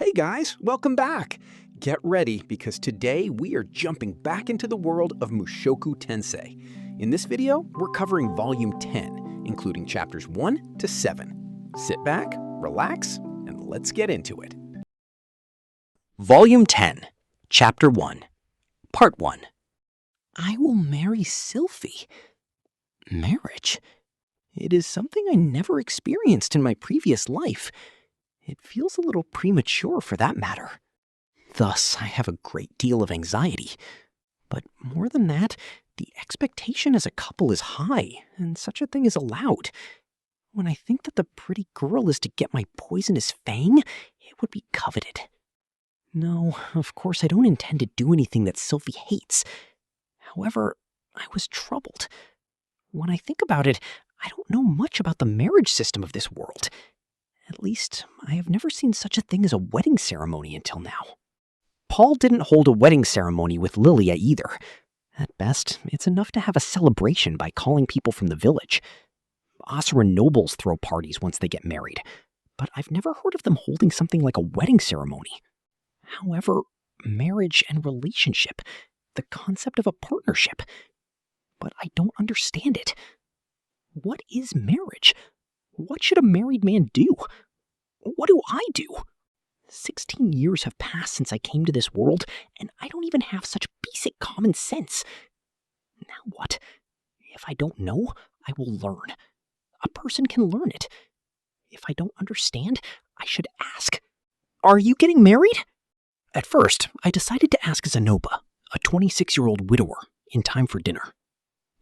Hey guys, welcome back! Get ready because today we are jumping back into the world of Mushoku Tensei. In this video, we're covering Volume 10, including Chapters 1 to 7. Sit back, relax, and let's get into it. Volume 10, Chapter 1, Part 1. I will marry Sylphie. Marriage? It is something I never experienced in my previous life. It feels a little premature for that matter. Thus, I have a great deal of anxiety. But more than that, the expectation as a couple is high, and such a thing is allowed. When I think that the pretty girl is to get my poisonous fang, it would be coveted. No, of course I don't intend to do anything that Sylphie hates. However, I was troubled. When I think about it, I don't know much about the marriage system of this world. At least, I have never seen such a thing as a wedding ceremony until now. Paul didn't hold a wedding ceremony with Lilia either. At best, it's enough to have a celebration by calling people from the village. Asura nobles throw parties once they get married, but I've never heard of them holding something like a wedding ceremony. However, marriage and relationship, the concept of a partnership, but I don't understand it. What is marriage? What should a married man do? What do I do? 16 years have passed since I came to this world, and I don't even have such basic common sense. Now what? If I don't know, I will learn. A person can learn it. If I don't understand, I should ask. Are you getting married? At first, I decided to ask Zenoba, a 26-year-old widower, in time for dinner.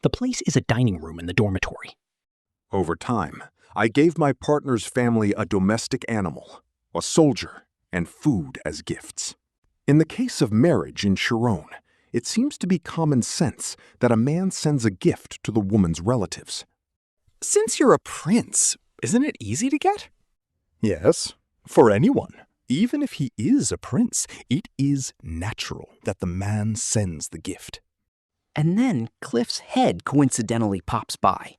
The place is a dining room in the dormitory. Over time, I gave my partner's family a domestic animal, a soldier, and food as gifts. In the case of marriage in Chiron, it seems to be common sense that a man sends a gift to the woman's relatives. Since you're a prince, isn't it easy to get? Yes, for anyone. Even if he is a prince, it is natural that the man sends the gift. And then Cliff's head coincidentally pops by.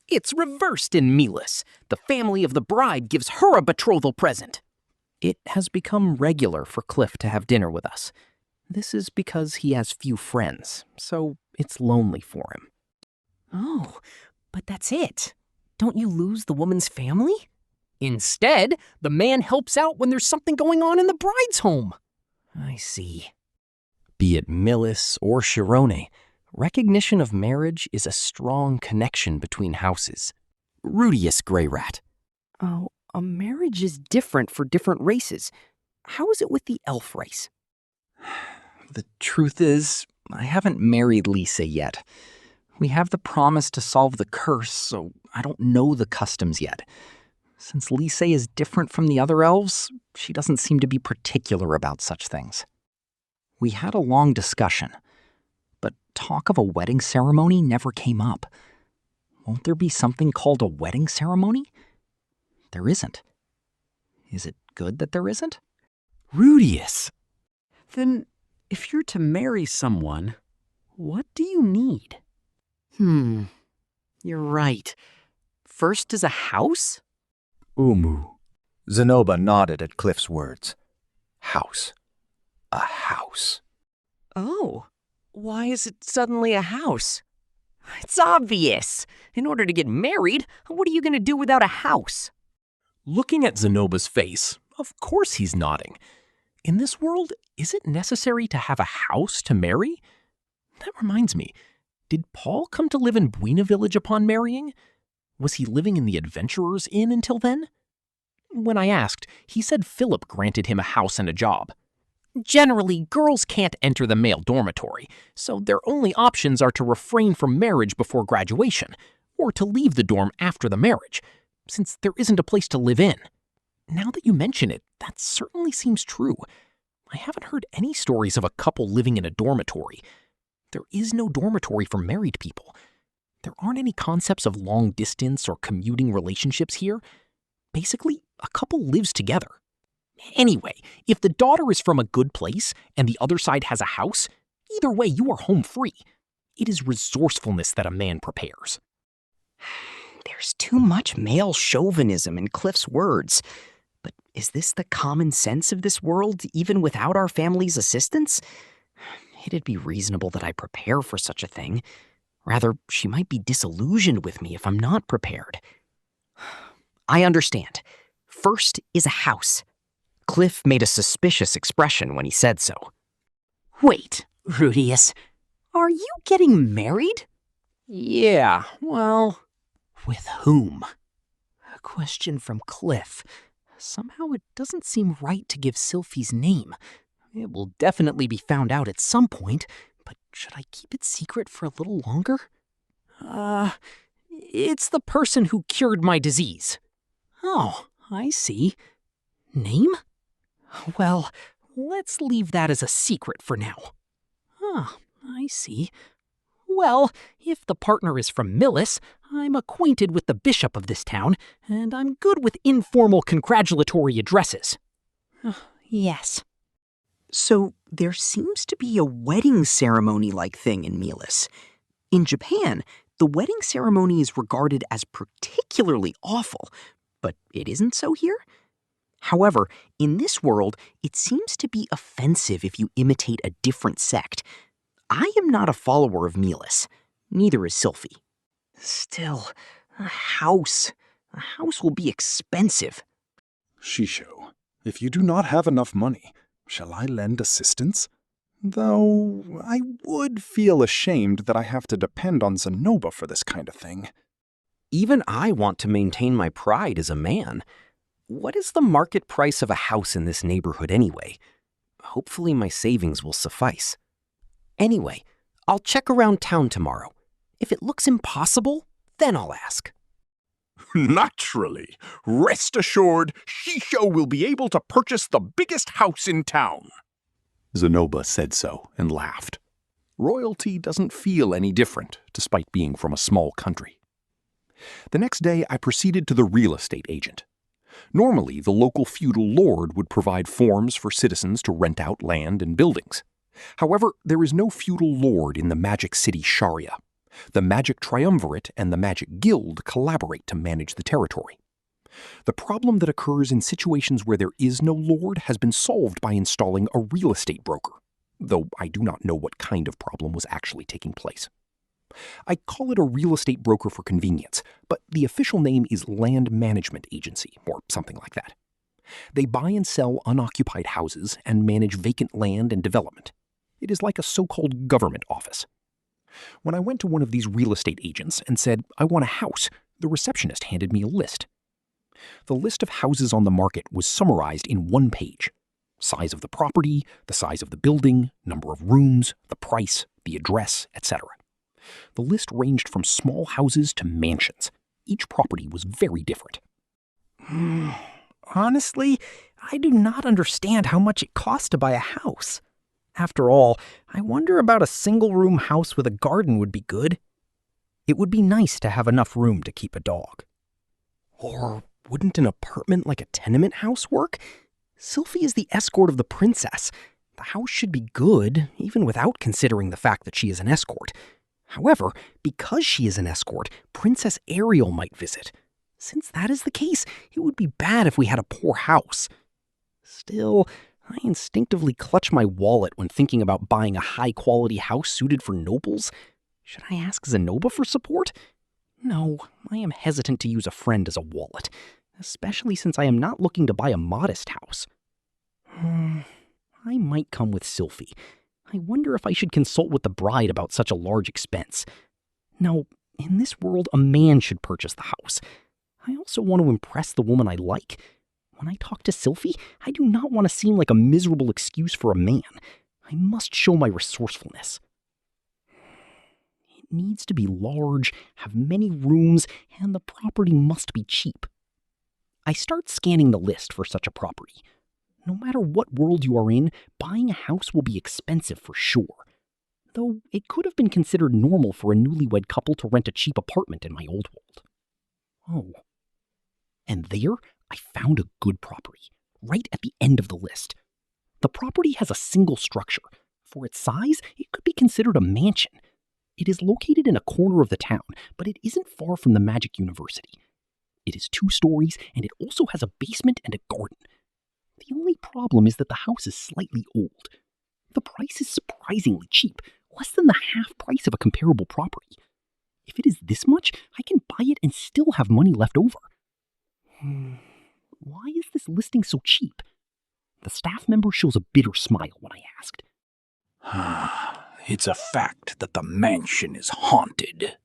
It's reversed in Milas. The family of the bride gives her a betrothal present. It has become regular for Cliff to have dinner with us. This is because he has few friends, so it's lonely for him. Oh, but that's it. Don't you lose the woman's family? Instead, the man helps out when there's something going on in the bride's home. I see. Be it Milas or Chirone, recognition of marriage is a strong connection between houses. Rudeus Greyrat. Oh, a marriage is different for different races. How is it with the elf race? The truth is, I haven't married Lisa yet. We have the promise to solve the curse, so I don't know the customs yet. Since Lisa is different from the other elves, she doesn't seem to be particular about such things. We had a long discussion, but talk of a wedding ceremony never came up. Won't there be something called a wedding ceremony? There isn't. Is it good that there isn't? Rudeus! Then, if you're to marry someone, what do you need? You're right. First is a house? Umu. Zenoba nodded at Cliff's words. House. A house. Oh, why is it suddenly a house? It's obvious. In order to get married, what are you going to do without a house? Looking at Zenoba's face, of course he's nodding. In this world, is it necessary to have a house to marry? That reminds me, did Paul come to live in Buena Village upon marrying? Was he living in the Adventurer's Inn until then? When I asked, he said Philip granted him a house and a job. Generally, girls can't enter the male dormitory, so their only options are to refrain from marriage before graduation, or to leave the dorm after the marriage, since there isn't a place to live in. Now that you mention it, that certainly seems true. I haven't heard any stories of a couple living in a dormitory. There is no dormitory for married people. There aren't any concepts of long distance or commuting relationships here. Basically, a couple lives together. Anyway, if the daughter is from a good place and the other side has a house, either way you are home free. It is resourcefulness that a man prepares. There's too much male chauvinism in Cliff's words, but Is this the common sense of this world, even without our family's assistance? It'd be reasonable that I prepare for such a thing. Rather, she might be disillusioned with me if I'm not prepared. I understand. First is a house. Cliff made a suspicious expression when he said so. Wait, Rudeus, are you getting married? Yeah, well... With whom? A question from Cliff. Somehow it doesn't seem right to give Sylphie's name. It will definitely be found out at some point, but should I keep it secret for a little longer? It's the person who cured my disease. Oh, I see. Name? Well, let's leave that as a secret for now. Oh, I see. Well, if the partner is from Millis, I'm acquainted with the bishop of this town, and I'm good with informal congratulatory addresses. Yes. So there seems to be a wedding ceremony-like thing in Millis. In Japan, the wedding ceremony is regarded as particularly awful, but it isn't so here. However, in this world, it seems to be offensive if you imitate a different sect. I am not a follower of Millis. Neither is Sylphie. Still, a house. A house will be expensive. Shisho, if you do not have enough money, shall I lend assistance? Though I would feel ashamed that I have to depend on Zenoba for this kind of thing. Even I want to maintain my pride as a man. What is the market price of a house in this neighborhood anyway? Hopefully my savings will suffice. Anyway, I'll check around town tomorrow. If it looks impossible, then I'll ask. Naturally. Rest assured, Shisho will be able to purchase the biggest house in town. Zenoba said so and laughed. Royalty doesn't feel any different, despite being from a small country. The next day, I proceeded to the real estate agent. Normally, the local feudal lord would provide forms for citizens to rent out land and buildings. However, there is no feudal lord in the magic city Sharia. The Magic Triumvirate and the Magic Guild collaborate to manage the territory. The problem that occurs in situations where there is no lord has been solved by installing a real estate broker, though I do not know what kind of problem was actually taking place. I call it a real estate broker for convenience, but the official name is Land Management Agency, or something like that. They buy and sell unoccupied houses and manage vacant land and development. It is like a so-called government office. When I went to one of these real estate agents and said, I want a house, the receptionist handed me a list. The list of houses on the market was summarized in one page. Size of the property, the size of the building, number of rooms, the price, the address, etc. The list ranged from small houses to mansions. Each property was very different. Honestly, I do not understand how much it costs to buy a house. After all, I wonder about a single-room house with a garden would be good. It would be nice to have enough room to keep a dog. Or wouldn't an apartment like a tenement house work? Sylphie is the escort of the princess. The house should be good, even without considering the fact that she is an escort. However, because she is an escort, Princess Ariel might visit. Since that is the case, it would be bad if we had a poor house. Still, I instinctively clutch my wallet when thinking about buying a high-quality house suited for nobles. Should I ask Zenoba for support? No, I am hesitant to use a friend as a wallet, especially since I am not looking to buy a modest house. I might come with Sylphie. I wonder if I should consult with the bride about such a large expense. Now, in this world, a man should purchase the house. I also want to impress the woman I like. When I talk to Sylphie, I do not want to seem like a miserable excuse for a man. I must show my resourcefulness. It needs to be large, have many rooms, and the property must be cheap. I start scanning the list for such a property. No matter what world you are in, buying a house will be expensive for sure. Though it could have been considered normal for a newlywed couple to rent a cheap apartment in my old world. Oh. And there, I found a good property, right at the end of the list. The property has a single structure. For its size, it could be considered a mansion. It is located in a corner of the town, but it isn't far from the Magic University. It is 2 stories, and it also has a basement and a garden. The only problem is that the house is slightly old. The price is surprisingly cheap, less than the half price of a comparable property. If it is this much, I can buy it and still have money left over. Why is this listing so cheap? The staff member shows a bitter smile when I asked. It's a fact that the mansion is haunted.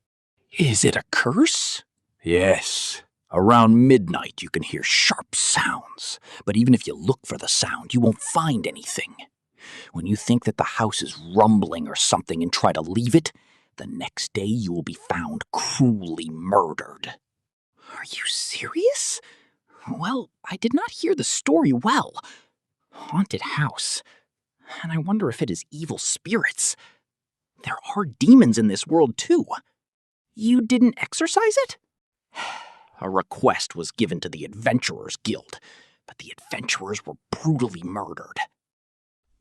Is it a curse? Yes. Around midnight, you can hear sharp sounds, but even if you look for the sound, you won't find anything. When you think that the house is rumbling or something and try to leave it, the next day you will be found cruelly murdered. Are you serious? Well, I did not hear the story well. Haunted house. And I wonder if it is evil spirits. There are demons in this world, too. You didn't exorcise it? A request was given to the Adventurers Guild, but the adventurers were brutally murdered.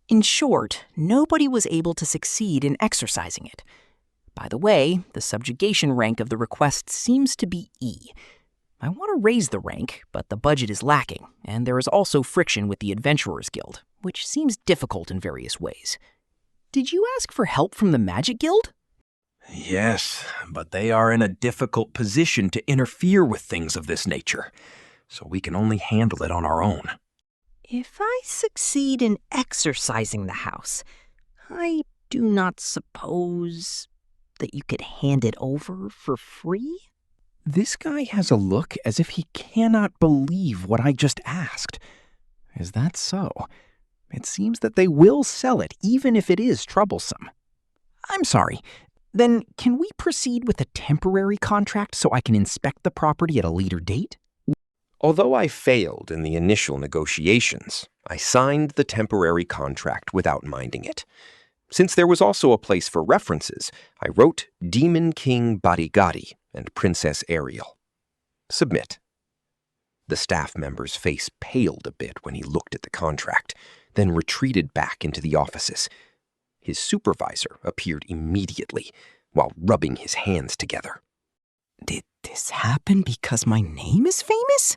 In short, nobody was able to succeed in exorcising it. By the way, the subjugation rank of the request seems to be E. I want to raise the rank, but the budget is lacking, and there is also friction with the Adventurers Guild, which seems difficult in various ways. Did you ask for help from the Magic Guild? Yes, but they are in a difficult position to interfere with things of this nature, so we can only handle it on our own. If I succeed in exorcising the house, I do not suppose that you could hand it over for free? This guy has a look as if he cannot believe what I just asked. Is that so? It seems that they will sell it, even if it is troublesome. I'm sorry. Then can we proceed with a temporary contract so I can inspect the property at a later date? Although I failed in the initial negotiations, I signed the temporary contract without minding it. Since there was also a place for references, I wrote Demon King Barigari and Princess Ariel. Submit. The staff member's face paled a bit when he looked at the contract, then retreated back into the offices. His supervisor appeared immediately, while rubbing his hands together. Did this happen because my name is famous?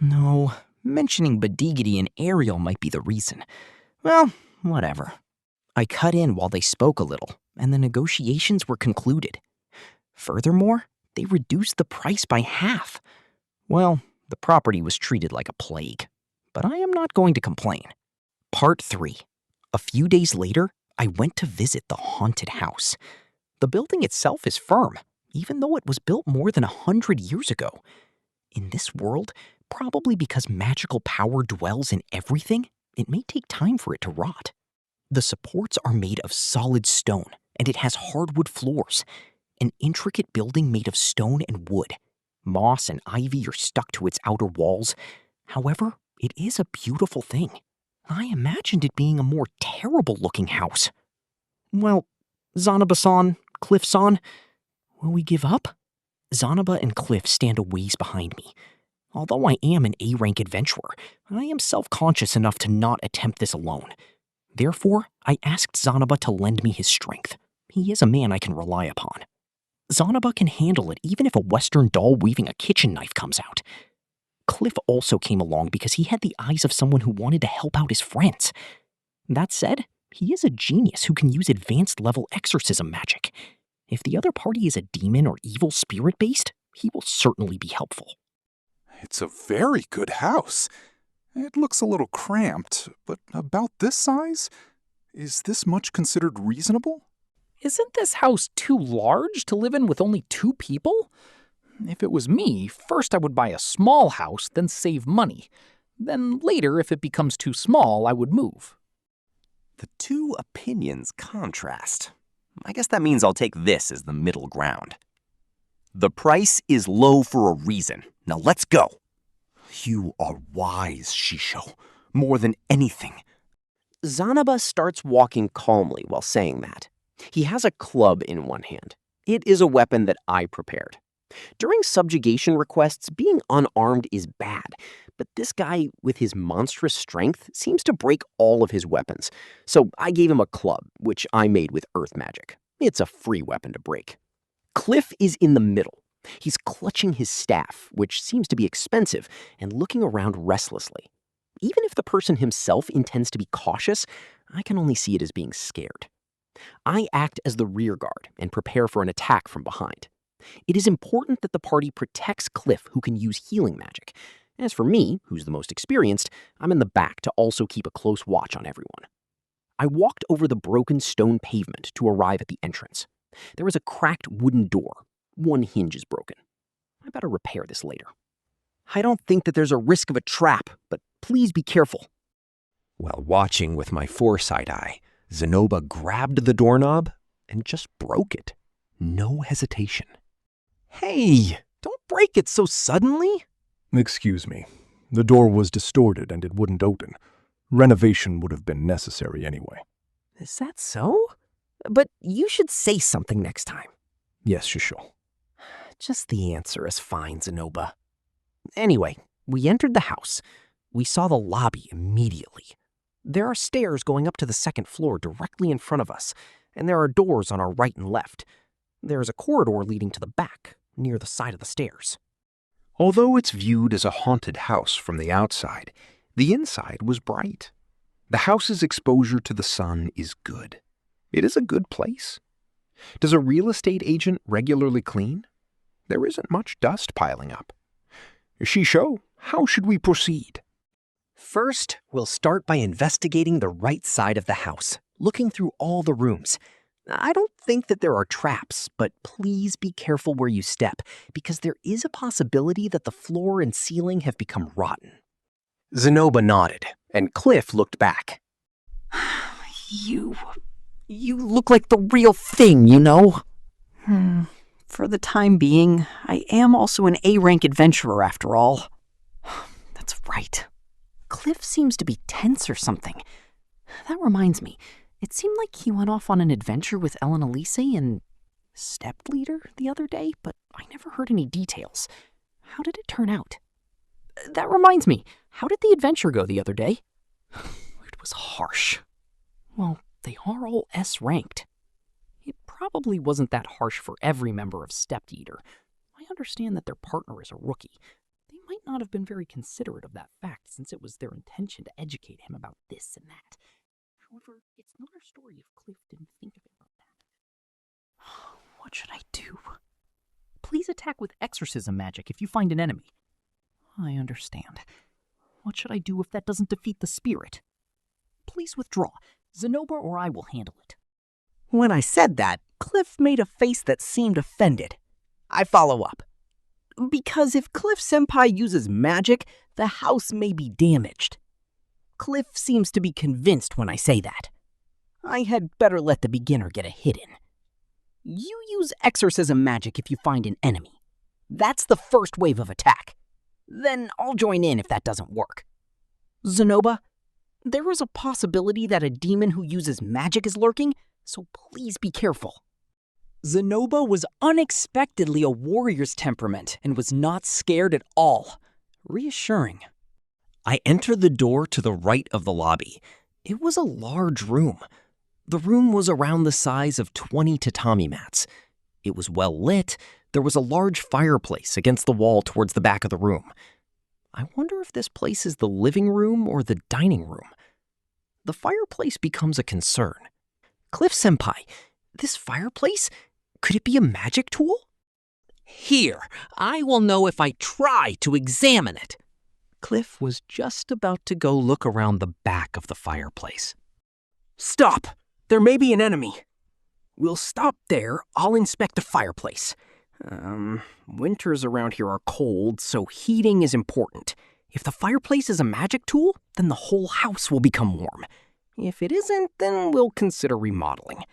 No, mentioning Badigity and Ariel might be the reason. Well, whatever. I cut in while they spoke a little, and the negotiations were concluded. Furthermore, they reduced the price by half. Well, the property was treated like a plague, but I am not going to complain. Part 3. A few days later, I went to visit the haunted house. The building itself is firm, even though it was built more than 100 years ago. In this world, probably because magical power dwells in everything, it may take time for it to rot. The supports are made of solid stone, and it has hardwood floors. An intricate building made of stone and wood. Moss and ivy are stuck to its outer walls. However, it is a beautiful thing. I imagined it being a more terrible-looking house. Well, Zanaba-san, Cliff-san, will we give up? Zanaba and Cliff stand a ways behind me. Although I am an A-rank adventurer, I am self-conscious enough to not attempt this alone. Therefore, I asked Zanaba to lend me his strength. He is a man I can rely upon. Zanaba can handle it even if a Western doll weaving a kitchen knife comes out. Cliff also came along because he had the eyes of someone who wanted to help out his friends. That said, he is a genius who can use advanced-level exorcism magic. If the other party is a demon or evil spirit-based, he will certainly be helpful. It's a very good house. It looks a little cramped, but about this size? Is this much considered reasonable? Isn't this house too large to live in with only 2 people? If it was me, first I would buy a small house, then save money. Then later, if it becomes too small, I would move. The two opinions contrast. I guess that means I'll take this as the middle ground. The price is low for a reason. Now let's go. You are wise, Shisho, more than anything. Zanaba starts walking calmly while saying that. He has a club in one hand. It is a weapon that I prepared. During subjugation requests, being unarmed is bad, but this guy, with his monstrous strength, seems to break all of his weapons. So I gave him a club, which I made with earth magic. It's a free weapon to break. Cliff is in the middle. He's clutching his staff, which seems to be expensive, and looking around restlessly. Even if the person himself intends to be cautious, I can only see it as being scared. I act as the rear guard and prepare for an attack from behind. It is important that the party protects Cliff, who can use healing magic. As for me, who's the most experienced, I'm in the back to also keep a close watch on everyone. I walked over the broken stone pavement to arrive at the entrance. There is a cracked wooden door. One hinge is broken. I better repair this later. I don't think that there's a risk of a trap, but please be careful. While watching with my foresight eye, Zenoba grabbed the doorknob and just broke it. No hesitation. Hey, don't break it so suddenly. Excuse me. The door was distorted and it wouldn't open. Renovation would have been necessary anyway. Is that so? But you should say something next time. Yes, Shisho. Just the answer is fine, Zenoba. Anyway, we entered the house. We saw the lobby immediately. There are stairs going up to the second floor directly in front of us, and there are doors on our right and left. There is a corridor leading to the back, near the side of the stairs. Although it's viewed as a haunted house from the outside, the inside was bright. The house's exposure to the sun is good. It is a good place. Does a real estate agent regularly clean? There isn't much dust piling up. Shisho, how should we proceed? First, we'll start by investigating the right side of the house, looking through all the rooms. I don't think that there are traps, but please be careful where you step, because there is a possibility that the floor and ceiling have become rotten. Zenoba nodded, and Cliff looked back. You look like the real thing, you know? For the time being, I am also an A-rank adventurer after all. That's right. Cliff seems to be tense or something. That reminds me, it seemed like he went off on an adventure with Ellen Elise and Step Leader the other day, but I never heard any details. How did it turn out? That reminds me, how did the adventure go the other day? It was harsh. Well, they are all S-ranked. It probably wasn't that harsh for every member of Step Eater. I understand that their partner is a rookie. They might not have been very considerate of that fact, since it was their intention to educate him about this and that. However, it's another story if Cliff didn't think of it like that. What should I do? Please attack with exorcism magic if you find an enemy. I understand. What should I do if that doesn't defeat the spirit? Please withdraw. Zenoba or I will handle it. When I said that, Cliff made a face that seemed offended. I follow up. Because if Cliff-senpai uses magic, the house may be damaged. Cliff seems to be convinced when I say that. I had better let the beginner get a hit in. You use exorcism magic if you find an enemy. That's the first wave of attack. Then I'll join in if that doesn't work. Zenoba, there is a possibility that a demon who uses magic is lurking, so please be careful. Zenoba was unexpectedly a warrior's temperament and was not scared at all. Reassuring. I entered the door to the right of the lobby. It was a large room. The room was around the size of 20 tatami mats. It was well lit. There was a large fireplace against the wall towards the back of the room. I wonder if this place is the living room or the dining room. The fireplace becomes a concern. Cliff-senpai, this fireplace, could it be a magic tool? Here, I will know if I try to examine it. Cliff was just about to go look around the back of the fireplace. Stop! There may be an enemy. We'll stop there. I'll inspect the fireplace. Winters around here are cold, so heating is important. If the fireplace is a magic tool, then the whole house will become warm. If it isn't, then we'll consider remodeling.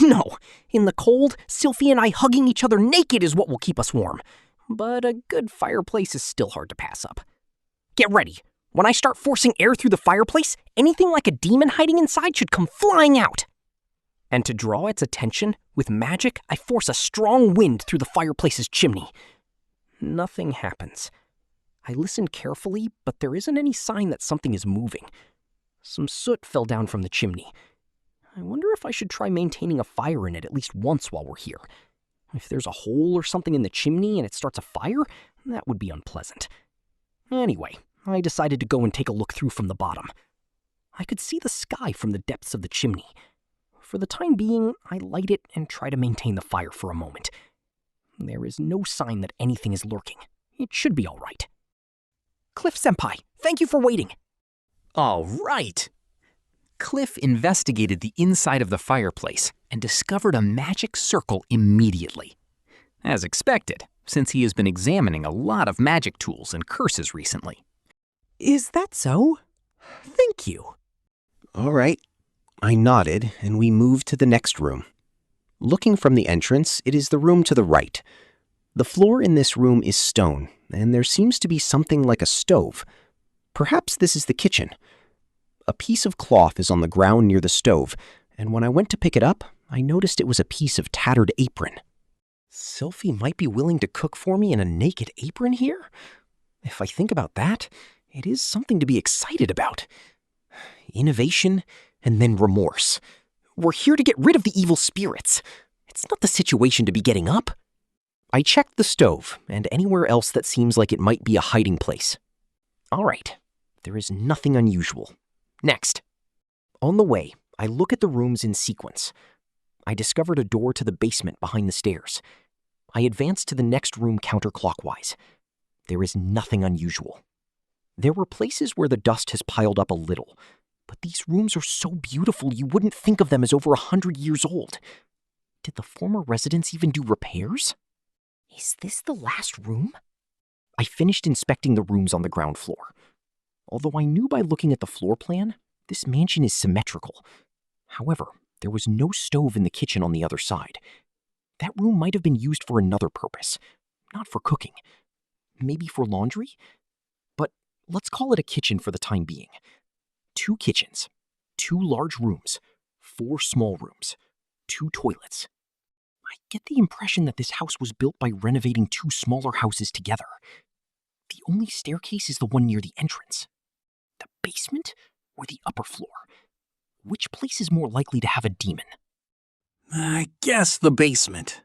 No, in the cold, Sylphie and I hugging each other naked is what will keep us warm. But a good fireplace is still hard to pass up. Get ready. When I start forcing air through the fireplace, anything like a demon hiding inside should come flying out. And to draw its attention, with magic, I force a strong wind through the fireplace's chimney. Nothing happens. I listen carefully, but there isn't any sign that something is moving. Some soot fell down from the chimney. I wonder if I should try maintaining a fire in it at least once while we're here. If there's a hole or something in the chimney and it starts a fire, that would be unpleasant. Anyway, I decided to go and take a look through from the bottom. I could see the sky from the depths of the chimney. For the time being, I light it and try to maintain the fire for a moment. There is no sign that anything is lurking. It should be all right. Cliff-senpai, thank you for waiting. All right. Cliff investigated the inside of the fireplace and discovered a magic circle immediately. As expected, since he has been examining a lot of magic tools and curses recently. Is that so? Thank you. All right. I nodded, and we moved to the next room. Looking from the entrance, it is the room to the right. The floor in this room is stone, and there seems to be something like a stove. Perhaps this is the kitchen. A piece of cloth is on the ground near the stove, and when I went to pick it up, I noticed it was a piece of tattered apron. Sylphie might be willing to cook for me in a naked apron here? If I think about that, it is something to be excited about. Innovation and then remorse. We're here to get rid of the evil spirits. It's not the situation to be getting up. I checked the stove and anywhere else that seems like it might be a hiding place. All right, there is nothing unusual. Next. On the way, I look at the rooms in sequence. I discovered a door to the basement behind the stairs. I advanced to the next room counterclockwise. There is nothing unusual. There were places where the dust has piled up a little, but these rooms are so beautiful you wouldn't think of them as over 100 years old. Did the former residents even do repairs? Is this the last room? I finished inspecting the rooms on the ground floor. Although I knew by looking at the floor plan, this mansion is symmetrical. However, there was no stove in the kitchen on the other side. That room might have been used for another purpose, not for cooking. Maybe for laundry? But let's call it a kitchen for the time being. 2 kitchens, 2 large rooms, 4 small rooms, 2 toilets. I get the impression that this house was built by renovating 2 smaller houses together. The only staircase is the one near the entrance. The basement or the upper floor? Which place is more likely to have a demon? I guess the basement.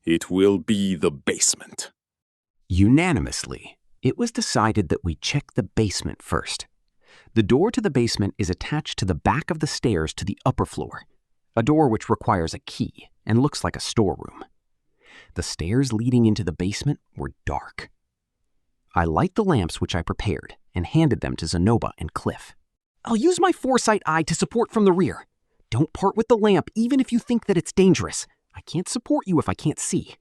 It will be the basement. Unanimously, it was decided that we check the basement first. The door to the basement is attached to the back of the stairs to the upper floor, a door which requires a key and looks like a storeroom. The stairs leading into the basement were dark. I light the lamps which I prepared and handed them to Zenoba and Cliff. I'll use my foresight eye to support from the rear. Don't part with the lamp even if you think that it's dangerous. I can't support you if I can't see.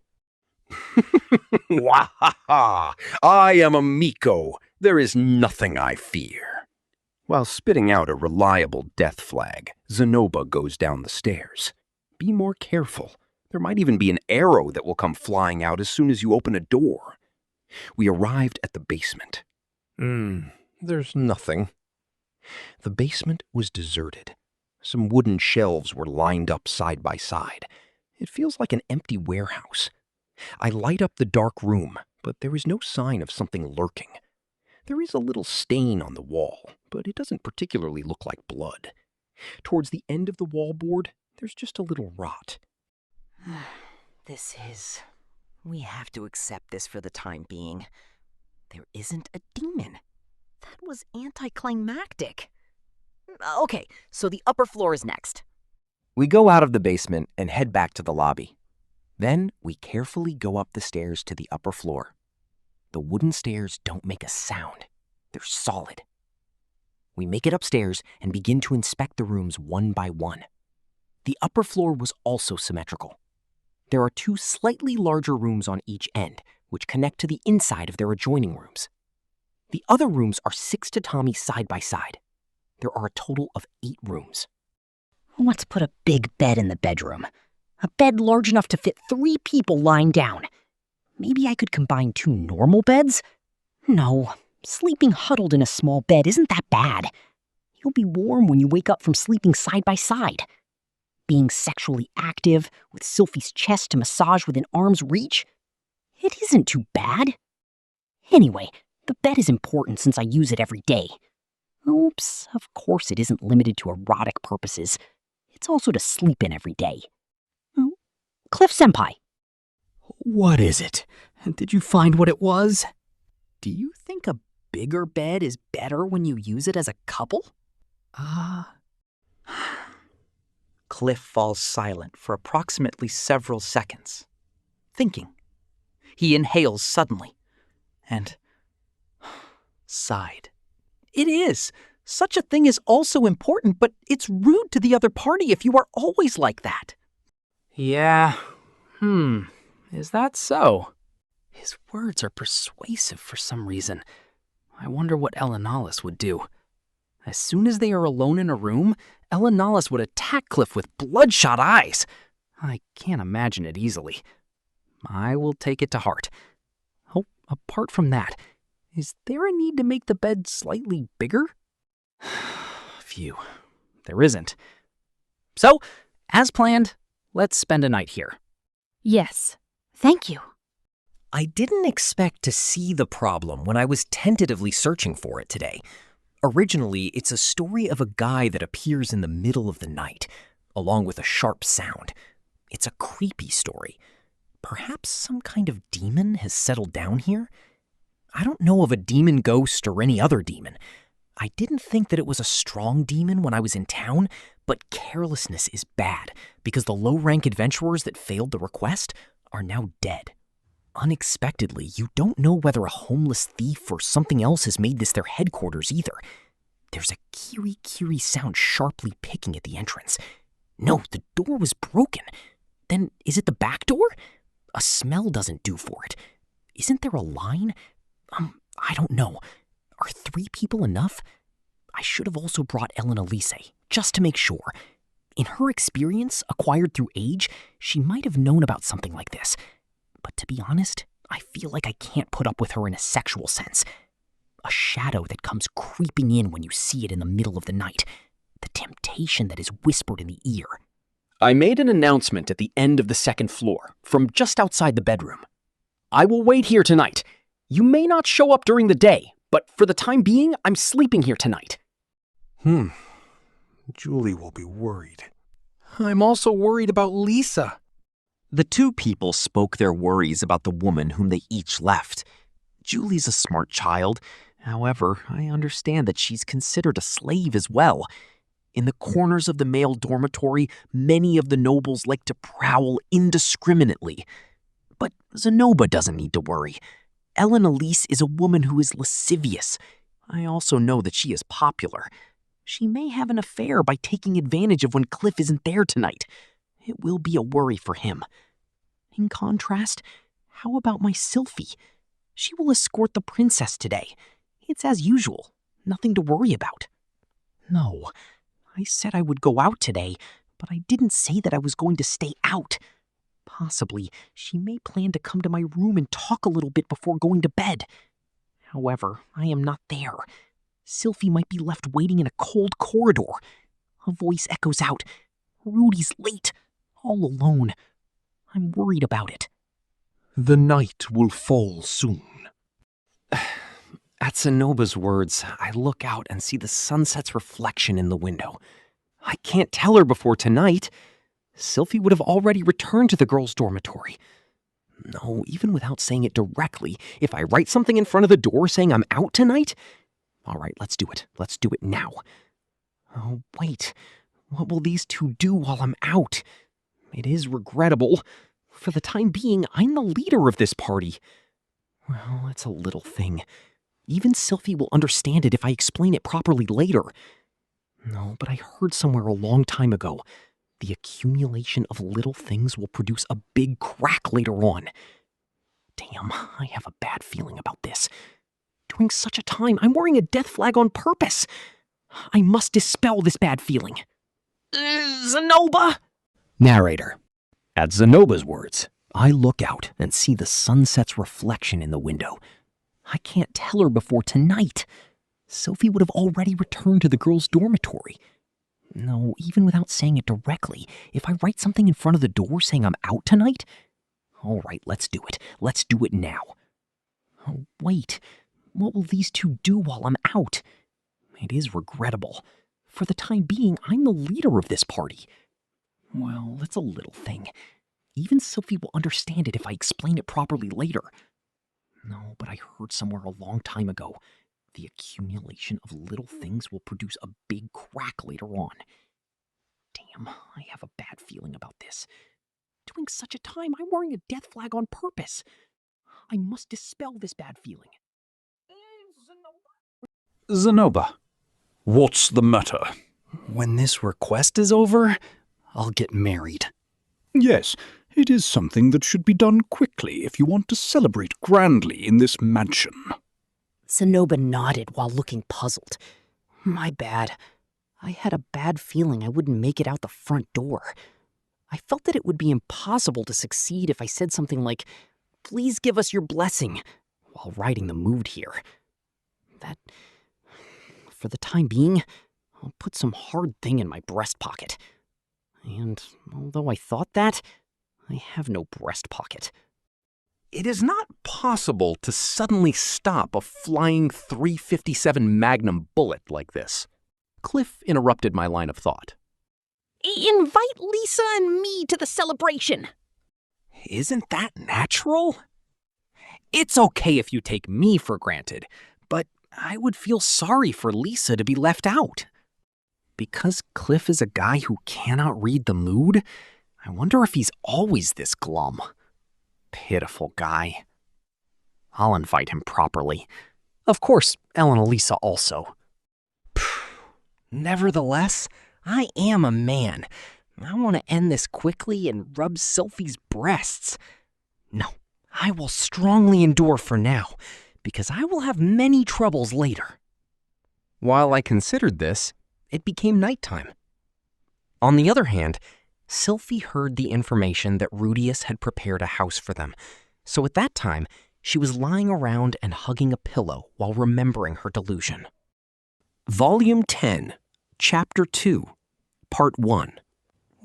Wahaha! I am a Miko. There is nothing I fear. While spitting out a reliable death flag, Zenoba goes down the stairs. Be more careful. There might even be an arrow that will come flying out as soon as you open a door. We arrived at the basement. There's nothing. The basement was deserted. Some wooden shelves were lined up side by side. It feels like an empty warehouse. I light up the dark room, but there is no sign of something lurking. There is a little stain on the wall, but it doesn't particularly look like blood. Towards the end of the wallboard, there's just a little rot. We have to accept this for the time being. There isn't a demon. That was anticlimactic. Okay, so the upper floor is next. We go out of the basement and head back to the lobby. Then we carefully go up the stairs to the upper floor. The wooden stairs don't make a sound. They're solid. We make it upstairs and begin to inspect the rooms one by one. The upper floor was also symmetrical. There are 2 slightly larger rooms on each end, which connect to the inside of their adjoining rooms. The other rooms are 6 tatami side by side. There are a total of 8 rooms. Let's put a big bed in the bedroom. A bed large enough to fit 3 people lying down. Maybe I could combine 2 normal beds? No, sleeping huddled in a small bed isn't that bad. You'll be warm when you wake up from sleeping side by side. Being sexually active, with Sylphie's chest to massage within arm's reach? It isn't too bad. Anyway, the bed is important since I use it every day. Oops, of course it isn't limited to erotic purposes. It's also to sleep in every day. Oh, Cliff-senpai. What is it? Did you find what it was? Do you think a bigger bed is better when you use it as a couple? Cliff falls silent for approximately several seconds, thinking. He inhales suddenly and sighed. It is. Such a thing is also important, but it's rude to the other party if you are always like that. Yeah. Is that so? His words are persuasive for some reason. I wonder what Elanalis would do. As soon as they are alone in a room, Elanalis would attack Cliff with bloodshot eyes. I can't imagine it easily. I will take it to heart. Oh, apart from that, is there a need to make the bed slightly bigger? Phew, there isn't. So, as planned, let's spend a night here. Yes, thank you. I didn't expect to see the problem when I was tentatively searching for it today. Originally, it's a story of a guy that appears in the middle of the night, along with a sharp sound. It's a creepy story. Perhaps some kind of demon has settled down here? I don't know of a demon ghost or any other demon. I didn't think that it was a strong demon when I was in town, but carelessness is bad because the low-rank adventurers that failed the request are now dead. Unexpectedly, you don't know whether a homeless thief or something else has made this their headquarters either. There's a kiri-kiri sound sharply picking at the entrance. No, the door was broken. Then is it the back door? A smell doesn't do for it. Isn't there a line? I don't know. Are 3 people enough? I should have also brought Elise, just to make sure. In her experience, acquired through age, she might have known about something like this. But to be honest, I feel like I can't put up with her in a sexual sense. A shadow that comes creeping in when you see it in the middle of the night. The temptation that is whispered in the ear. I made an announcement at the end of the 2nd floor, from just outside the bedroom. I will wait here tonight. You may not show up during the day, but for the time being, I'm sleeping here tonight. Julie will be worried. I'm also worried about Lisa. The 2 people spoke their worries about the woman whom they each left. Julie's a smart child. However, I understand that she's considered a slave as well. In the corners of the male dormitory, many of the nobles like to prowl indiscriminately. But Zenoba doesn't need to worry. Ellen Elise is a woman who is lascivious. I also know that she is popular. She may have an affair by taking advantage of when Cliff isn't there tonight. It will be a worry for him. In contrast, how about my Sylphie? She will escort the princess today. It's as usual. Nothing to worry about. No, I said I would go out today, but I didn't say that I was going to stay out. Possibly, she may plan to come to my room and talk a little bit before going to bed. However, I am not there. Sylphie might be left waiting in a cold corridor. A voice echoes out, "Rudy's late, all alone." I'm worried about it. The night will fall soon. At Zenoba's words, I look out and see the sunset's reflection in the window. I can't tell her before tonight. Sylphie would have already returned to the girls' dormitory. No, even without saying it directly, if I write something in front of the door saying I'm out tonight? All right, let's do it. Let's do it now. Oh, wait. What will these 2 do while I'm out? It is regrettable. For the time being, I'm the leader of this party. Well, it's a little thing. Even Sylphie will understand it if I explain it properly later. No, but I heard somewhere a long time ago, the accumulation of little things will produce a big crack later on. Damn, I have a bad feeling about this. During such a time, I'm wearing a death flag on purpose. I must dispel this bad feeling. Zenoba! Narrator. At Zenoba's words, I look out and see the sunset's reflection in the window. I can't tell her before tonight. Sylphie would have already returned to the girls' dormitory. No, even without saying it directly, if I write something in front of the door saying I'm out tonight? All right, let's do it. Let's do it now. Oh, wait. What will these 2 do while I'm out? It is regrettable. For the time being, I'm the leader of this party. Well, that's a little thing. Even Sylphie will understand it if I explain it properly later. No, but I heard somewhere a long time ago, The accumulation of little things will produce a big crack later on. Damn, I have a bad feeling about this. During such a time, I'm wearing a death flag on purpose. I must dispel this bad feeling. Zenoba, what's the matter? When this request is over, I'll get married. Yes, it is something that should be done quickly if you want to celebrate grandly in this mansion. Zenoba nodded while looking puzzled. My bad. I had a bad feeling I wouldn't make it out the front door. I felt that it would be impossible to succeed if I said something like, "Please give us your blessing," while riding the mood here. That, for the time being, I'll put some hard thing in my breast pocket. And although I thought that, I have no breast pocket. It is not possible to suddenly stop a flying .357 Magnum bullet like this. Cliff interrupted my line of thought. Invite Lisa and me to the celebration. Isn't that natural? It's okay if you take me for granted, but I would feel sorry for Lisa to be left out. Because Cliff is a guy who cannot read the mood, I wonder if he's always this glum. Pitiful guy. I'll invite him properly. Of course, Ellen and Lisa also. Nevertheless, I am a man. I want to end this quickly and rub Sylphie's breasts. No, I will strongly endure for now, because I will have many troubles later. While I considered this, it became nighttime. On the other hand, Sylphie heard the information that Rudeus had prepared a house for them, so at that time, she was lying around and hugging a pillow while remembering her delusion. Volume 10, Chapter 2, Part 1.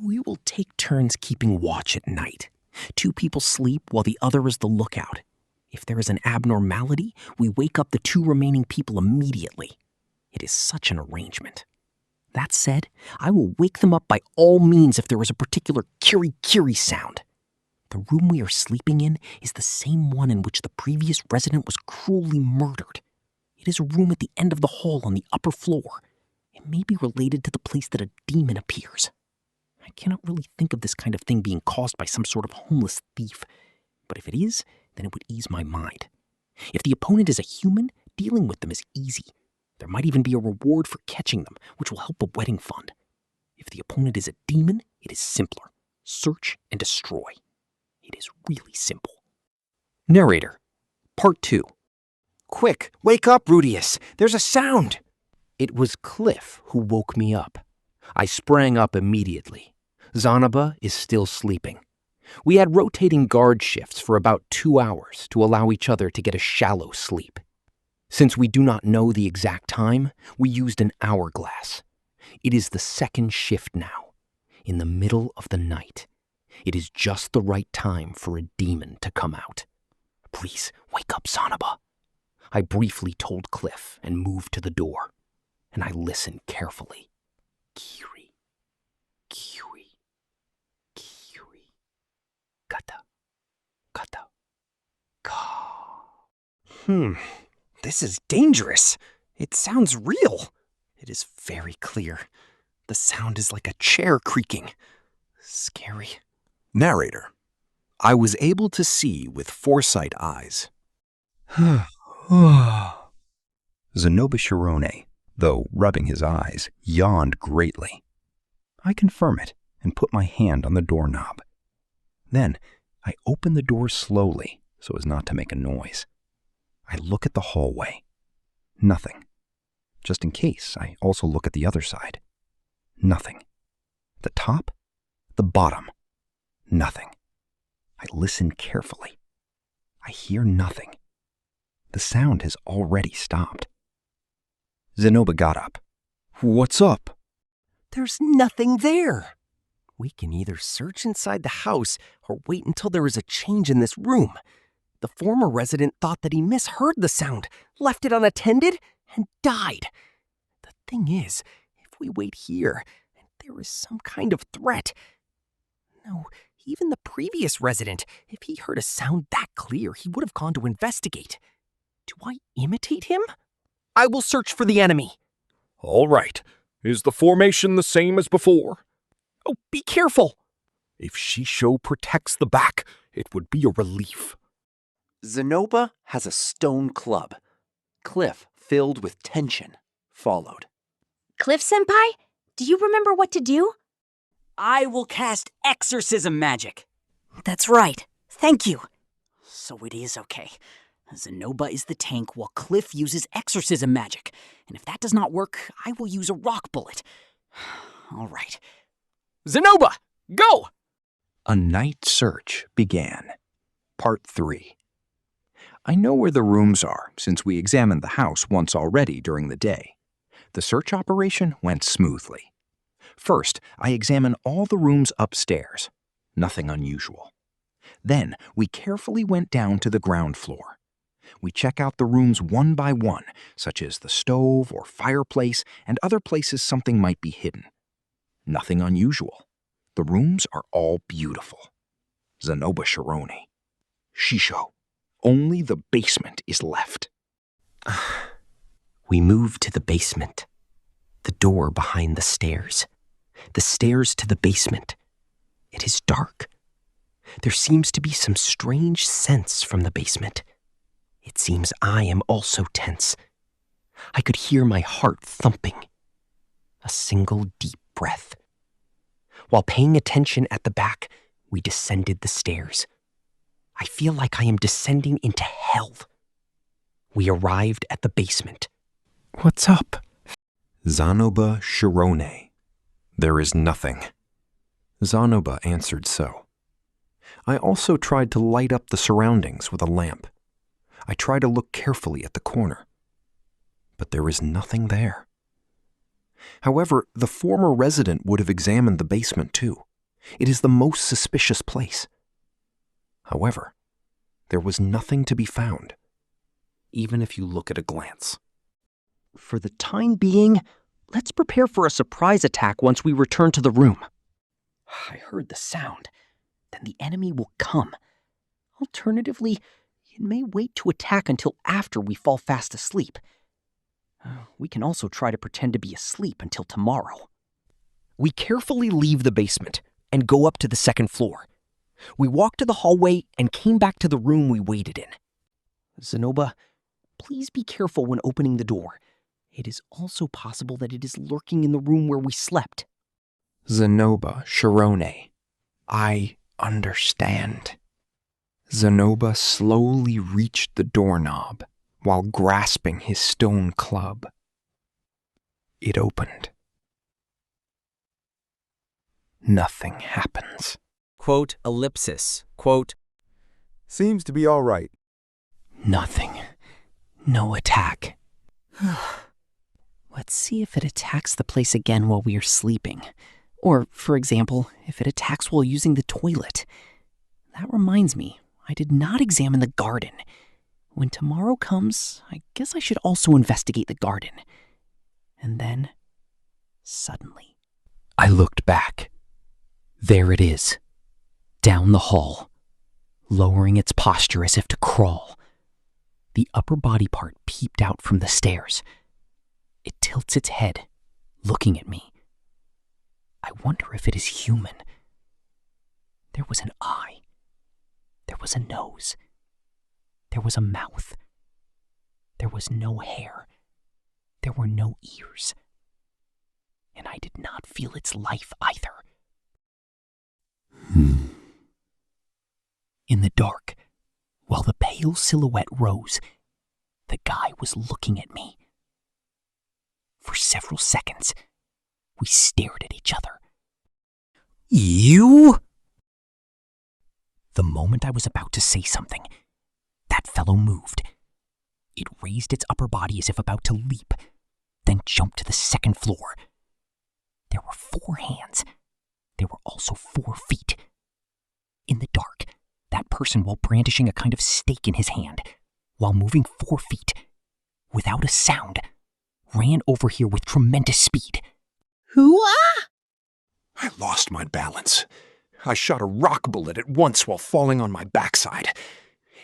We will take turns keeping watch at night. 2 people sleep while the other is the lookout. If there is an abnormality, we wake up the 2 remaining people immediately. It is such an arrangement. That said, I will wake them up by all means if there is a particular kiri-kiri sound. The room we are sleeping in is the same one in which the previous resident was cruelly murdered. It is a room at the end of the hall on the upper floor. It may be related to the place that a demon appears. I cannot really think of this kind of thing being caused by some sort of homeless thief, but if it is, then it would ease my mind. If the opponent is a human, dealing with them is easy. There might even be a reward for catching them, which will help a wedding fund. If the opponent is a demon, it is simpler. Search and destroy. It is really simple. Narrator, Part 2. Quick, wake up, Rudeus. There's a sound. It was Cliff who woke me up. I sprang up immediately. Zanoba is still sleeping. We had rotating guard shifts for about 2 hours to allow each other to get a shallow sleep. Since we do not know the exact time, we used an hourglass. It is the second shift now, in the middle of the night. It is just the right time for a demon to come out. Please, wake up, Zanoba. I briefly told Cliff and moved to the door, and I listened carefully. Kiri, Kiri, Kiri, kata, kata, ka. This is dangerous. It sounds real. It is very clear. The sound is like a chair creaking. Scary. Narrator. I was able to see with foresight eyes. Zenoba Shirone, though rubbing his eyes, yawned greatly. I confirm it and put my hand on the doorknob. Then I open the door slowly so as not to make a noise. I look at the hallway. Nothing. Just in case, I also look at the other side. Nothing. The top, the bottom. Nothing. I listen carefully. I hear nothing. The sound has already stopped. Zenoba got up. What's up? There's nothing there. We can either search inside the house or wait until there is a change in this room. The former resident thought that he misheard the sound, left it unattended, and died. The thing is, if we wait here, and there is some kind of threat. No, even the previous resident, if he heard a sound that clear, he would have gone to investigate. Do I imitate him? I will search for the enemy. All right. Is the formation the same as before? Oh, be careful. If Shisho protects the back, it would be a relief. Zenoba has a stone club. Cliff, filled with tension, followed. Cliff-senpai, do you remember what to do? I will cast exorcism magic. That's right. Thank you. So it is okay. Zenoba is the tank while Cliff uses exorcism magic. And if that does not work, I will use a rock bullet. All right. Zenoba, go! A night search began. Part 3. I know where the rooms are, since we examined the house once already during the day. The search operation went smoothly. First, I examined all the rooms upstairs. Nothing unusual. Then, we carefully went down to the ground floor. We check out the rooms one by one, such as the stove or fireplace and other places something might be hidden. Nothing unusual. The rooms are all beautiful. Zenoba Shirone. Shisho. Only the basement is left. We move to the basement. The door behind the stairs. The stairs to the basement. It is dark. There seems to be some strange sense from the basement. It seems I am also tense. I could hear my heart thumping. A single deep breath. While paying attention at the back, we descended the stairs. I feel like I am descending into hell. We arrived at the basement. What's up? Zanoba Shirone. There is nothing. Zanoba answered so. I also tried to light up the surroundings with a lamp. I tried to look carefully at the corner. But there is nothing there. However, the former resident would have examined the basement too. It is the most suspicious place. However, there was nothing to be found, even if you look at a glance. For the time being, let's prepare for a surprise attack once we return to the room. I heard the sound. Then the enemy will come. Alternatively, it may wait to attack until after we fall fast asleep. We can also try to pretend to be asleep until tomorrow. We carefully leave the basement and go up to the second floor. We walked to the hallway and came back to the room we waited in. Zenoba, please be careful when opening the door. It is also possible that it is lurking in the room where we slept. Zenoba Shirone. I understand. Zenoba slowly reached the doorknob while grasping his stone club. It opened. Nothing happens. Quote, ellipsis, quote, Seems to be all right. nothing. No attack. Let's see if it attacks the place again while we are sleeping. Or, for example, if it attacks while using the toilet. That reminds me, I did not examine the garden. When tomorrow comes, I guess I should also investigate the garden. And then, suddenly, I looked back. There it is, down the hall, lowering its posture as if to crawl. The upper body part peeped out from the stairs. It tilts its head, looking at me. I wonder if it is human. There was an eye. There was a nose. There was a mouth. There was no hair. There were no ears. And I did not feel its life either. In the dark, while the pale silhouette rose, the guy was looking at me. For several seconds, we stared at each other. You? The moment I was about to say something, that fellow moved. It raised its upper body as if about to leap, then jumped to the second floor. There were 4 hands. There were also 4 feet. In the dark, that person, while brandishing a kind of stake in his hand, while moving 4 feet, without a sound, ran over here with tremendous speed. Hoo-ah! I lost my balance. I shot a rock bullet at once while falling on my backside.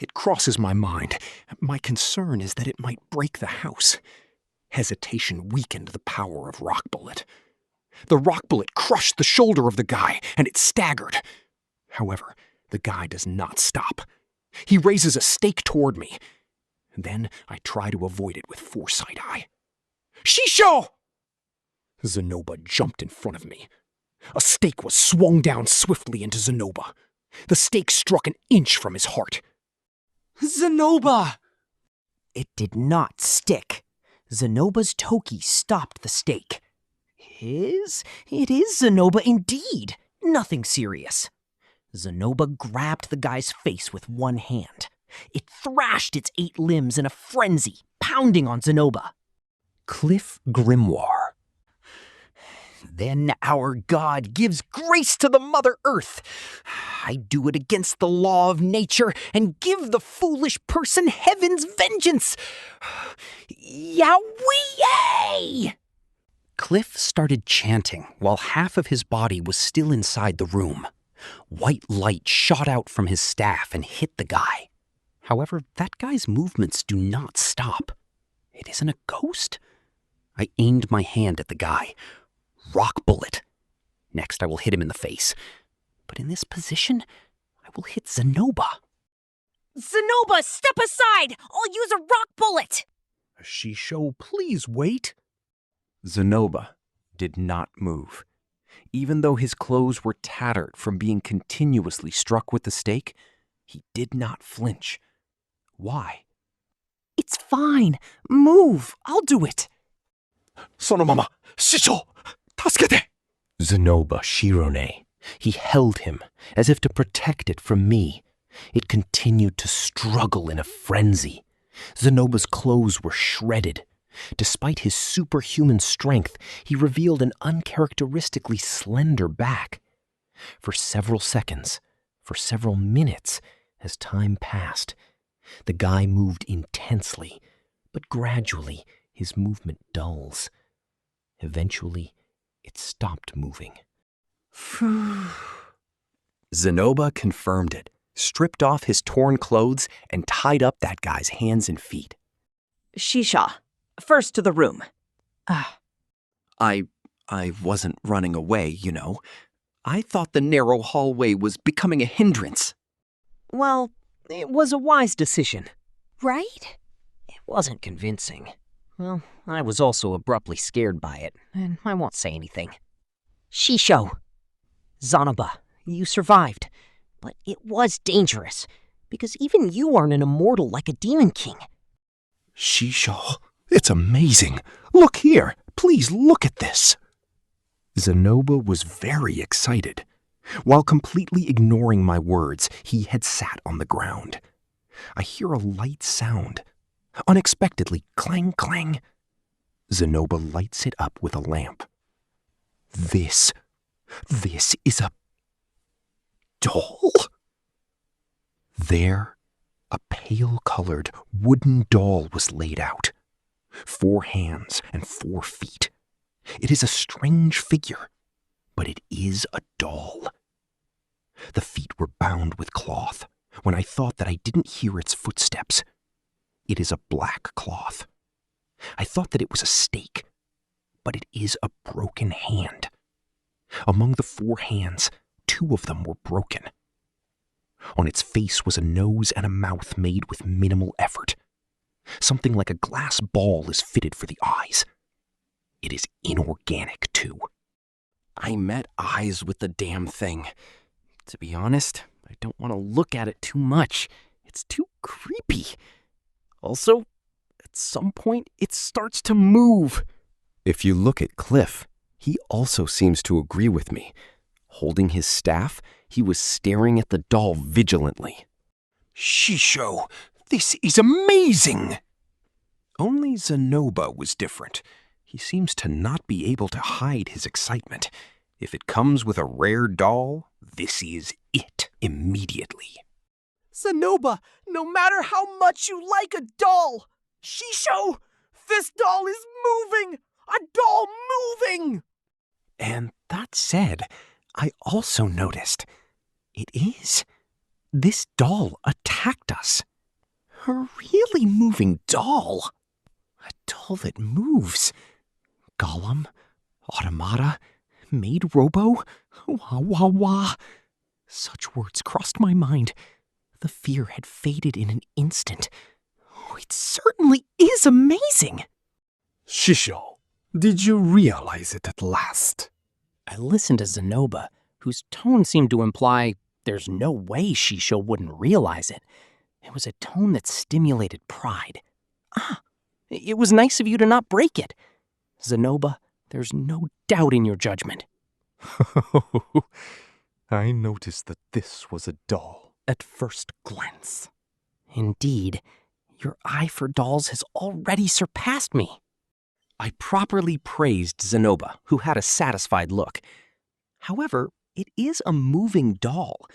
It crosses my mind. My concern is that it might break the house. Hesitation weakened the power of Rock Bullet. The Rock Bullet crushed the shoulder of the guy, and it staggered. However, the guy does not stop. He raises a stake toward me. Then I try to avoid it with Foresight Eye. Shisho! Zenoba jumped in front of me. A stake was swung down swiftly into Zenoba. The stake struck an inch from his heart. Zenoba! It did not stick. Zenoba's Toki stopped the stake. It is Zenoba indeed. Nothing serious. Zenoba grabbed the guy's face with one hand. It thrashed its 8 limbs in a frenzy, pounding on Zenoba. Cliff Grimoire. Then our God gives grace to the Mother Earth. I do it against the law of nature and give the foolish person heaven's vengeance. Yahweh! Cliff started chanting while half of his body was still inside the room. White light shot out from his staff and hit the guy. However, that guy's movements do not stop. It isn't a ghost. I aimed my hand at the guy. Rock Bullet. Next, I will hit him in the face. But in this position, I will hit Zenoba. Zenoba, step aside! I'll use a rock bullet! Shisho, please wait. Zenoba did not move. Even though his clothes were tattered from being continuously struck with the stake, he did not flinch. Why? It's fine. Move. I'll do it. Sonomama, Shisho, tasukete! Zenoba Shirone. He held him as if to protect it from me. It continued to struggle in a frenzy. Zenoba's clothes were shredded. Despite his superhuman strength, he revealed an uncharacteristically slender back. For several seconds, for several minutes, as time passed, the guy moved intensely, but gradually his movement dulls. Eventually, it stopped moving. Zenoba confirmed it, stripped off his torn clothes, and tied up that guy's hands and feet. Shisha, first to the room. I wasn't running away, you know. I thought the narrow hallway was becoming a hindrance. Well, it was a wise decision. Right? It wasn't convincing. Well, I was also abruptly scared by it, and I won't say anything. Shisho. Zanoba, you survived. But it was dangerous, because even you aren't an immortal like a demon king. Shisho, it's amazing. Look here. Please look at this. Zenoba was very excited. While completely ignoring my words, he had sat on the ground. I hear a light sound. Unexpectedly, clang, clang. Zenoba lights it up with a lamp. This is a doll? There, a pale-colored wooden doll was laid out. 4 hands and 4 feet. It is a strange figure, but it is a doll. The feet were bound with cloth. When I thought that I didn't hear its footsteps, it is a black cloth. I thought that it was a stake, but it is a broken hand. Among the 4 hands, 2 of them were broken. On its face was a nose and a mouth made with minimal effort. Something like a glass ball is fitted for the eyes. It is inorganic, too. I met eyes with the damn thing. To be honest, I don't want to look at it too much. It's too creepy. Also, at some point, it starts to move. If you look at Cliff, he also seems to agree with me. Holding his staff, he was staring at the doll vigilantly. Shisho, this is amazing! Only Zenoba was different. He seems to not be able to hide his excitement. If it comes with a rare doll, this is it immediately. Zenoba, no matter how much you like a doll, Shisho, this doll is moving! A doll moving! And that said, I also noticed it is. This doll attacked us. A really moving doll. A doll that moves. Golem, automata, maid robo, wah wah wah. Such words crossed my mind. The fear had faded in an instant. Oh, it certainly is amazing. Shisho, did you realize it at last? I listened to Zenoba, whose tone seemed to imply there's no way Shisho wouldn't realize it. It was a tone that stimulated pride. Ah, it was nice of you to not break it. Zenoba, there's no doubt in your judgment. I noticed that this was a doll at first glance. Indeed, your eye for dolls has already surpassed me. I properly praised Zenoba, who had a satisfied look. However, it is a moving doll.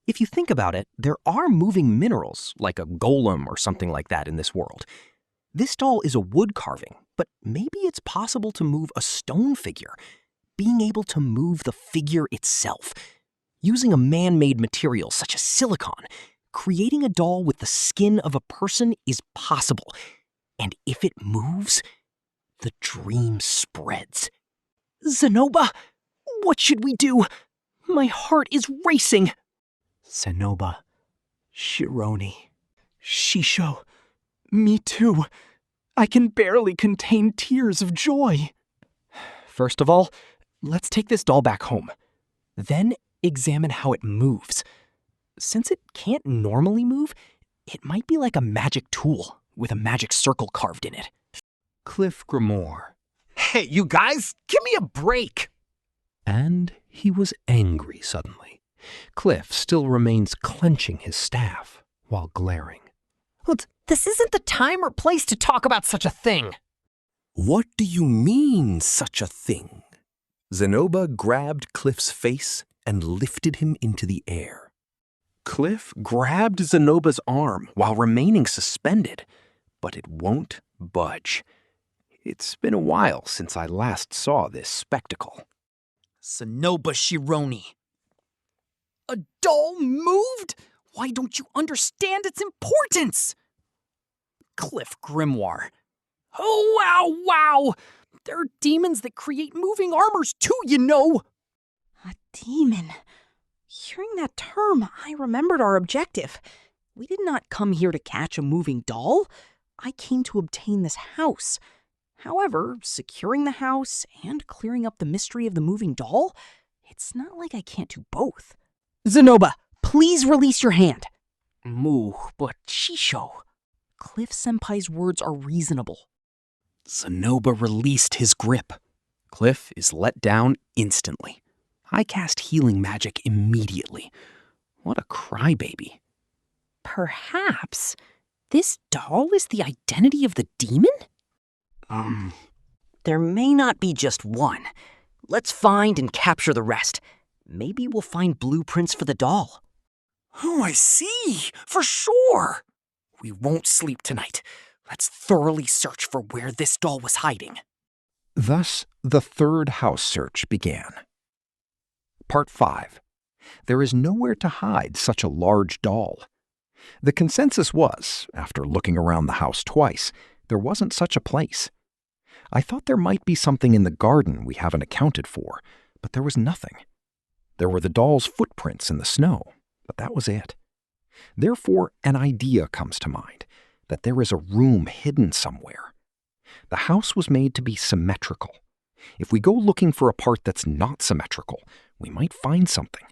If you think about it, there are moving minerals, like a golem or something like that in this world. This doll is a wood carving, but maybe it's possible to move a stone figure, being able to move the figure itself. Using a man-made material such as silicon, creating a doll with the skin of a person is possible. And if it moves, the dream spreads. Zenoba, what should we do? My heart is racing. Zenoba, Shironi, Shisho, me too. I can barely contain tears of joy. First of all, let's take this doll back home. Then examine how it moves. Since it can't normally move, it might be like a magic tool with a magic circle carved in it. Cliff Grimoire. Hey, you guys, give me a break! And he was angry suddenly. Cliff still remains clenching his staff while glaring. This isn't the time or place to talk about such a thing. What do you mean, such a thing? Zenoba grabbed Cliff's face and lifted him into the air. Cliff grabbed Zenoba's arm while remaining suspended, but it won't budge. It's been a while since I last saw this spectacle. Zenoba Shironi. A doll moved? Why don't you understand its importance? Cliff Grimoire. Oh, wow! There are demons that create moving armors too, you know! A demon. Hearing that term, I remembered our objective. We did not come here to catch a moving doll. I came to obtain this house. However, securing the house and clearing up the mystery of the moving doll, it's not like I can't do both. Zenoba, please release your hand. Moo, but Shisho. Cliff Senpai's words are reasonable. Zenoba released his grip. Cliff is let down instantly. I cast healing magic immediately. What a crybaby. Perhaps this doll is the identity of the demon? There may not be just one. Let's find and capture the rest. Maybe we'll find blueprints for the doll. Oh, I see. For sure. We won't sleep tonight. Let's thoroughly search for where this doll was hiding. Thus, the third house search began. Part 5. There is nowhere to hide such a large doll. The consensus was, after looking around the house twice, there wasn't such a place. I thought there might be something in the garden we haven't accounted for, but there was nothing. There were the doll's footprints in the snow, but that was it. Therefore, an idea comes to mind, that there is a room hidden somewhere. The house was made to be symmetrical. If we go looking for a part that's not symmetrical, we might find something.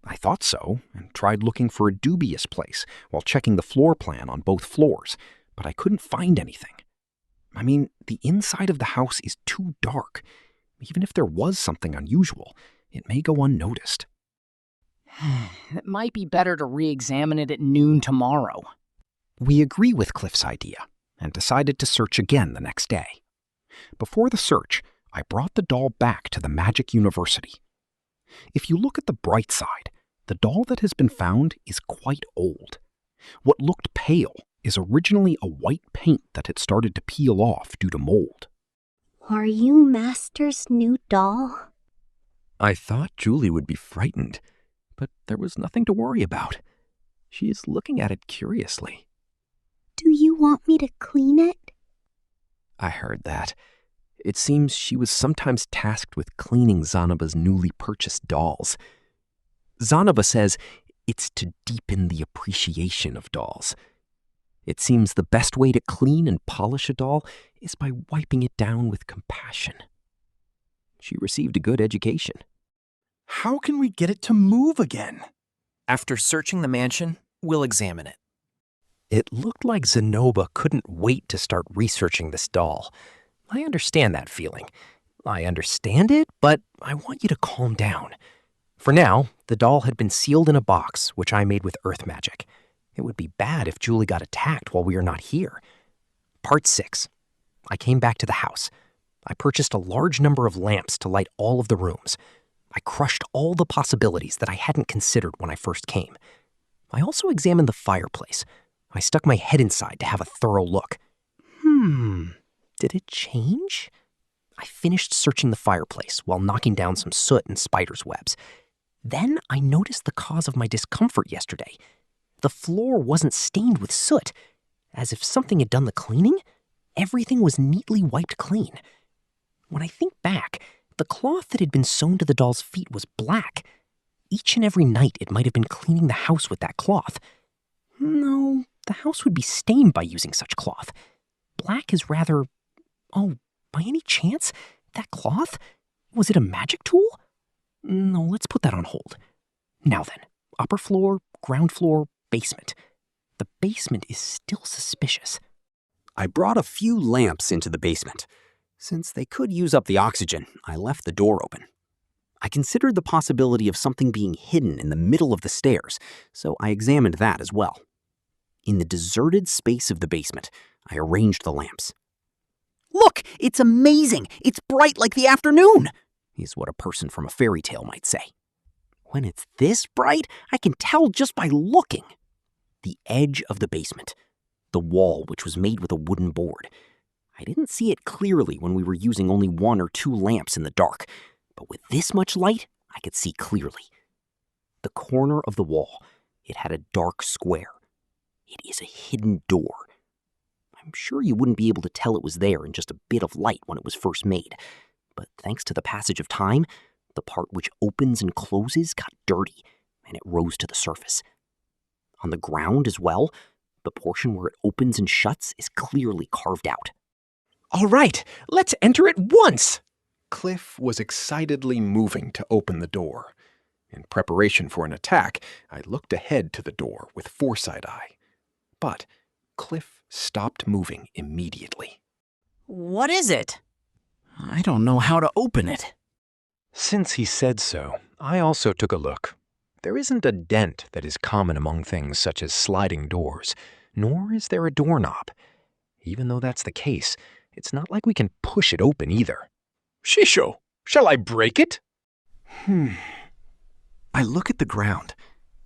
I thought so, and tried looking for a dubious place while checking the floor plan on both floors, but I couldn't find anything. I mean, the inside of the house is too dark. Even if there was something unusual, it may go unnoticed. It might be better to re-examine it at noon tomorrow. We agree with Cliff's idea, and decided to search again the next day. Before the search, I brought the doll back to the Magic University. If you look at the bright side, the doll that has been found is quite old. What looked pale is originally a white paint that had started to peel off due to mold. Are you Master's new doll? I thought Julie would be frightened, but there was nothing to worry about. She is looking at it curiously. Do you want me to clean it? I heard that. It seems she was sometimes tasked with cleaning Zanoba's newly purchased dolls. Zanoba says it's to deepen the appreciation of dolls. It seems the best way to clean and polish a doll is by wiping it down with compassion. She received a good education. How can we get it to move again? After searching the mansion, we'll examine it. It looked like Zanoba couldn't wait to start researching this doll. I understand that feeling. I understand it, but I want you to calm down. For now, the doll had been sealed in a box, which I made with earth magic. It would be bad if Julie got attacked while we are not here. Part 6. I came back to the house. I purchased a large number of lamps to light all of the rooms. I crushed all the possibilities that I hadn't considered when I first came. I also examined the fireplace. I stuck my head inside to have a thorough look. Did it change? I finished searching the fireplace while knocking down some soot and spider's webs. Then I noticed the cause of my discomfort yesterday. The floor wasn't stained with soot. As if something had done the cleaning, everything was neatly wiped clean. When I think back, the cloth that had been sewn to the doll's feet was black. Each and every night it might have been cleaning the house with that cloth. No, the house would be stained by using such cloth. Black is rather... Oh, by any chance, that cloth? Was it a magic tool? No, let's put that on hold. Now then, upper floor, ground floor, basement. The basement is still suspicious. I brought a few lamps into the basement. Since they could use up the oxygen, I left the door open. I considered the possibility of something being hidden in the middle of the stairs, so I examined that as well. In the deserted space of the basement, I arranged the lamps. Look, it's amazing! It's bright like the afternoon! Is what a person from a fairy tale might say. When it's this bright, I can tell just by looking. The edge of the basement. The wall, which was made with a wooden board. I didn't see it clearly when we were using only 1 or 2 lamps in the dark, but with this much light, I could see clearly. The corner of the wall, it had a dark square. It is a hidden door. I'm sure you wouldn't be able to tell it was there in just a bit of light when it was first made, but thanks to the passage of time, the part which opens and closes got dirty, and it rose to the surface. On the ground as well, the portion where it opens and shuts is clearly carved out. All right, let's enter at once! Cliff was excitedly moving to open the door. In preparation for an attack, I looked ahead to the door with foresight eye. But Cliff stopped moving immediately. What is it? I don't know how to open it. Since he said so, I also took a look. There isn't a dent that is common among things such as sliding doors, nor is there a doorknob. Even though that's the case, it's not like we can push it open either. Shisho, shall I break it? I look at the ground.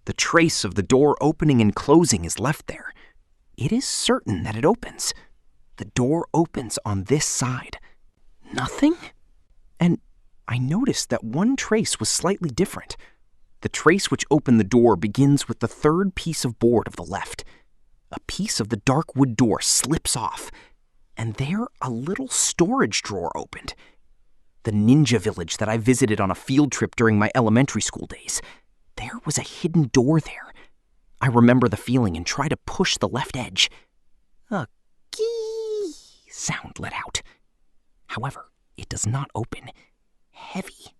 The trace of the door opening and closing is left there. It is certain that it opens. The door opens on this side. Nothing? And I noticed that one trace was slightly different. The trace which opened the door begins with the 3rd piece of board of the left. A piece of the dark wood door slips off, and there a little storage drawer opened. The ninja village that I visited on a field trip during my elementary school days. There was a hidden door there. I remember the feeling and try to push the left edge. A key sound let out. However, it does not open. Heavy.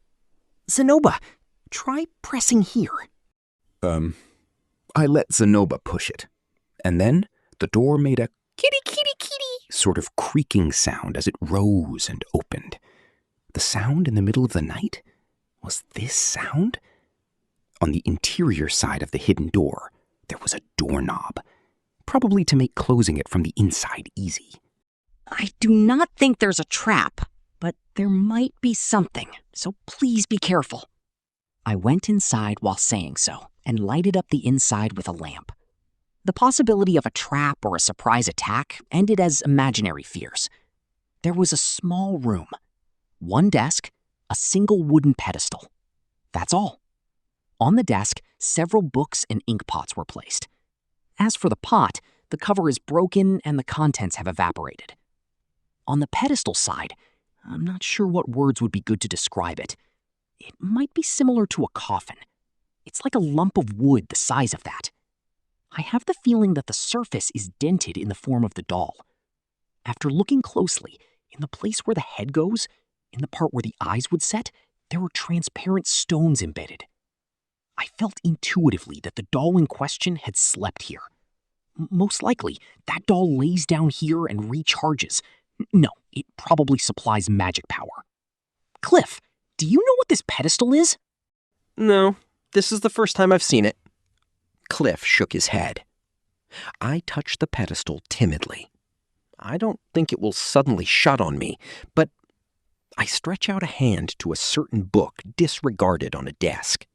Zanoba, try pressing here. I let Zanoba push it. And then the door made a kitty sort of creaking sound as it rose and opened. The sound in the middle of the night? Was this sound? On the interior side of the hidden door, there was a doorknob, probably to make closing it from the inside easy. I do not think there's a trap, but there might be something, so please be careful. I went inside while saying so and lighted up the inside with a lamp. The possibility of a trap or a surprise attack ended as imaginary fears. There was a small room, 1 desk, a single wooden pedestal. That's all. On the desk, several books and ink pots were placed. As for the pot, the cover is broken and the contents have evaporated. On the pedestal side, I'm not sure what words would be good to describe it. It might be similar to a coffin. It's like a lump of wood the size of that. I have the feeling that the surface is dented in the form of the doll. After looking closely, in the place where the head goes, in the part where the eyes would set, there were transparent stones embedded. I felt intuitively that the doll in question had slept here. Most likely, that doll lays down here and recharges. No, it probably supplies magic power. Cliff, do you know what this pedestal is? No, this is the first time I've seen it. Cliff shook his head. I touched the pedestal timidly. I don't think it will suddenly shut on me, but I stretch out a hand to a certain book disregarded on a desk.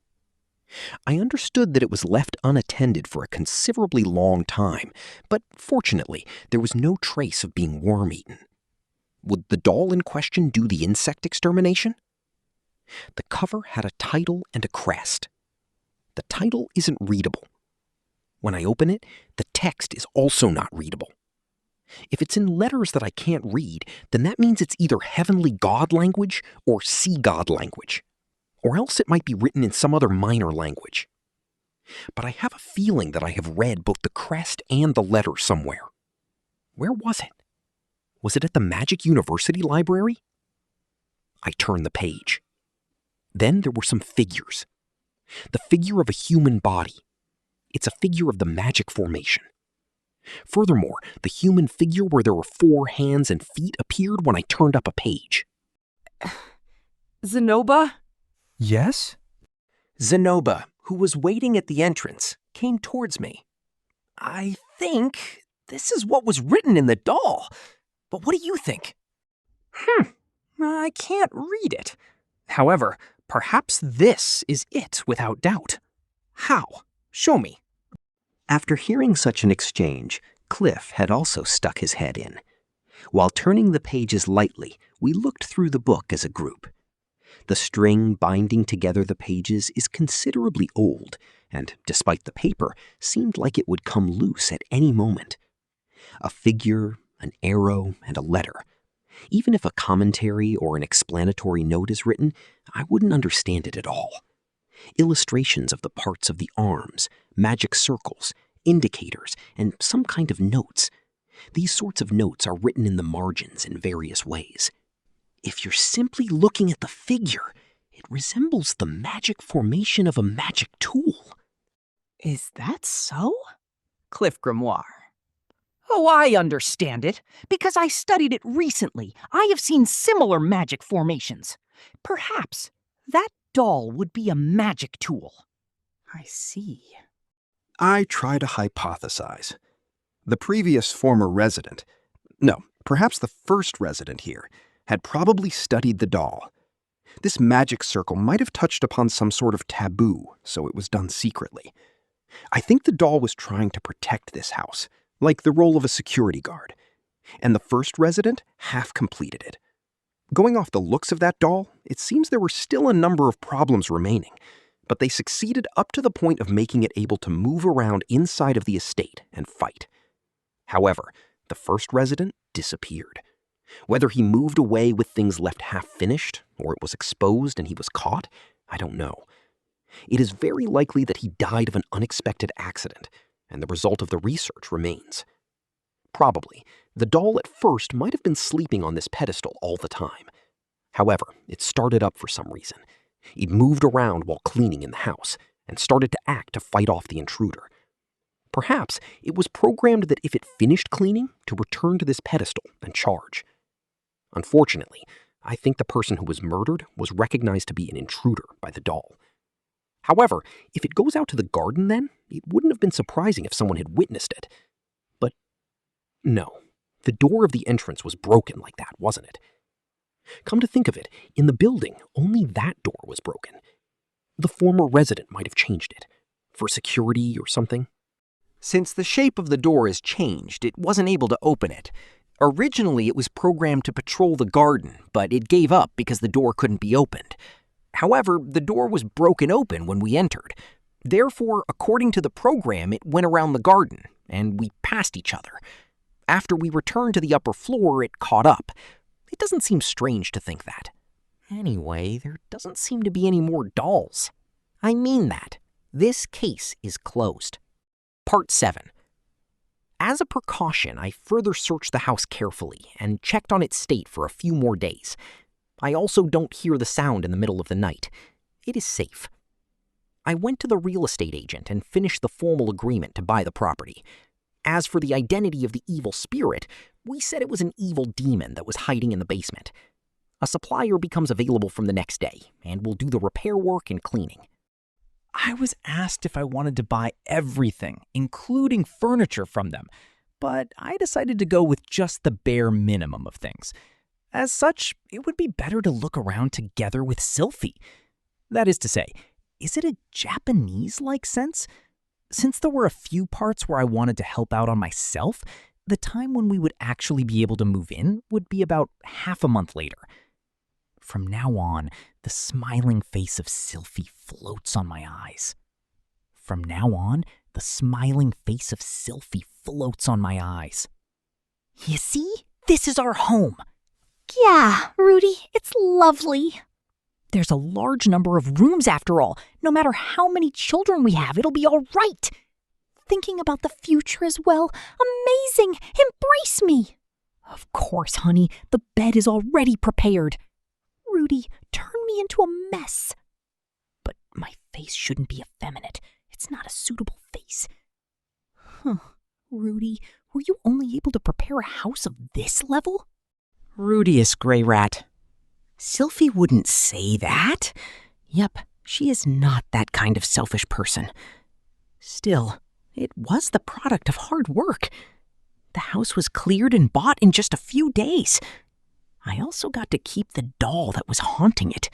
I understood that it was left unattended for a considerably long time, but fortunately, there was no trace of being worm-eaten. Would the doll in question do the insect extermination? The cover had a title and a crest. The title isn't readable. When I open it, the text is also not readable. If it's in letters that I can't read, then that means it's either heavenly god language or sea god language. Or else it might be written in some other minor language. But I have a feeling that I have read both the crest and the letter somewhere. Where was it? Was it at the Magic University library? I turned the page. Then there were some figures. The figure of a human body. It's a figure of the magic formation. Furthermore, the human figure where there were 4 hands and feet appeared when I turned up a page. Zenoba? Yes? Zenoba, who was waiting at the entrance, came towards me. I think this is what was written in the doll. But what do you think? I can't read it. However, perhaps this is it without doubt. How? Show me. After hearing such an exchange, Cliff had also stuck his head in. While turning the pages lightly, we looked through the book as a group. The string binding together the pages is considerably old, and despite the paper, seemed like it would come loose at any moment. A figure, an arrow, and a letter. Even if a commentary or an explanatory note is written, I wouldn't understand it at all. Illustrations of the parts of the arms, magic circles, indicators, and some kind of notes. These sorts of notes are written in the margins in various ways. If you're simply looking at the figure, it resembles the magic formation of a magic tool. Is that so? Cliff Grimoire. Oh, I understand it. Because I studied it recently, I have seen similar magic formations. Perhaps that doll would be a magic tool. I see. I try to hypothesize. The previous former resident, no, perhaps the first resident here, had probably studied the doll. This magic circle might have touched upon some sort of taboo, so it was done secretly. I think the doll was trying to protect this house, like the role of a security guard, and the first resident half completed it. Going off the looks of that doll, it seems there were still a number of problems remaining, but they succeeded up to the point of making it able to move around inside of the estate and fight. However, the first resident disappeared. Whether he moved away with things left half-finished, or it was exposed and he was caught, I don't know. It is very likely that he died of an unexpected accident, and the result of the research remains. Probably, the doll at first might have been sleeping on this pedestal all the time. However, it started up for some reason. It moved around while cleaning in the house, and started to act to fight off the intruder. Perhaps it was programmed that if it finished cleaning, to return to this pedestal and charge. Unfortunately, I think the person who was murdered was recognized to be an intruder by the doll. However, if it goes out to the garden then, it wouldn't have been surprising if someone had witnessed it. But no, the door of the entrance was broken like that, wasn't it? Come to think of it, in the building, only that door was broken. The former resident might have changed it, for security or something. Since the shape of the door is changed, it wasn't able to open it. Originally, it was programmed to patrol the garden, but it gave up because the door couldn't be opened. However, the door was broken open when we entered. Therefore, according to the program, it went around the garden, and we passed each other. After we returned to the upper floor, it caught up. It doesn't seem strange to think that. Anyway, there doesn't seem to be any more dolls. I mean that. This case is closed. Part 7. As a precaution, I further searched the house carefully and checked on its state for a few more days. I also don't hear the sound in the middle of the night. It is safe. I went to the real estate agent and finished the formal agreement to buy the property. As for the identity of the evil spirit, we said it was an evil demon that was hiding in the basement. A supplier becomes available from the next day and will do the repair work and cleaning. I was asked if I wanted to buy everything, including furniture from them, but I decided to go with just the bare minimum of things. As such, it would be better to look around together with Sylphie. That is to say, is it a Japanese-like sense? Since there were a few parts where I wanted to help out on myself, the time when we would actually be able to move in would be about half a month later. From now on, the smiling face of Sylphie floats on my eyes. From now on, the smiling face of Sylphie floats on my eyes. You see? This is our home. Yeah, Rudy, it's lovely. There's a large number of rooms after all. No matter how many children we have, it'll be all right. Thinking about the future as well. Amazing! Embrace me! Of course, honey. The bed is already prepared. Rudy, turn me into a mess. But my face shouldn't be effeminate. It's not a suitable face. Rudy, were you only able to prepare a house of this level? Rudeus Greyrat. Sylphie wouldn't say that. Yep, she is not that kind of selfish person. Still, it was the product of hard work. The house was cleared and bought in just a few days. I also got to keep the doll that was haunting it.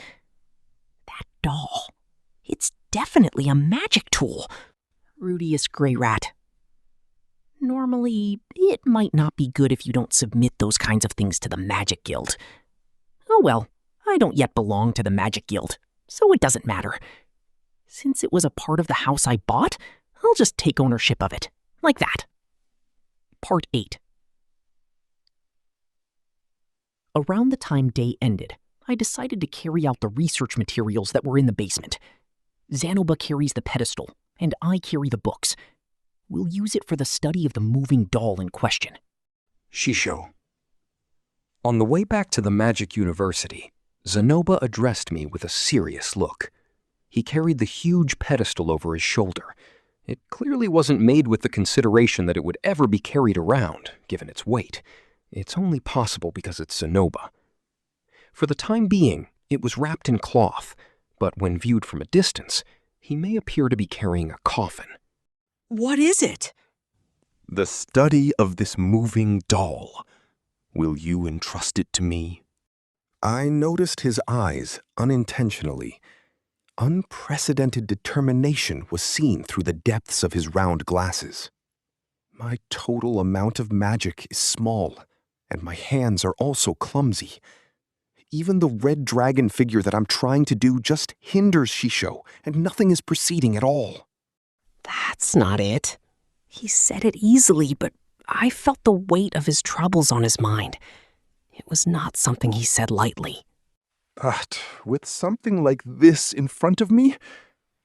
That doll. It's definitely a magic tool. Rudeus Greyrat. Normally, it might not be good if you don't submit those kinds of things to the Magic Guild. Oh well, I don't yet belong to the Magic Guild, so it doesn't matter. Since it was a part of the house I bought, I'll just take ownership of it, like that. Part 8. Around the time day ended, I decided to carry out the research materials that were in the basement. Zanoba carries the pedestal, and I carry the books. We'll use it for the study of the moving doll in question. Shisho. On the way back to the Magic University, Zanoba addressed me with a serious look. He carried the huge pedestal over his shoulder. It clearly wasn't made with the consideration that it would ever be carried around, given its weight. It's only possible because it's Zanoba. For the time being, it was wrapped in cloth, but when viewed from a distance, he may appear to be carrying a coffin. What is it? The study of this moving doll. Will you entrust it to me? I noticed his eyes unintentionally. Unprecedented determination was seen through the depths of his round glasses. My total amount of magic is small, and my hands are also clumsy. Even the red dragon figure that I'm trying to do just hinders Shisho, and nothing is proceeding at all. That's not it. He said it easily, but I felt the weight of his troubles on his mind. It was not something he said lightly. But with something like this in front of me,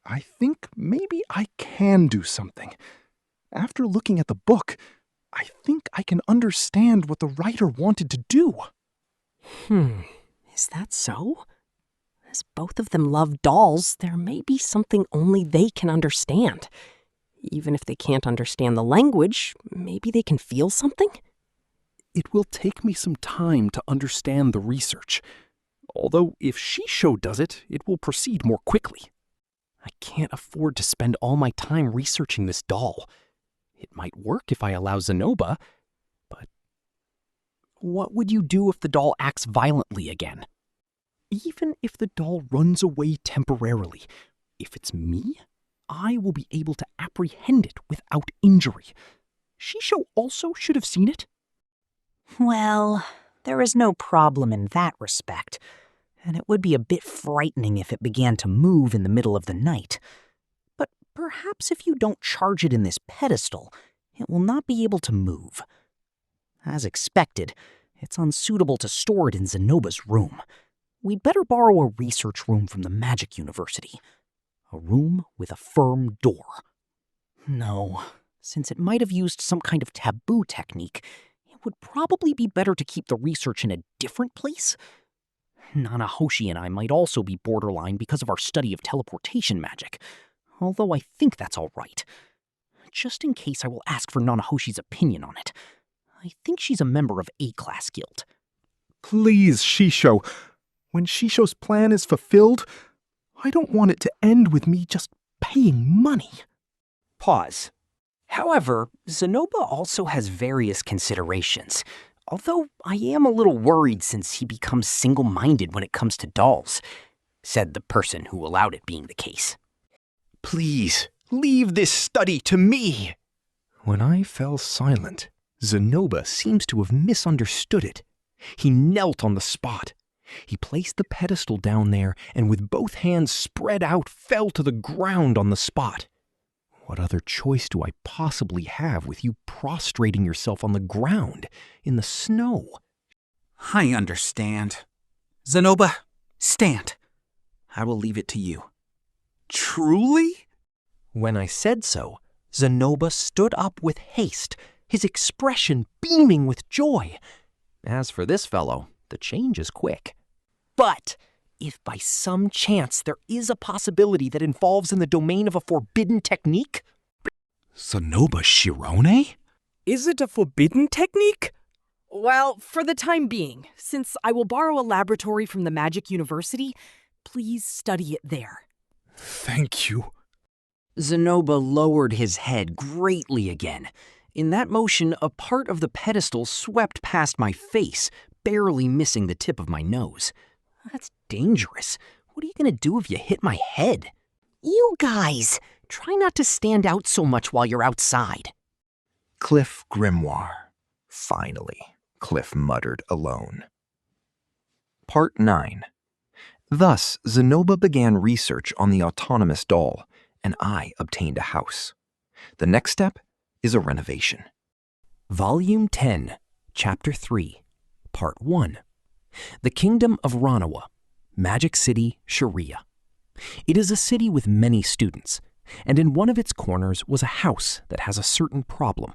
I think maybe I can do something. After looking at the book, I think I can understand what the writer wanted to do. Is that so? As both of them love dolls, there may be something only they can understand. Even if they can't understand the language, maybe they can feel something? It will take me some time to understand the research. Although if Shisho does it, it will proceed more quickly. I can't afford to spend all my time researching this doll. It might work if I allow Zanoba, but what would you do if the doll acts violently again? Even if the doll runs away temporarily, if it's me, I will be able to apprehend it without injury. Shisho also should have seen it. Well, there is no problem in that respect, and it would be a bit frightening if it began to move in the middle of the night. But perhaps if you don't charge it in this pedestal, it will not be able to move. As expected, it's unsuitable to store it in Zenoba's room. We'd better borrow a research room from the Magic University. A room with a firm door. No, since it might have used some kind of taboo technique, it would probably be better to keep the research in a different place. Nanahoshi and I might also be borderline because of our study of teleportation magic, although I think that's all right. Just in case, I will ask for Nanahoshi's opinion on it. I think she's a member of A-Class Guild. Please, Shisho. When Shisho's plan is fulfilled, I don't want it to end with me just paying money. Pause. However, Zenoba also has various considerations, although I am a little worried since he becomes single-minded when it comes to dolls, said the person who allowed it being the case. Please, leave this study to me. When I fell silent, Zenoba seems to have misunderstood it. He knelt on the spot. He placed the pedestal down there and with both hands spread out fell to the ground on the spot. What other choice do I possibly have with you prostrating yourself on the ground in the snow? I understand. Zenoba, stand. I will leave it to you. Truly? When I said so, Zenoba stood up with haste, his expression beaming with joy. As for this fellow, the change is quick. But if by some chance there is a possibility that involves in the domain of a forbidden technique? Zenoba Shirone? Is it a forbidden technique? Well, for the time being, since I will borrow a laboratory from the Magic University, please study it there. Thank you. Zenoba lowered his head greatly again. In that motion, a part of the pedestal swept past my face, barely missing the tip of my nose. That's dangerous. What are you going to do if you hit my head? You guys, try not to stand out so much while you're outside. Cliff Grimoire. Finally, Cliff muttered alone. Part 9. Thus, Zenoba began research on the autonomous doll, and I obtained a house. The next step is a renovation. Volume 10, Chapter 3, Part 1. The Kingdom of Ranawa, Magic City, Sharia. It is a city with many students, and in one of its corners was a house that has a certain problem.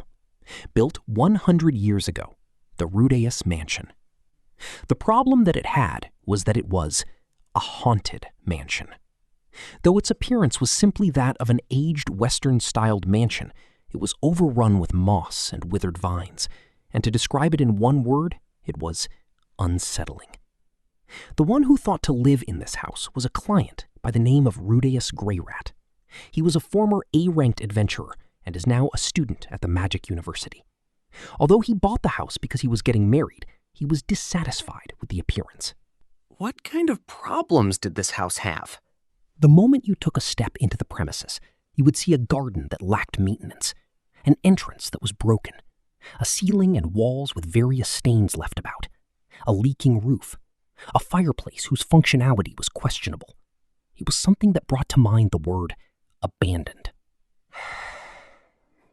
Built 100 years ago, the Rudeus Mansion. The problem that it had was that it was a haunted mansion. Though its appearance was simply that of an aged Western-styled mansion, it was overrun with moss and withered vines, and to describe it in one word, it was unsettling. The one who thought to live in this house was a client by the name of Rudeus Greyrat. He was a former A-ranked adventurer and is now a student at the Magic University. Although he bought the house because he was getting married, he was dissatisfied with the appearance. What kind of problems did this house have? The moment you took a step into the premises, you would see a garden that lacked maintenance, an entrance that was broken, a ceiling and walls with various stains left about, a leaking roof, a fireplace whose functionality was questionable. It was something that brought to mind the word abandoned.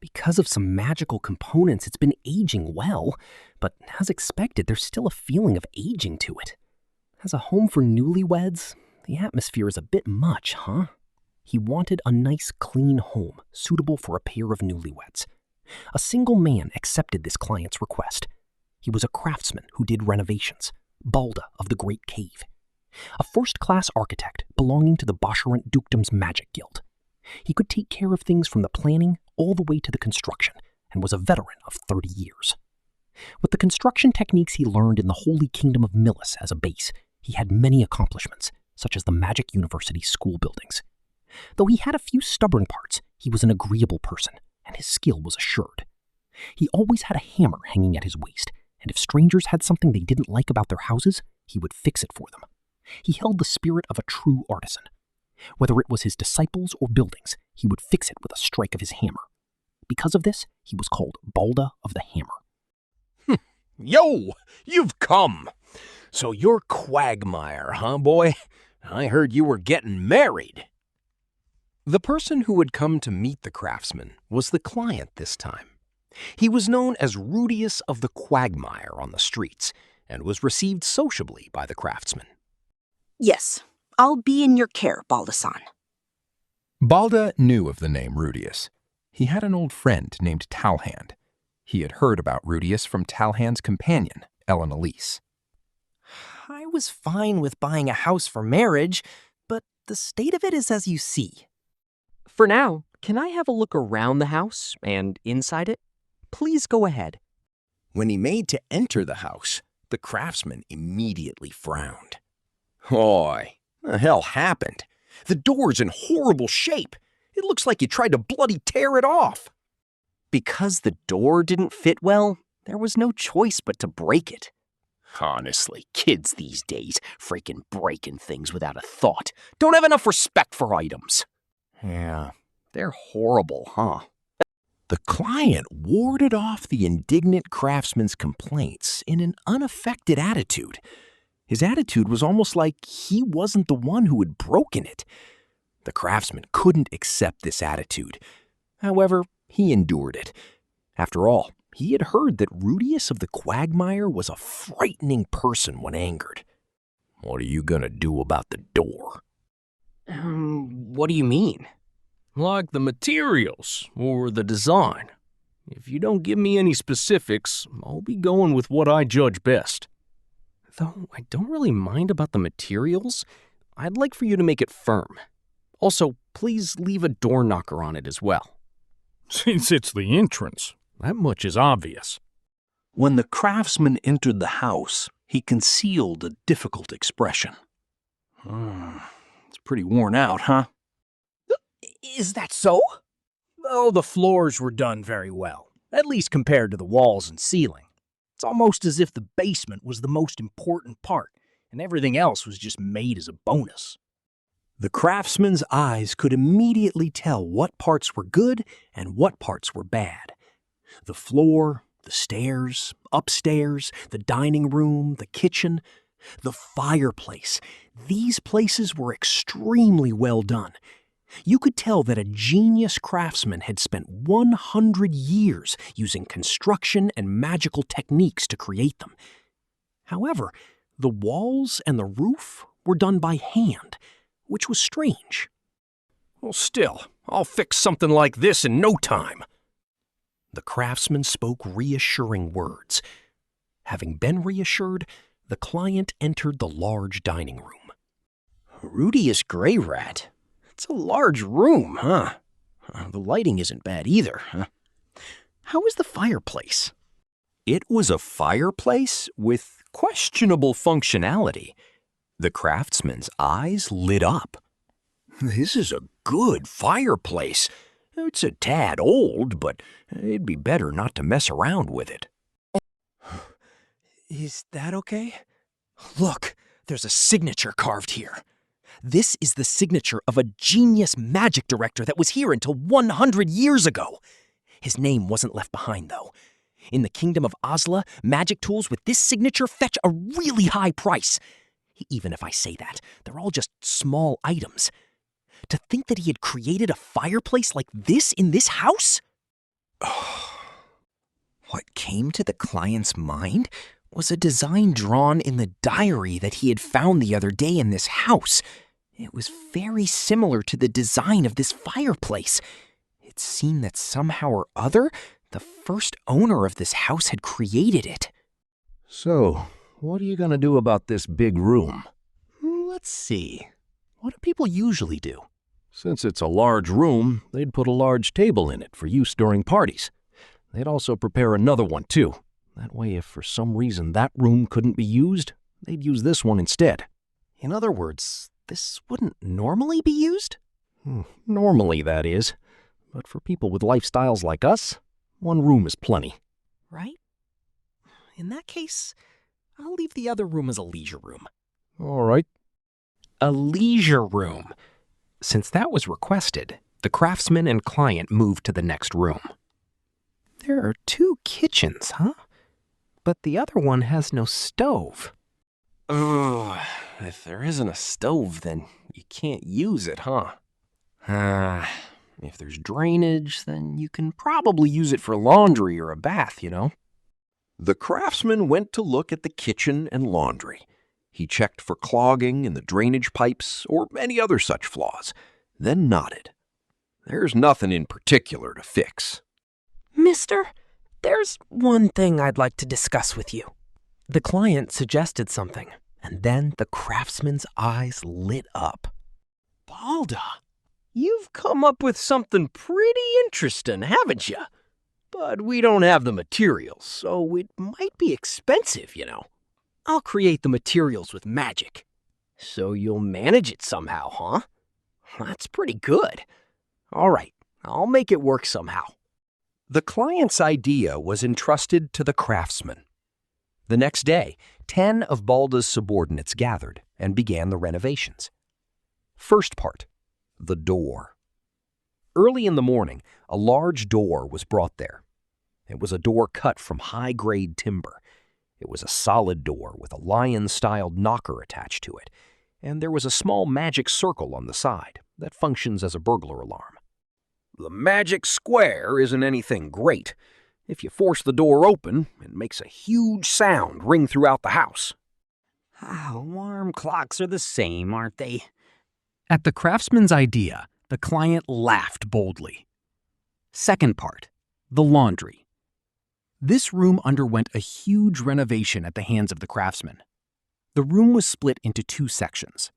Because of some magical components, it's been aging well, but as expected, there's still a feeling of aging to it. As a home for newlyweds, the atmosphere is a bit much, huh? He wanted a nice, clean home suitable for a pair of newlyweds. A single man accepted this client's request. He was a craftsman who did renovations, Balda of the Great Cave. A first-class architect belonging to the Bosharant Dukedom's Magic Guild. He could take care of things from the planning all the way to the construction and was a veteran of 30 years. With the construction techniques he learned in the Holy Kingdom of Millis as a base, he had many accomplishments, such as the Magic University school buildings. Though he had a few stubborn parts, he was an agreeable person, and his skill was assured. He always had a hammer hanging at his waist, and if strangers had something they didn't like about their houses, he would fix it for them. He held the spirit of a true artisan. Whether it was his disciples or buildings, he would fix it with a strike of his hammer. Because of this, he was called Balda of the Hammer. Yo, you've come. So you're Quagmire, huh, boy? I heard you were getting married. The person who had come to meet the craftsman was the client this time. He was known as Rudeus of the Quagmire on the streets and was received sociably by the craftsmen. Yes, I'll be in your care, Balda-san. Balda knew of the name Rudeus. He had an old friend named Talhand. He had heard about Rudeus from Talhand's companion, Ellen Elise. I was fine with buying a house for marriage, but the state of it is as you see. For now, can I have a look around the house and inside it? Please go ahead. When he made to enter the house, the craftsman immediately frowned. Oi, the hell happened? The door's in horrible shape. It looks like you tried to bloody tear it off. Because the door didn't fit well, there was no choice but to break it. Honestly, kids these days freaking breaking things without a thought. Don't have enough respect for items. Yeah, they're horrible, huh? The client warded off the indignant craftsman's complaints in an unaffected attitude. His attitude was almost like he wasn't the one who had broken it. The craftsman couldn't accept this attitude. However, he endured it. After all, he had heard that Rudeus of the Quagmire was a frightening person when angered. What are you gonna do about the door? What do you mean? Like the materials or the design. If you don't give me any specifics, I'll be going with what I judge best. Though I don't really mind about the materials, I'd like for you to make it firm. Also, please leave a door knocker on it as well. Since it's the entrance, that much is obvious. When the craftsman entered the house, he concealed a difficult expression. It's pretty worn out, huh? Is that so? Oh, the floors were done very well, at least compared to the walls and ceiling. It's almost as if the basement was the most important part, and everything else was just made as a bonus. The craftsman's eyes could immediately tell what parts were good and what parts were bad. The floor, the stairs, upstairs, the dining room, the kitchen, the fireplace. These places were extremely well done. You could tell that a genius craftsman had spent 100 years using construction and magical techniques to create them. However, the walls and the roof were done by hand, which was strange. Well, still, I'll fix something like this in no time. The craftsman spoke reassuring words. Having been reassured, the client entered the large dining room. Rudeus Greyrat? It's a large room, huh? The lighting isn't bad either, huh? How is the fireplace? It was a fireplace with questionable functionality. The craftsman's eyes lit up. This is a good fireplace. It's a tad old, but it'd be better not to mess around with it. Is that okay? Look, there's a signature carved here. This is the signature of a genius magic director that was here until 100 years ago. His name wasn't left behind, though. In the kingdom of Osla, magic tools with this signature fetch a really high price. Even if I say that, they're all just small items. To think that he had created a fireplace like this in this house? What came to the client's mind was a design drawn in the diary that he had found the other day in this house. It was very similar to the design of this fireplace. It seemed that somehow or other, the first owner of this house had created it. So, what are you going to do about this big room? Let's see. What do people usually do? Since it's a large room, they'd put a large table in it for use during parties. They'd also prepare another one, too. That way, if for some reason that room couldn't be used, they'd use this one instead. In other words, this wouldn't normally be used? Normally, that is. But for people with lifestyles like us, one room is plenty. Right? In that case, I'll leave the other room as a leisure room. All right. A leisure room. Since that was requested, the craftsman and client moved to the next room. There are 2 kitchens, huh? But the other one has no stove. Ugh, if there isn't a stove, then you can't use it, huh? If there's drainage, then you can probably use it for laundry or a bath, you know? The craftsman went to look at the kitchen and laundry. He checked for clogging in the drainage pipes or any other such flaws, then nodded. There's nothing in particular to fix. Mister, there's one thing I'd like to discuss with you. The client suggested something, and then the craftsman's eyes lit up. Balda, you've come up with something pretty interesting, haven't you? But we don't have the materials, so it might be expensive, you know. I'll create the materials with magic. So you'll manage it somehow, huh? That's pretty good. All right, I'll make it work somehow. The client's idea was entrusted to the craftsman. The next day, 10 of Balda's subordinates gathered and began the renovations. First part, the door. Early in the morning, a large door was brought there. It was a door cut from high-grade timber. It was a solid door with a lion-styled knocker attached to it, and there was a small magic circle on the side that functions as a burglar alarm. The magic square isn't anything great. If you force the door open, it makes a huge sound ring throughout the house. Alarm clocks are the same, aren't they? At the craftsman's idea, the client laughed boldly. Second part, the laundry. This room underwent a huge renovation at the hands of the craftsman. The room was split into 2 sections.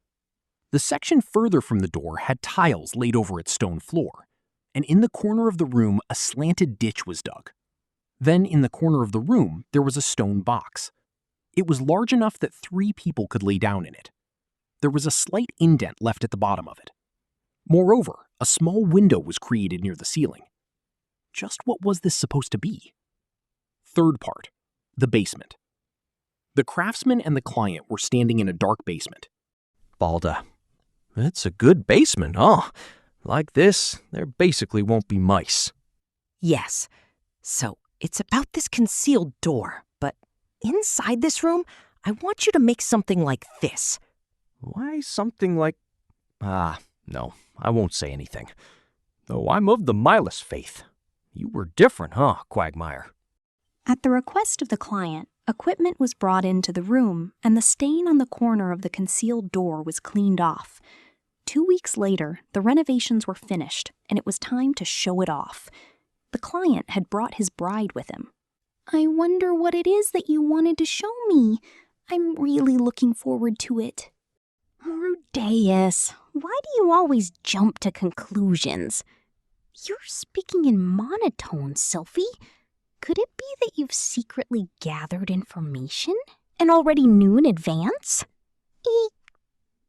The section further from the door had tiles laid over its stone floor, and in the corner of the room a slanted ditch was dug. Then in the corner of the room there was a stone box. It was large enough that 3 people could lay down in it. There was a slight indent left at the bottom of it. Moreover, a small window was created near the ceiling. Just what was this supposed to be? Third part, the basement. The craftsman and the client were standing in a dark basement. Balda, it's a good basement, huh? Like this, there basically won't be mice. Yes. So, it's about this concealed door, but inside this room, I want you to make something like this. Why something like... no, I won't say anything. Though I'm of the Milas faith. You were different, huh, Quagmire? At the request of the client, equipment was brought into the room, and the stain on the corner of the concealed door was cleaned off. 2 weeks later, the renovations were finished, and it was time to show it off. The client had brought his bride with him. I wonder what it is that you wanted to show me. I'm really looking forward to it. Rudeus, why do you always jump to conclusions? You're speaking in monotone, Sylphie. Could it be that you've secretly gathered information and already knew in advance?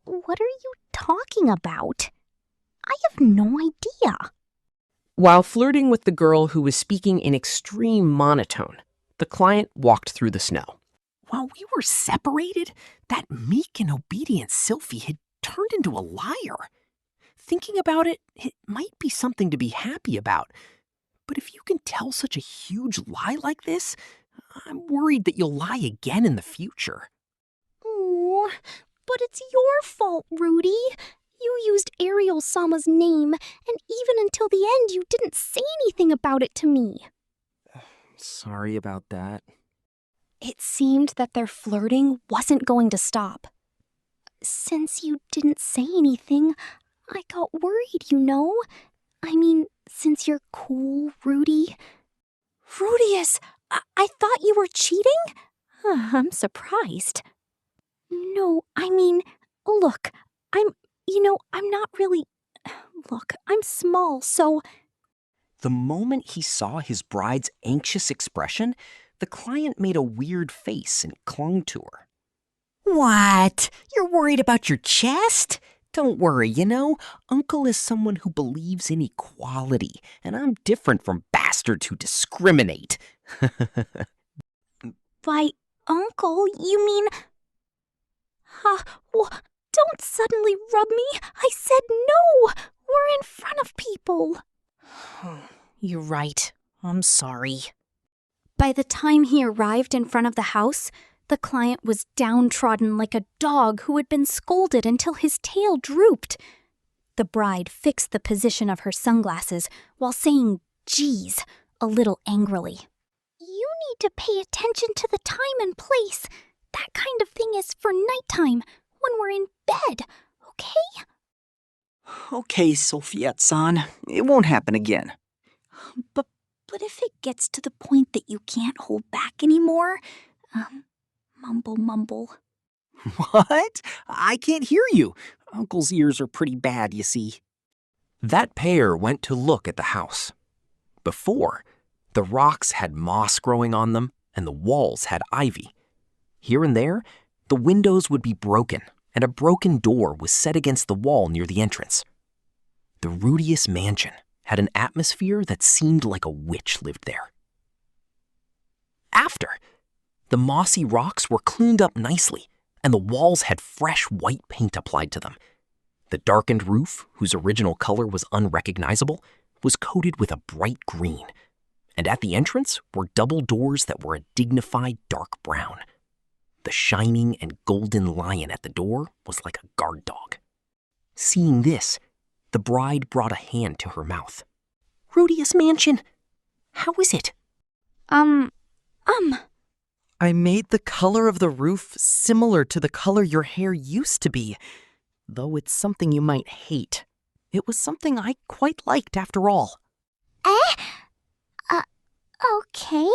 What are you talking about? I have no idea. While flirting with the girl who was speaking in extreme monotone, the client walked through the snow. While we were separated, that meek and obedient Sylphie had turned into a liar. Thinking about it, it might be something to be happy about. But if you can tell such a huge lie like this, I'm worried that you'll lie again in the future. Oh, but it's your fault, Rudy. You used Ariel-sama's name, and even until the end you didn't say anything about it to me. Sorry about that. It seemed that their flirting wasn't going to stop. Since you didn't say anything, I got worried, you know? I mean, since you're cool, Rudy. Rudeus, I thought you were cheating? I'm surprised. No, I mean, look, I'm not really... Look, I'm small, so... The moment he saw his bride's anxious expression, the client made a weird face and clung to her. What? You're worried about your chest? Don't worry, Uncle is someone who believes in equality, and I'm different from bastards who discriminate. By uncle, you mean... Don't suddenly rub me. I said no. We're in front of people. You're right. I'm sorry. By the time he arrived in front of the house, the client was downtrodden like a dog who had been scolded until his tail drooped. The bride fixed the position of her sunglasses while saying, "Geez," a little angrily. "You need to pay attention to the time and place. That kind of thing is for nighttime, when we're in bed, okay?" Okay, Sophia-san. It won't happen again. But if it gets to the point that you can't hold back anymore, mumble. What? I can't hear you. Uncle's ears are pretty bad, you see. That pair went to look at the house. Before, the rocks had moss growing on them and the walls had ivy. Here and there, the windows would be broken and a broken door was set against the wall near the entrance. The Rudeus mansion had an atmosphere that seemed like a witch lived there. After, the mossy rocks were cleaned up nicely and the walls had fresh white paint applied to them. The darkened roof, whose original color was unrecognizable, was coated with a bright green. And at the entrance were double doors that were a dignified dark brown. The shining and golden lion at the door was like a guard dog. Seeing this, the bride brought a hand to her mouth. "Rudeus Mansion, how is it?" I made the color of the roof similar to the color your hair used to be, though it's something you might hate. It was something I quite liked after all. Okay.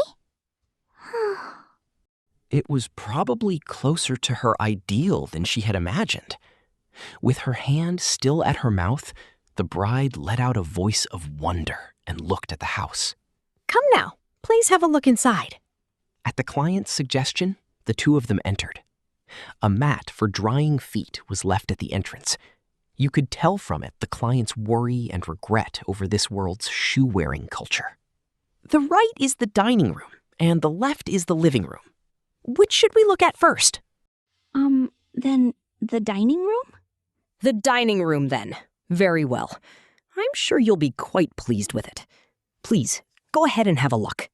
It was probably closer to her ideal than she had imagined. With her hand still at her mouth, the bride let out a voice of wonder and looked at the house. "Come now, please have a look inside." At the client's suggestion, the two of them entered. A mat for drying feet was left at the entrance. You could tell from it the client's worry and regret over this world's shoe-wearing culture. The right is the dining room, and the left is the living room. Which should we look at first? Then the dining room? The dining room, then. Very well. I'm sure you'll be quite pleased with it. Please, go ahead and have a look.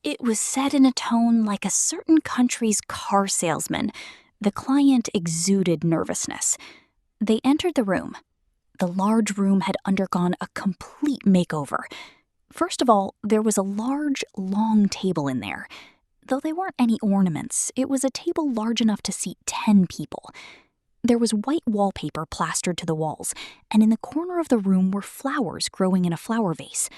It was said in a tone like a certain country's car salesman. The client exuded nervousness. They entered the room. The large room had undergone a complete makeover. First of all, there was a large, long table in there. Though they weren't any ornaments, it was a table large enough to seat 10 people. There was white wallpaper plastered to the walls, and in the corner of the room were flowers growing in a flower vase.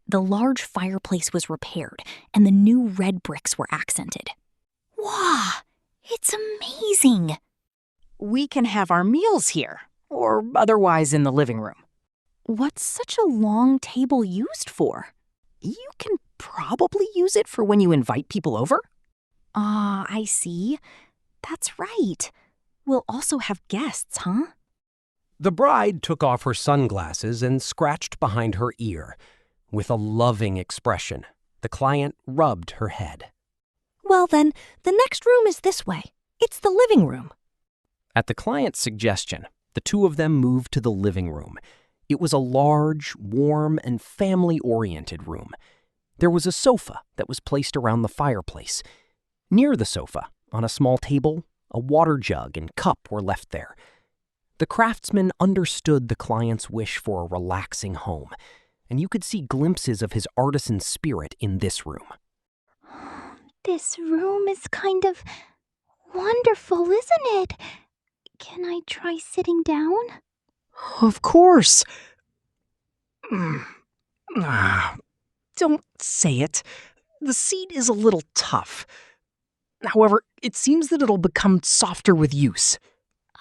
The large fireplace was repaired, and the new red bricks were accented. Wow, it's amazing! We can have our meals here, or otherwise in the living room. What's such a long table used for? You can probably use it for when you invite people over. I see. That's right. We'll also have guests, huh? The bride took off her sunglasses and scratched behind her ear. With a loving expression, the client rubbed her head. Well then, the next room is this way. It's the living room. At the client's suggestion, the two of them moved to the living room. It was a large, warm, and family-oriented room. There was a sofa that was placed around the fireplace. Near the sofa, on a small table, a water jug and cup were left there. The craftsman understood the client's wish for a relaxing home, and you could see glimpses of his artisan spirit in this room. This room is kind of wonderful, isn't it? Can I try sitting down? Of course. Don't say it. The seat is a little tough. However, it seems that it'll become softer with use.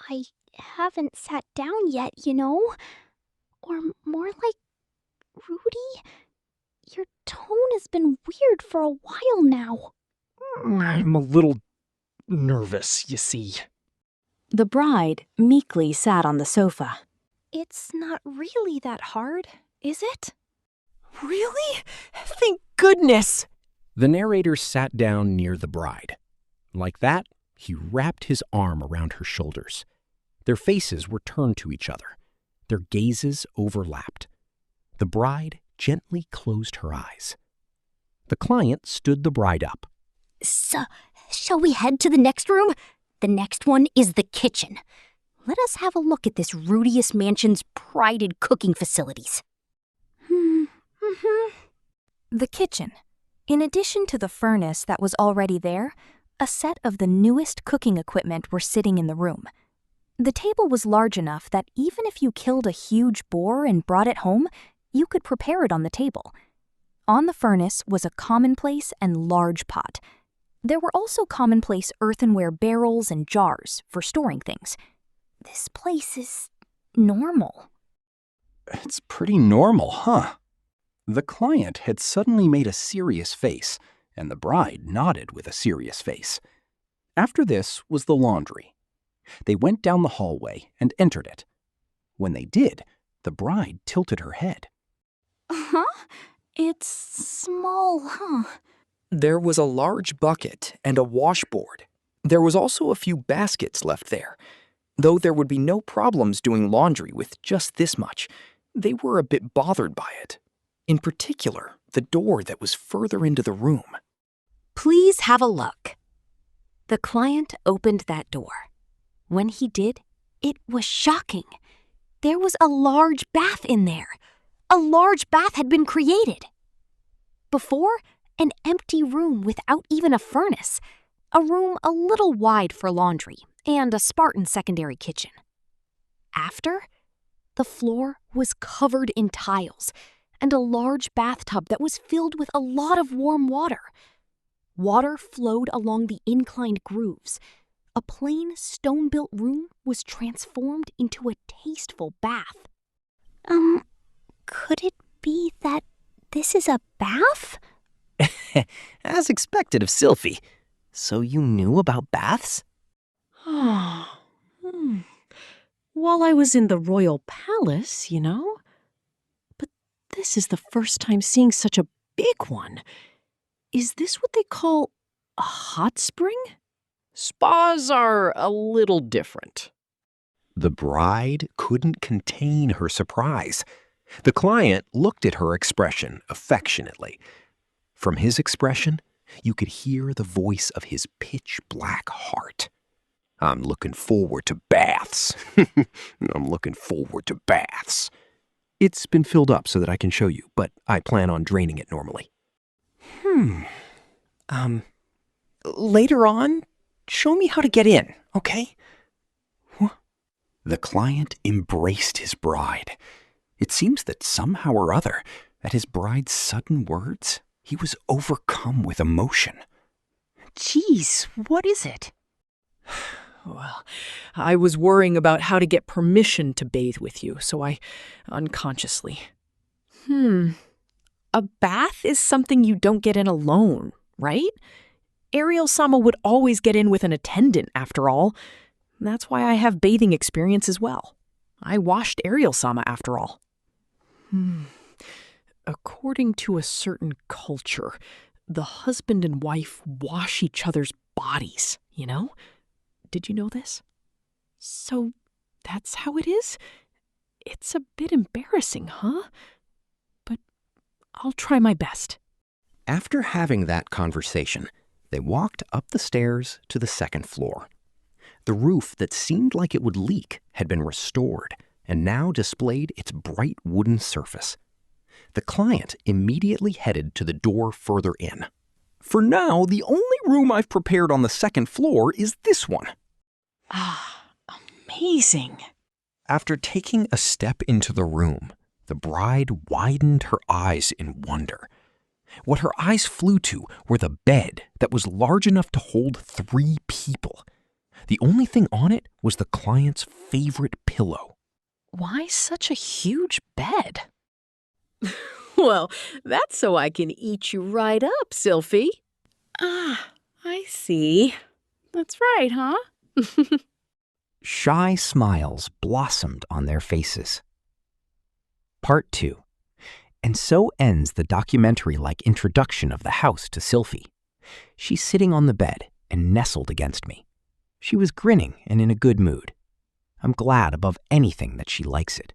I haven't sat down yet, you know. Or more like, Rudy, your tone has been weird for a while now. I'm a little nervous, you see. The bride meekly sat on the sofa. It's not really that hard, is it? Really? Thank goodness! The narrator sat down near the bride. Like that, he wrapped his arm around her shoulders. Their faces were turned to each other. Their gazes overlapped. The bride gently closed her eyes. The client stood the bride up. So, shall we head to the next room? The next one is the kitchen. Let us have a look at this Rudeus Mansion's prided cooking facilities. The kitchen. In addition to the furnace that was already there, a set of the newest cooking equipment were sitting in the room. The table was large enough that even if you killed a huge boar and brought it home, you could prepare it on the table. On the furnace was a commonplace and large pot. There were also commonplace earthenware barrels and jars for storing things. This place is normal. It's pretty normal, huh? The client had suddenly made a serious face, and the bride nodded with a serious face. After this was the laundry. They went down the hallway and entered it. When they did, the bride tilted her head. Huh? It's small, huh? There was a large bucket and a washboard. There was also a few baskets left there. Though there would be no problems doing laundry with just this much, they were a bit bothered by it. In particular, the door that was further into the room. Please have a look. The client opened that door. When he did, it was shocking. There was a large bath in there. A large bath had been created. Before, an empty room without even a furnace. A room a little wide for laundry and a Spartan secondary kitchen. After, the floor was covered in tiles and a large bathtub that was filled with a lot of warm water. Water flowed along the inclined grooves. A plain stone-built room was transformed into a tasteful bath. Could it be that this is a bath? As expected of Sylphie. So you knew about baths? While I was in the royal palace, you know. But this is the first time seeing such a big one. Is this what they call a hot spring? Spas are a little different. The bride couldn't contain her surprise. The client looked at her expression affectionately. From his expression, you could hear the voice of his pitch-black heart. I'm looking forward to baths. I'm looking forward to baths. It's been filled up so that I can show you, but I plan on draining it normally. Later on, show me how to get in, okay? The client embraced his bride. It seems that somehow or other, at his bride's sudden words, he was overcome with emotion. Geez, what is it? Well, I was worrying about how to get permission to bathe with you, so I unconsciously. A bath is something you don't get in alone, right? Ariel-sama would always get in with an attendant, after all. That's why I have bathing experience as well. I washed Ariel-sama, after all. According to a certain culture, the husband and wife wash each other's bodies, you know? Did you know this? So that's how it is? It's a bit embarrassing, huh? But I'll try my best. After having that conversation, they walked up the stairs to the second floor. The roof that seemed like it would leak had been restored and now displayed its bright wooden surface. The client immediately headed to the door further in. For now, the only room I've prepared on the second floor is this one. Amazing. After taking a step into the room, the bride widened her eyes in wonder. What her eyes flew to were the bed that was large enough to hold 3 people. The only thing on it was the client's favorite pillow. Why such a huge bed? Well, that's so I can eat you right up, Sylphie. I see. That's right, huh? Shy smiles blossomed on their faces. Part 2. And so ends the documentary-like introduction of the house to Sylphie. She's sitting on the bed and nestled against me. She was grinning and in a good mood. I'm glad above anything that she likes it.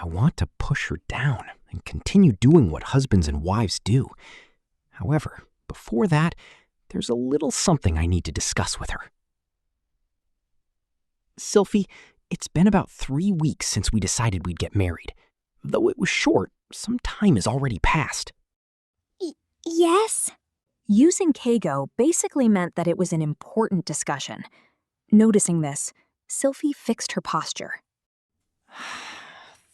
I want to push her down and continue doing what husbands and wives do. However, before that, there's a little something I need to discuss with her. Sylphie, it's been about 3 weeks since we decided we'd get married. Though it was short, some time has already passed. Yes? Using Keigo basically meant that it was an important discussion. Noticing this, Sylphie fixed her posture.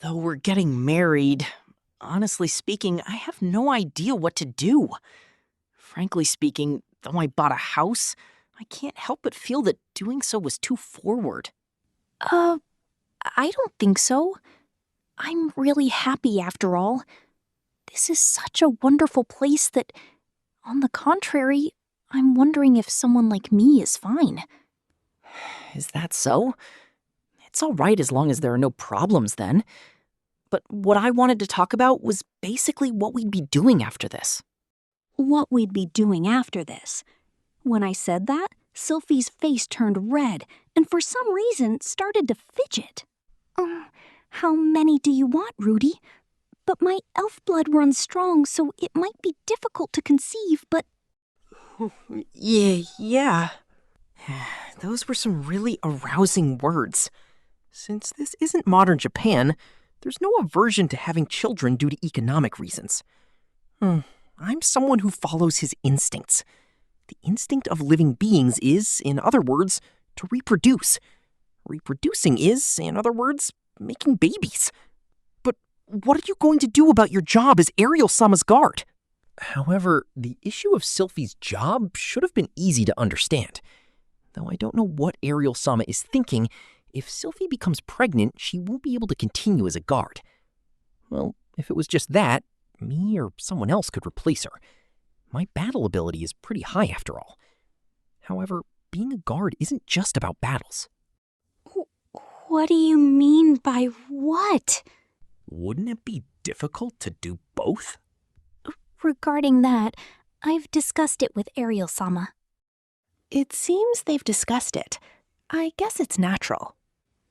Though we're getting married, honestly speaking, I have no idea what to do. Frankly speaking, though I bought a house, I can't help but feel that doing so was too forward. I don't think so. I'm really happy after all. This is such a wonderful place that, on the contrary, I'm wondering if someone like me is fine. Is that so? It's all right as long as there are no problems then. But what I wanted to talk about was basically what we'd be doing after this. What we'd be doing after this. When I said that, Sylphie's face turned red and for some reason started to fidget. How many do you want, Rudy? But my elf blood runs strong, so it might be difficult to conceive, but... Yeah. Those were some really arousing words. Since this isn't modern Japan, there's no aversion to having children due to economic reasons. I'm someone who follows his instincts. The instinct of living beings is, in other words, to reproduce. Reproducing is, in other words, making babies. But what are you going to do about your job as Ariel-sama's guard? However, the issue of Sylphie's job should have been easy to understand. Though I don't know what Ariel-sama is thinking, if Sylphie becomes pregnant, she won't be able to continue as a guard. Well, if it was just that, me or someone else could replace her. My battle ability is pretty high after all. However, being a guard isn't just about battles. What do you mean by what? Wouldn't it be difficult to do both? Regarding that, I've discussed it with Ariel-sama. It seems they've discussed it. I guess it's natural.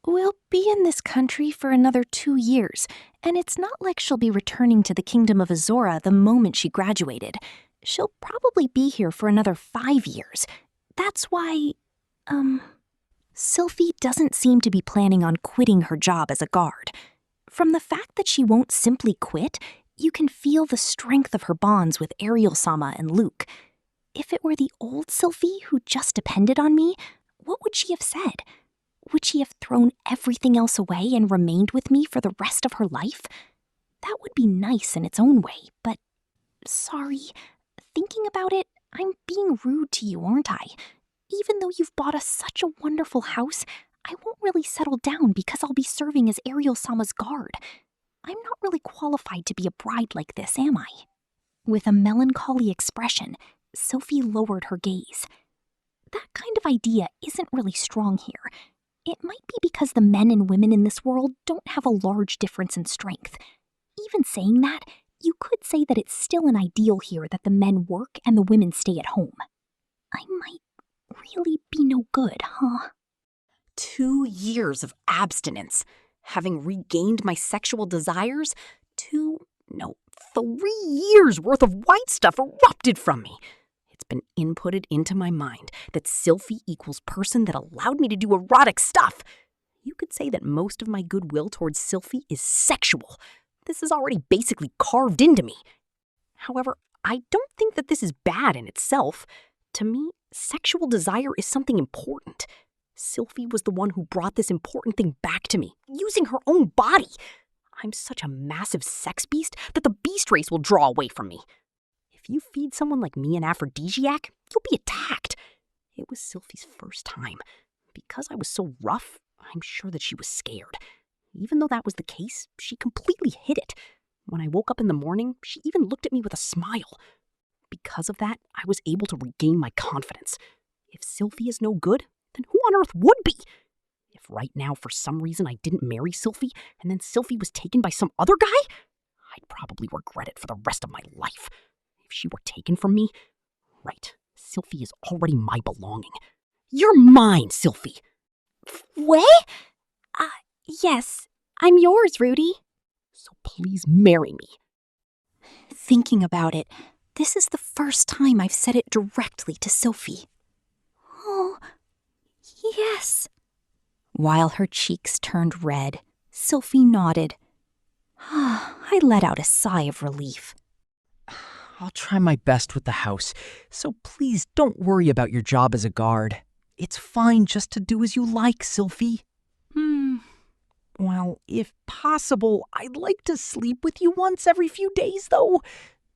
We'll be in this country for another 2 years, and it's not like she'll be returning to the kingdom of Azora the moment she graduated. She'll probably be here for another 5 years. That's why, Sylphie doesn't seem to be planning on quitting her job as a guard. From the fact that she won't simply quit, you can feel the strength of her bonds with Ariel-sama and Luke. If it were the old Sylphie who just depended on me, what would she have said? Would she have thrown everything else away and remained with me for the rest of her life? That would be nice in its own way, but sorry. Thinking about it, I'm being rude to you, aren't I? Even though you've bought us such a wonderful house, I won't really settle down because I'll be serving as Ariel-sama's guard. I'm not really qualified to be a bride like this, am I? With a melancholy expression, Sylphie lowered her gaze. That kind of idea isn't really strong here. It might be because the men and women in this world don't have a large difference in strength. Even saying that, you could say that it's still an ideal here that the men work and the women stay at home. I might really be no good, huh? 2 years of abstinence. Having regained my sexual desires, 3 years worth of white stuff erupted from me. It's been inputted into my mind that Sylphie equals person that allowed me to do erotic stuff. You could say that most of my goodwill towards Sylphie is sexual. This is already basically carved into me. However, I don't think that this is bad in itself. To me, sexual desire is something important. Sylphie was the one who brought this important thing back to me, using her own body. I'm such a massive sex beast that the beast race will draw away from me. If you feed someone like me an aphrodisiac, you'll be attacked. It was Sylphie's first time. Because I was so rough, I'm sure that she was scared. Even though that was the case, she completely hid it. When I woke up in the morning, she even looked at me with a smile. Because of that, I was able to regain my confidence. If Sylphie is no good, then who on earth would be? If right now, for some reason, I didn't marry Sylphie, and then Sylphie was taken by some other guy, I'd probably regret it for the rest of my life. If she were taken from me, right, Sylphie is already my belonging. You're mine, Sylphie. What? Yes, I'm yours, Rudy. So please marry me. Thinking about it, this is the first time I've said it directly to Sylphie. Oh, yes. While her cheeks turned red, Sylphie nodded. I let out a sigh of relief. I'll try my best with the house, so please don't worry about your job as a guard. It's fine just to do as you like, Sylphie. Well, if possible, I'd like to sleep with you once every few days, though.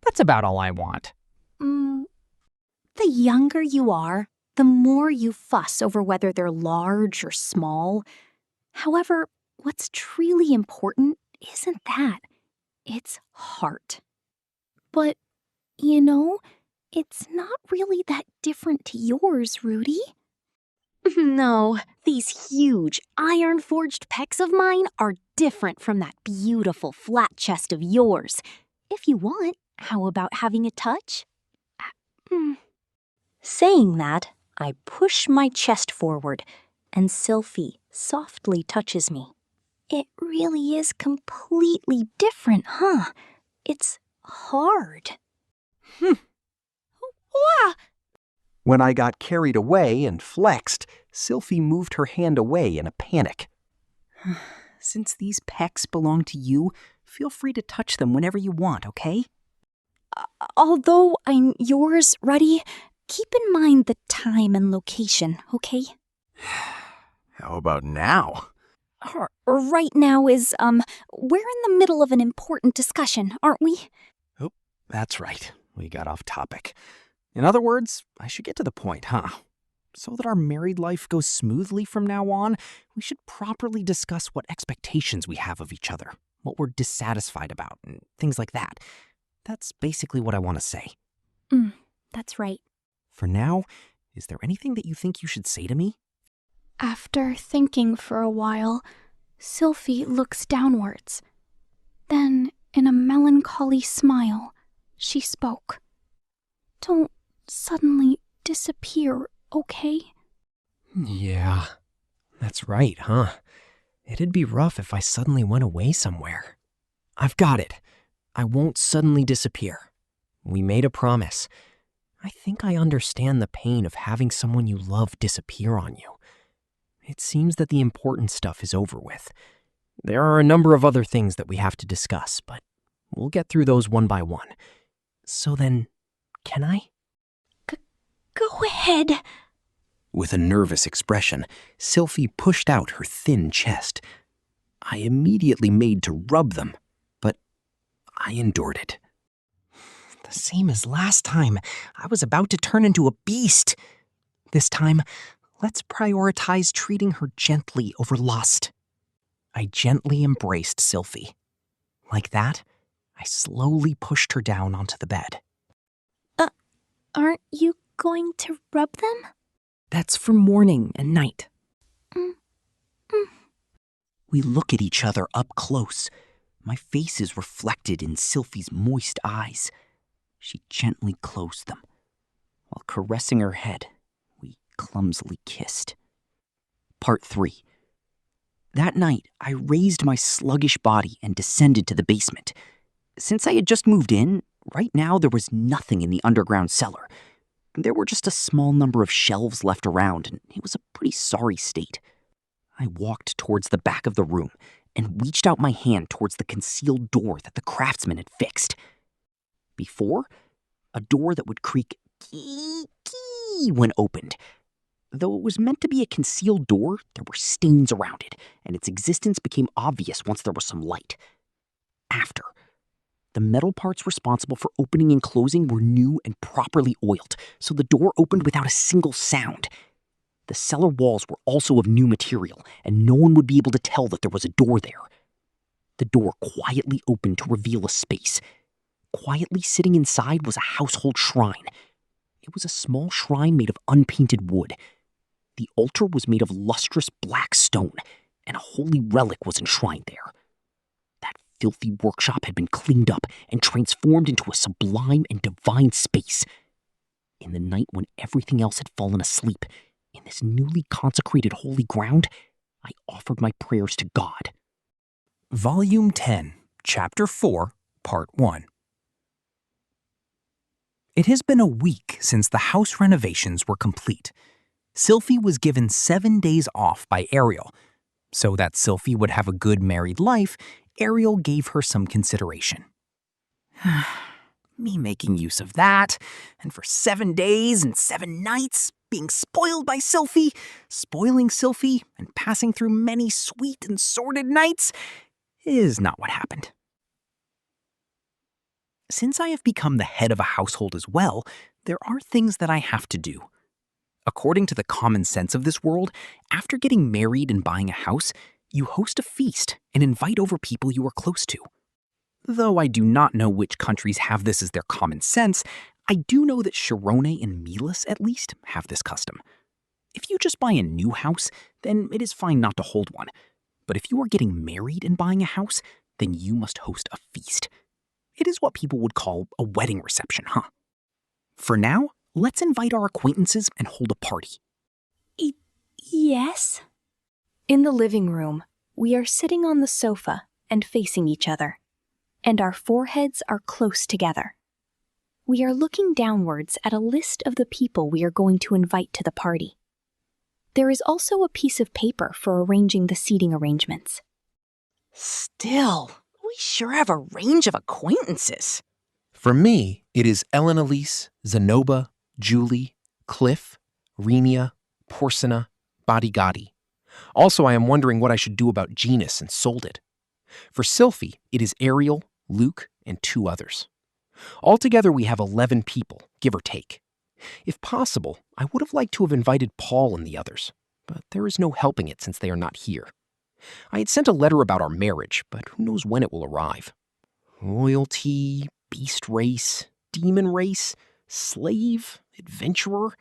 That's about all I want. The younger you are, the more you fuss over whether they're large or small. However, what's truly important isn't that. It's heart. But, you know, it's not really that different to yours, Rudy. No, these huge iron-forged pecs of mine are different from that beautiful flat chest of yours. If you want, how about having a touch? Saying that, I push my chest forward, and Sylphie softly touches me. It really is completely different, huh? It's hard. When I got carried away and flexed, Sylphie moved her hand away in a panic. Since these pecs belong to you, feel free to touch them whenever you want, okay? Although I'm yours, Ruddy, keep in mind the time and location, okay? How about now? Right now is, we're in the middle of an important discussion, aren't we? Oh, that's right. We got off topic. In other words, I should get to the point, huh? So that our married life goes smoothly from now on, we should properly discuss what expectations we have of each other, what we're dissatisfied about, and things like that. That's basically what I want to say. That's right. For now, is there anything that you think you should say to me? After thinking for a while, Sylphie looks downwards. Then, in a melancholy smile, she spoke. Don't suddenly disappear, okay? Yeah, that's right, huh? It'd be rough if I suddenly went away somewhere. I've got it. I won't suddenly disappear. We made a promise. I think I understand the pain of having someone you love disappear on you. It seems that the important stuff is over with. There are a number of other things that we have to discuss, but we'll get through those one by one. So then, can I? Go ahead. With a nervous expression, Sylphie pushed out her thin chest. I immediately made to rub them, but I endured it. The same as last time. I was about to turn into a beast. This time, let's prioritize treating her gently over lust. I gently embraced Sylphie. Like that, I slowly pushed her down onto the bed. Aren't you going to rub them? That's for morning and night. We look at each other up close. My face is reflected in Sylphie's moist eyes. She gently closed them. While caressing her head, we clumsily kissed. Part 3. That night, I raised my sluggish body and descended to the basement. Since I had just moved in, right now there was nothing in the underground cellar. There were just a small number of shelves left around, and it was a pretty sorry state. I walked towards the back of the room and reached out my hand towards the concealed door that the craftsman had fixed. Before, a door that would creak kee when opened. Though it was meant to be a concealed door, there were stains around it, and its existence became obvious once there was some light. After, the metal parts responsible for opening and closing were new and properly oiled, so the door opened without a single sound. The cellar walls were also of new material, and no one would be able to tell that there was a door there. The door quietly opened to reveal a space. Quietly sitting inside was a household shrine. It was a small shrine made of unpainted wood. The altar was made of lustrous black stone, and a holy relic was enshrined there. That filthy workshop had been cleaned up and transformed into a sublime and divine space. In the night when everything else had fallen asleep, in this newly consecrated holy ground, I offered my prayers to God. Volume 10, Chapter 4, Part 1. It has been a week since the house renovations were complete. Sylphie was given 7 days off by Ariel, So that Sylphie would have a good married life, Ariel gave her some consideration. Me making use of that, and for 7 days and 7 nights, being spoiled by Sylphie, spoiling Sylphie, and passing through many sweet and sordid nights is not what happened. Since I have become the head of a household as well, there are things that I have to do. According to the common sense of this world, after getting married and buying a house, you host a feast and invite over people you are close to. Though I do not know which countries have this as their common sense, I do know that Shirone and Milas, at least, have this custom. If you just buy a new house, then it is fine not to hold one. But if you are getting married and buying a house, then you must host a feast. It is what people would call a wedding reception, huh? For now, let's invite our acquaintances and hold a party. Yes? In the living room, we are sitting on the sofa and facing each other, and our foreheads are close together. We are looking downwards at a list of the people we are going to invite to the party. There is also a piece of paper for arranging the seating arrangements. Still, we sure have a range of acquaintances. For me, it is Ellen Elise, Zenoba, Julie, Cliff, Renia, Porcina, Bodigadi. Also, I am wondering what I should do about Genus and Solded. For Sylphie, it is Ariel, Luke, and 2 others. Altogether, we have 11 people, give or take. If possible, I would have liked to have invited Paul and the others, but there is no helping it since they are not here. I had sent a letter about our marriage, but who knows when it will arrive. Royalty, beast race, demon race, slave, adventurer.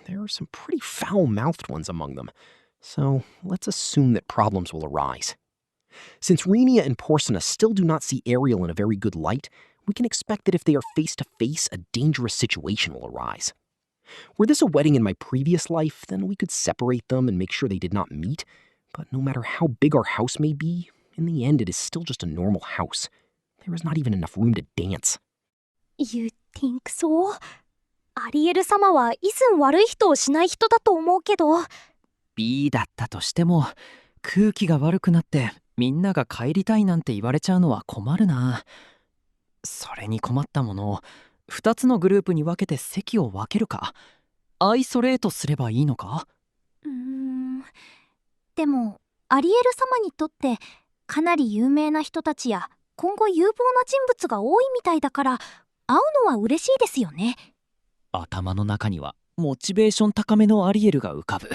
There are some pretty foul-mouthed ones among them, so let's assume that problems will arise. Since Renia and Porcina still do not see Ariel in a very good light, we can expect that if they are face-to-face, a dangerous situation will arise. Were this a wedding in my previous life, then we could separate them and make sure they did not meet, but no matter how big our house may be, in the end it is still just a normal house. There is not even enough room to dance. You think so? アリエル様は以前悪い人をしない人だと思うけど。B だったとしても、空気が悪くなってみんなが帰りたいなんて言われちゃうのは困るな。それに困ったもの、2つのグループに分けて席を分けるか、アイソレートすればいいのか？でも、アリエル様にとってかなり有名な人たちや今後有望な人物が多いみたいだから、会うのは嬉しいですよね。頭の中にはモチベーション高めのアリエルが浮かぶ。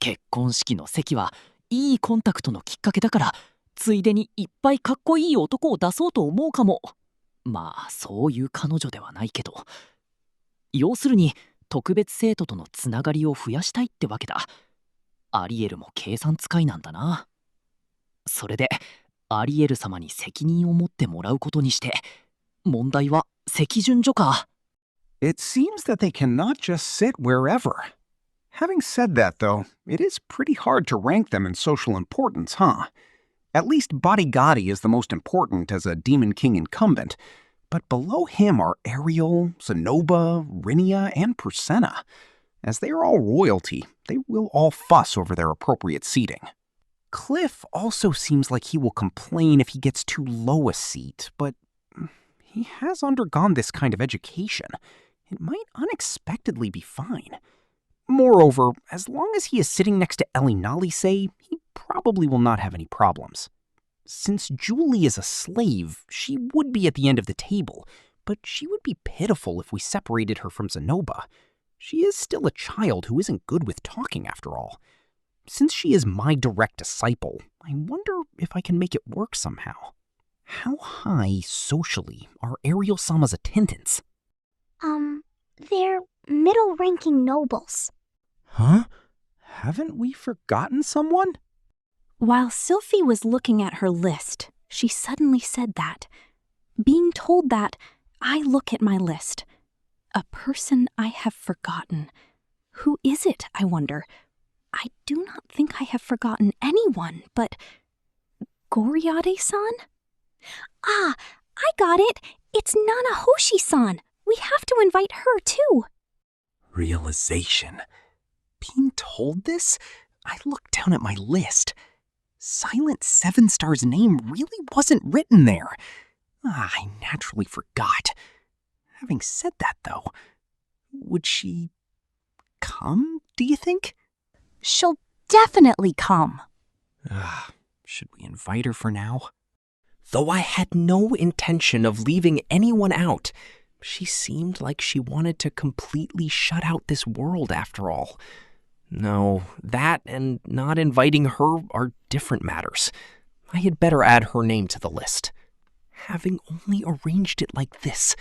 結婚式の席はいいコンタクトのきっかけだから、ついでにいっぱいかっこいい男を出そうと思うかも。まあそういう彼女ではないけど、要するに特別生徒とのつながりを増やしたいってわけだ。アリエルも計算使いなんだな。それでアリエル様に責任を持ってもらうことにして、問題は席順序か。It seems that they cannot just sit wherever. Having said that, though, it is pretty hard to rank them in social importance, huh? At least Bodigadi is the most important as a Demon King incumbent, but below him are Ariel, Zenoba, Renia, and Porcina. As they are all royalty, they will all fuss over their appropriate seating. Cliff also seems like he will complain if he gets too low a seat, but he has undergone this kind of education. It might unexpectedly be fine. Moreover, as long as he is sitting next to Elinalise, he probably will not have any problems. Since Julie is a slave, she would be at the end of the table, but she would be pitiful if we separated her from Zenoba. She is still a child who isn't good with talking after all. Since she is my direct disciple, I wonder if I can make it work somehow. How high, socially, are Ariel-sama's attendants? They're middle-ranking nobles. Huh? Haven't we forgotten someone? While Sylphie was looking at her list, she suddenly said that. Being told that, I look at my list. A person I have forgotten. Who is it, I wonder? I do not think I have forgotten anyone, but... Goriade-san? Ah, I got it! It's Nanahoshi-san! We have to invite her, too! Realization. Being told this? I looked down at my list. Silent Seven Star's name really wasn't written there. I naturally forgot. Having said that, though, would she come, do you think? She'll definitely come. Should we invite her for now? Though I had no intention of leaving anyone out, she seemed like she wanted to completely shut out this world after all. No, that and not inviting her are different matters. I had better add her name to the list. Having only arranged it like this,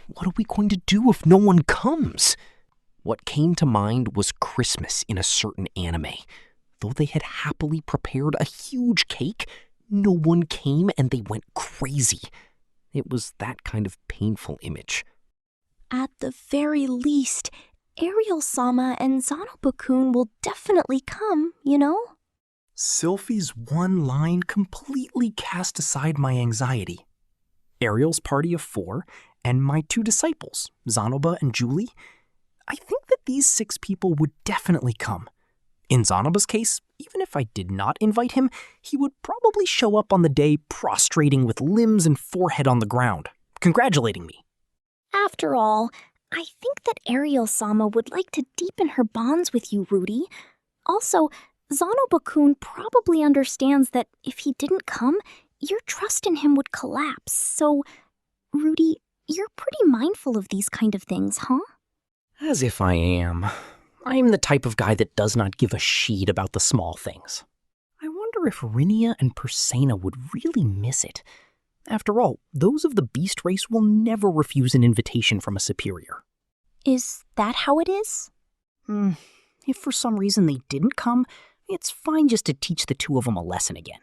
what are we going to do if no one comes? What came to mind was Christmas in a certain anime. Though they had happily prepared a huge cake, no one came and they went crazy. It was that kind of painful image. At the very least, Ariel-sama and Zanobu-kun will definitely come, you know? Sylphie's one line completely cast aside my anxiety. Ariel's party of 4 and my 2 disciples, Zanoba and Julie, I think that these 6 people would definitely come. In Zanoba's case, even if I did not invite him, he would probably show up on the day prostrating with limbs and forehead on the ground, congratulating me. After all, I think that Ariel-sama would like to deepen her bonds with you, Rudy. Also, Zanobu-kun probably understands that if he didn't come, your trust in him would collapse. So, Rudy, you're pretty mindful of these kind of things, huh? As if I am. I'm the type of guy that does not give a shit about the small things. I wonder if Rinia and Persena would really miss it. After all, those of the beast race will never refuse an invitation from a superior. Is that how it is? If for some reason they didn't come, it's fine just to teach the 2 of them a lesson again.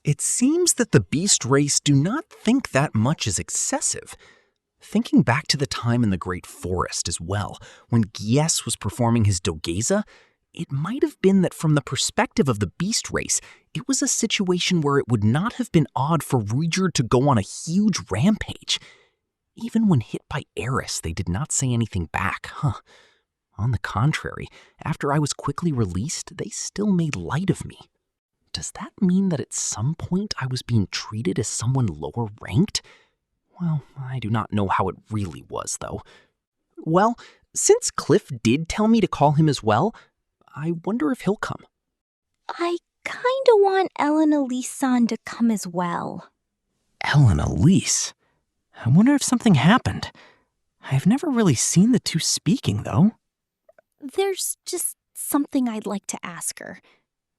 It seems that the beast race do not think that much is excessive. Thinking back to the time in the Great Forest as well, when Gies was performing his dogeza, it might have been that from the perspective of the beast race, it was a situation where it would not have been odd for Ruijerd to go on a huge rampage. Even when hit by Eris, they did not say anything back, On the contrary, after I was quickly released, they still made light of me. Does that mean that at some point I was being treated as someone lower ranked? Well, I do not know how it really was, though. Well, since Cliff did tell me to call him as well, I wonder if he'll come. I kinda want Ellen Elise-san to come as well. Ellen Elise? I wonder if something happened. I've never really seen the 2 speaking, though. There's just something I'd like to ask her.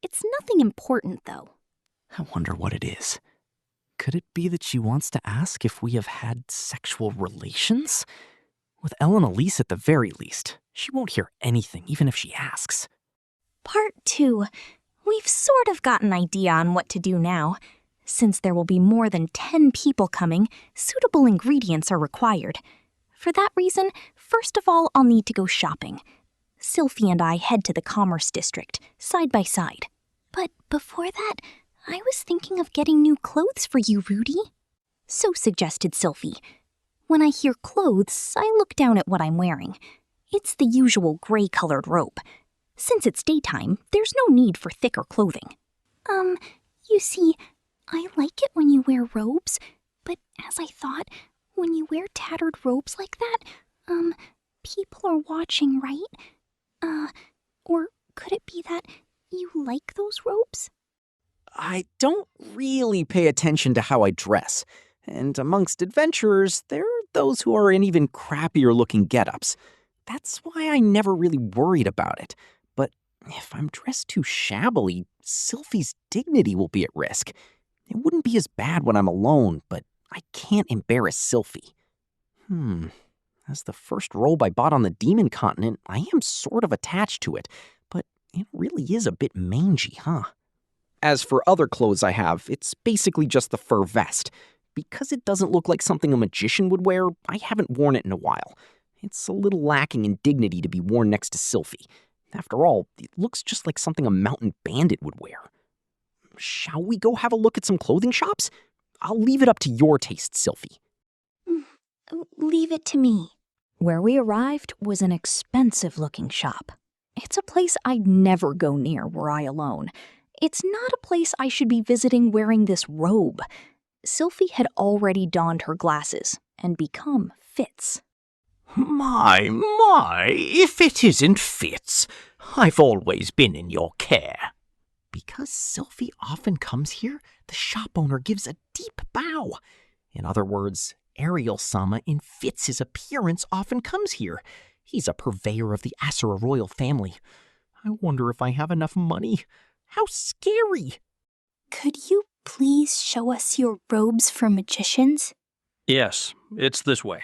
It's nothing important, though. I wonder what it is. Could it be that she wants to ask if we have had sexual relations? With Ellen Elise at the very least, she won't hear anything even if she asks. Part 2. We've sort of got an idea on what to do now. Since there will be more than 10 people coming, suitable ingredients are required. For that reason, first of all, I'll need to go shopping. Sylphie and I head to the Commerce District, side by side. But before that, I was thinking of getting new clothes for you, Rudy. So suggested Sylphie. When I hear clothes, I look down at what I'm wearing. It's the usual gray-colored robe. Since it's daytime, there's no need for thicker clothing. You see, I like it when you wear robes, but as I thought, when you wear tattered robes like that, people are watching, right? Or could it be that you like those robes? I don't really pay attention to how I dress, and amongst adventurers, there are those who are in even crappier looking get-ups. That's why I never really worried about it. But if I'm dressed too shabbily, Sylphie's dignity will be at risk. It wouldn't be as bad when I'm alone, but I can't embarrass Sylphie. As the first robe I bought on the Demon Continent, I am sort of attached to it, but it really is a bit mangy, As for other clothes I have, it's basically just the fur vest. Because it doesn't look like something a magician would wear, I haven't worn it in a while. It's a little lacking in dignity to be worn next to Sylphie. After all, it looks just like something a mountain bandit would wear. Shall we go have a look at some clothing shops? I'll leave it up to your taste, Sylphie. Leave it to me. Where we arrived was an expensive-looking shop. It's a place I'd never go near were I alone. It's not a place I should be visiting wearing this robe. Sylphie had already donned her glasses and become Fitz. My, if it isn't Fitz, I've always been in your care. Because Sylphie often comes here, the shop owner gives a deep bow. In other words, Ariel-sama in Fitz's appearance often comes here. He's a purveyor of the Asura royal family. I wonder if I have enough money. How scary! Could you please show us your robes for magicians? Yes, it's this way.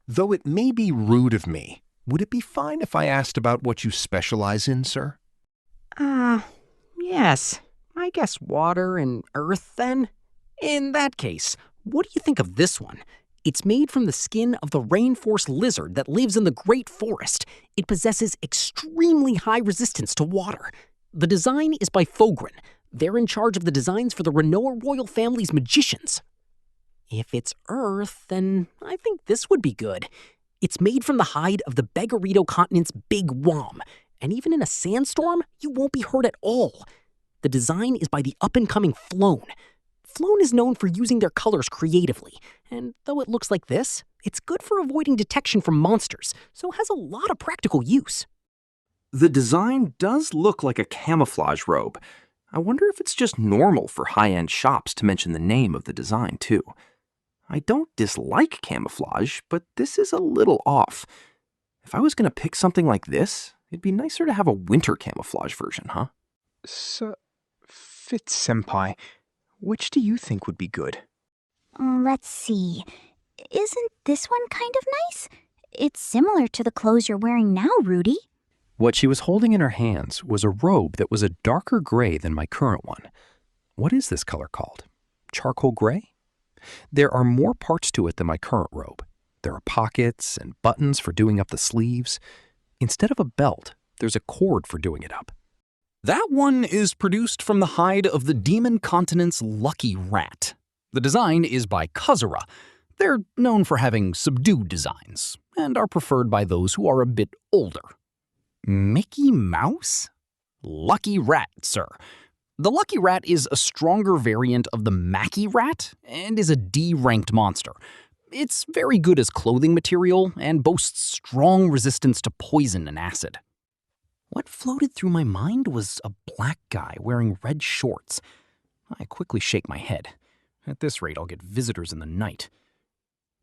Though it may be rude of me, would it be fine if I asked about what you specialize in, sir? Yes. I guess water and earth, then? In that case, what do you think of this one? It's made from the skin of the rainforest lizard that lives in the Great Forest. It possesses extremely high resistance to water. The design is by Fogren. They're in charge of the designs for the Renoa royal family's magicians. If it's earth, then I think this would be good. It's made from the hide of the Begarito continent's big wom, and even in a sandstorm, you won't be hurt at all. The design is by the up-and-coming Floan. Floan is known for using their colors creatively, and though it looks like this, it's good for avoiding detection from monsters, so has a lot of practical use. The design does look like a camouflage robe. I wonder if it's just normal for high-end shops to mention the name of the design, too. I don't dislike camouflage, but this is a little off. If I was going to pick something like this, it'd be nicer to have a winter camouflage version, huh? So, Fitz-senpai, which do you think would be good? Let's see. Isn't this one kind of nice? It's similar to the clothes you're wearing now, Rudy. What she was holding in her hands was a robe that was a darker gray than my current one. What is this color called? Charcoal gray? There are more parts to it than my current robe. There are pockets and buttons for doing up the sleeves. Instead of a belt, there's a cord for doing it up. That one is produced from the hide of the Demon Continent's lucky rat. The design is by Kazura. They're known for having subdued designs, and are preferred by those who are a bit older. Mickey Mouse? Lucky Rat, sir. The Lucky Rat is a stronger variant of the Mackie Rat, and is a D-ranked monster. It's very good as clothing material, and boasts strong resistance to poison and acid. What floated through my mind was a black guy wearing red shorts. I quickly shake my head. At this rate, I'll get visitors in the night.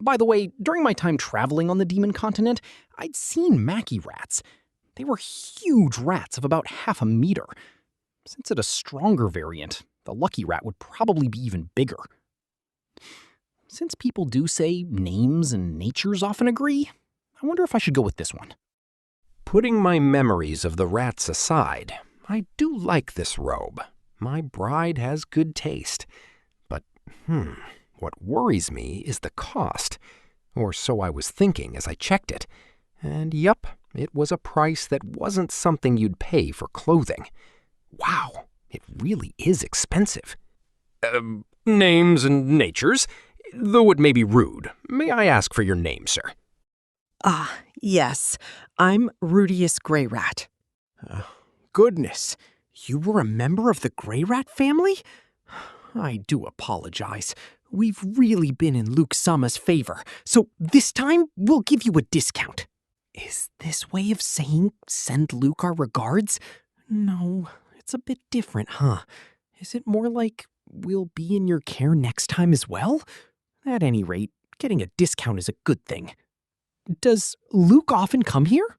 By the way, during my time traveling on the Demon Continent, I'd seen Mackie rats. They were huge rats of about half a meter. Since it's a stronger variant, the Lucky Rat would probably be even bigger. Since people do say names and natures often agree, I wonder if I should go with this one. Putting my memories of the rats aside, I do like this robe. My bride has good taste. But, what worries me is the cost. Or so I was thinking as I checked it. And yup, it was a price that wasn't something you'd pay for clothing. Wow, it really is expensive. Names and natures? Though it may be rude, may I ask for your name, sir? Yes. I'm Rudeus Greyrat. Goodness, you were a member of the Greyrat family? I do apologize. We've really been in Luke Sama's favor, so this time we'll give you a discount. Is this way of saying send Luke our regards? No, it's a bit different, huh? Is it more like we'll be in your care next time as well? At any rate, getting a discount is a good thing. Does Luke often come here?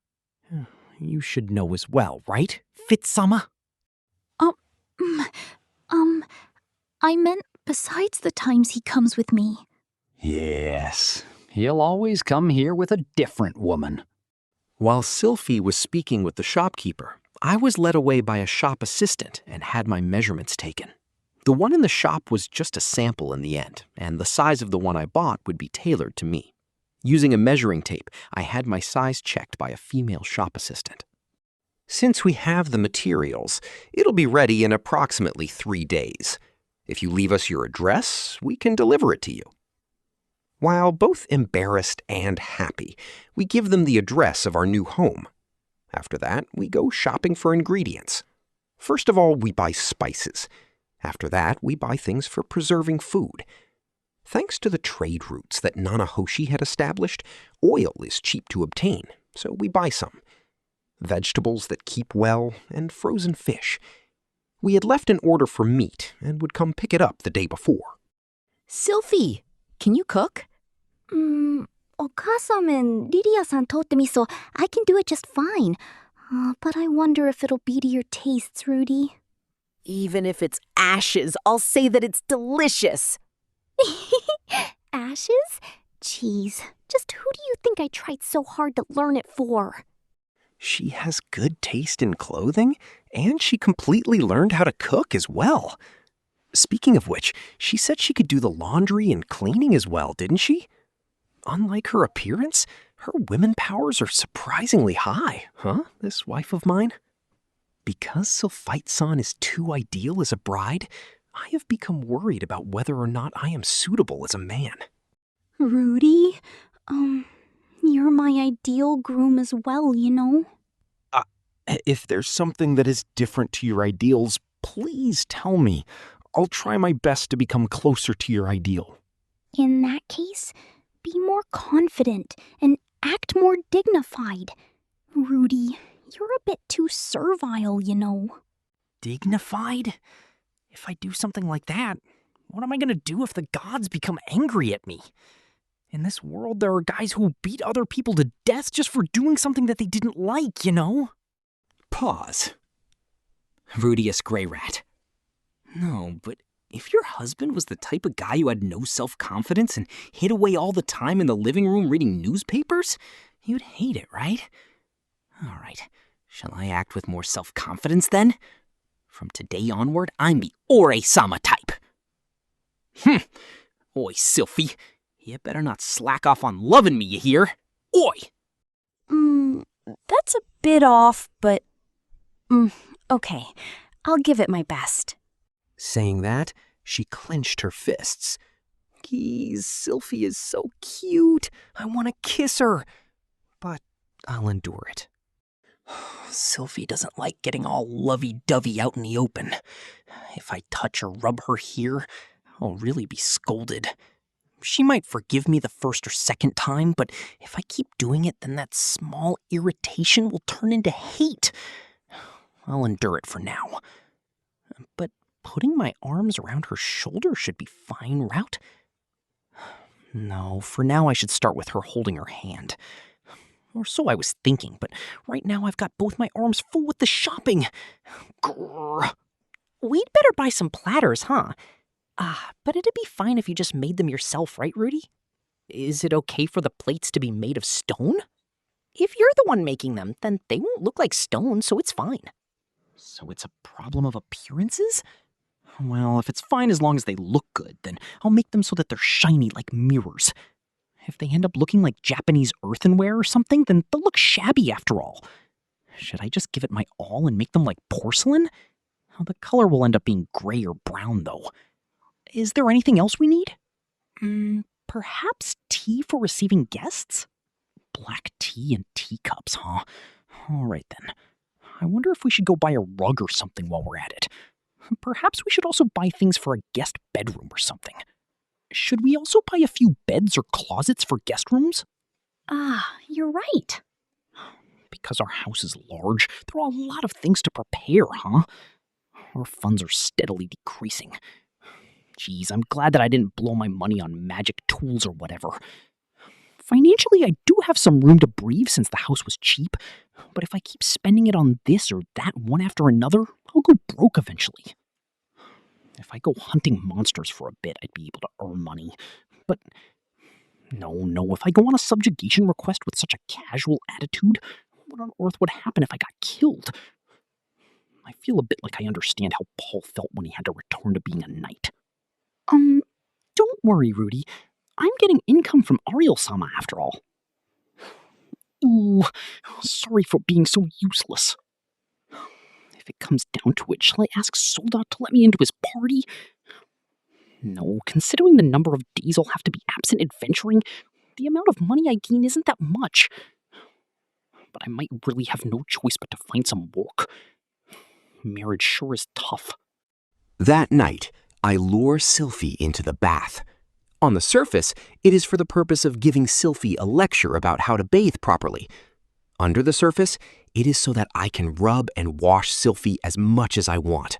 You should know as well, right, Fitz-sama? I meant besides the times he comes with me. Yes, he'll always come here with a different woman. While Sylphie was speaking with the shopkeeper, I was led away by a shop assistant and had my measurements taken. The one in the shop was just a sample in the end, and the size of the one I bought would be tailored to me. Using a measuring tape, I had my size checked by a female shop assistant. Since we have the materials, it'll be ready in approximately 3 days. If you leave us your address, we can deliver it to you. While both embarrassed and happy, we give them the address of our new home. After that, we go shopping for ingredients. First of all, we buy spices. After that, we buy things for preserving food. Thanks to the trade routes that Nanahoshi had established, oil is cheap to obtain, so we buy some. Vegetables that keep well, and frozen fish. We had left an order for meat and would come pick it up the day before. Sylphie, can you cook? お母さんand Lilia-san taught me, so I can do it just fine. But I wonder if it'll be to your tastes, Rudy. Even if it's ashes, I'll say that it's delicious. Ashes? Jeez, just who do you think I tried so hard to learn it for? She has good taste in clothing, and she completely learned how to cook as well. Speaking of which, she said she could do the laundry and cleaning as well, didn't she? Unlike her appearance, her women powers are surprisingly high, huh, this wife of mine? Because Sylphite-san is too ideal as a bride, I have become worried about whether or not I am suitable as a man. Rudy, you're my ideal groom as well, you know? If there's something that is different to your ideals, please tell me. I'll try my best to become closer to your ideal. In that case, be more confident and act more dignified. Rudy, you're a bit too servile, you know. Dignified? If I do something like that, what am I gonna do if the gods become angry at me? In this world, there are guys who beat other people to death just for doing something that they didn't like, you know? Pause. Rudeus Greyrat. No, but if your husband was the type of guy who had no self-confidence and hid away all the time in the living room reading newspapers, you'd hate it, right? All right, shall I act with more self-confidence then? From today onward, I'm the Ore-sama type. Oi, Sylphie, you better not slack off on loving me, you hear? Oi! That's a bit off, but... okay, I'll give it my best. Saying that, she clenched her fists. Geez, Sylphie is so cute. I want to kiss her. But I'll endure it. Sylphie doesn't like getting all lovey-dovey out in the open. If I touch or rub her here, I'll really be scolded. She might forgive me the first or second time, but if I keep doing it, then that small irritation will turn into hate. I'll endure it for now. But putting my arms around her shoulder should be fine route. No, for now I should start with her holding her hand. Or so I was thinking, but right now I've got both my arms full with the shopping. Grrr. We'd better buy some platters, huh? But it'd be fine if you just made them yourself, right, Rudy? Is it okay for the plates to be made of stone? If you're the one making them, then they won't look like stone, so it's fine. So it's a problem of appearances? Well, if it's fine as long as they look good, then I'll make them so that they're shiny like mirrors. If they end up looking like Japanese earthenware or something, then they'll look shabby after all. Should I just give it my all and make them like porcelain? Well, the color will end up being gray or brown, though. Is there anything else we need? Perhaps tea for receiving guests? Black tea and teacups, huh? All right, then. I wonder if we should go buy a rug or something while we're at it. Perhaps we should also buy things for a guest bedroom or something. Should we also buy a few beds or closets for guest rooms? You're right. Because our house is large, there are a lot of things to prepare, huh? Our funds are steadily decreasing. Geez, I'm glad that I didn't blow my money on magic tools or whatever. Financially, I do have some room to breathe since the house was cheap, but if I keep spending it on this or that one after another, I'll go broke eventually. If I go hunting monsters for a bit, I'd be able to earn money. But no, if I go on a subjugation request with such a casual attitude, what on earth would happen if I got killed? I feel a bit like I understand how Paul felt when he had to return to being a knight. Don't worry, Rudy. I'm getting income from Ariel-sama after all. Ooh, sorry for being so useless. If it comes down to it, shall I ask Soldat to let me into his party? No, considering the number of days I'll have to be absent adventuring, the amount of money I gain isn't that much. but I might really have no choice but to find some work. Marriage sure is tough. That night, I lure Sylphie into the bath. On the surface, it is for the purpose of giving Sylphie a lecture about how to bathe properly. Under the surface, it is so that I can rub and wash Sylphie as much as I want.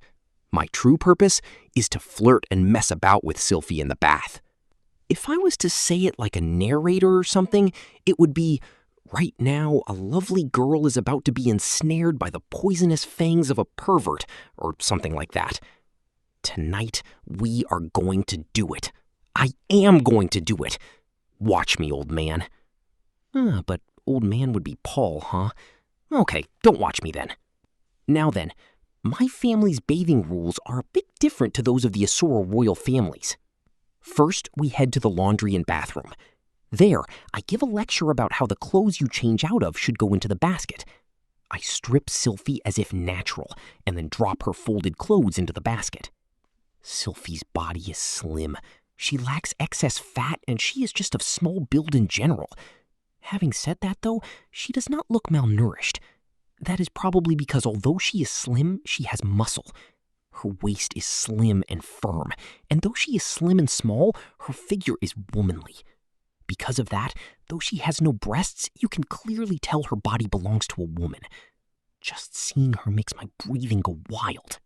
My true purpose is to flirt and mess about with Sylphie in the bath. If I was to say it like a narrator or something, it would be, right now, a lovely girl is about to be ensnared by the poisonous fangs of a pervert, or something like that. Tonight, we are going to do it. I am going to do it. Watch me, old man. But old man would be Paul, huh? Okay, don't watch me then. Now then, my family's bathing rules are a bit different to those of the Asura royal families. First, we head to the laundry and bathroom. There, I give a lecture about how the clothes you change out of should go into the basket. I strip Sylphie as if natural, and then drop her folded clothes into the basket. Sylphie's body is slim. She lacks excess fat, and she is just of small build in general. Having said that, though, she does not look malnourished. That is probably because although she is slim, she has muscle. Her waist is slim and firm, and though she is slim and small, her figure is womanly. Because of that, though she has no breasts, you can clearly tell her body belongs to a woman. Just seeing her makes my breathing go wild.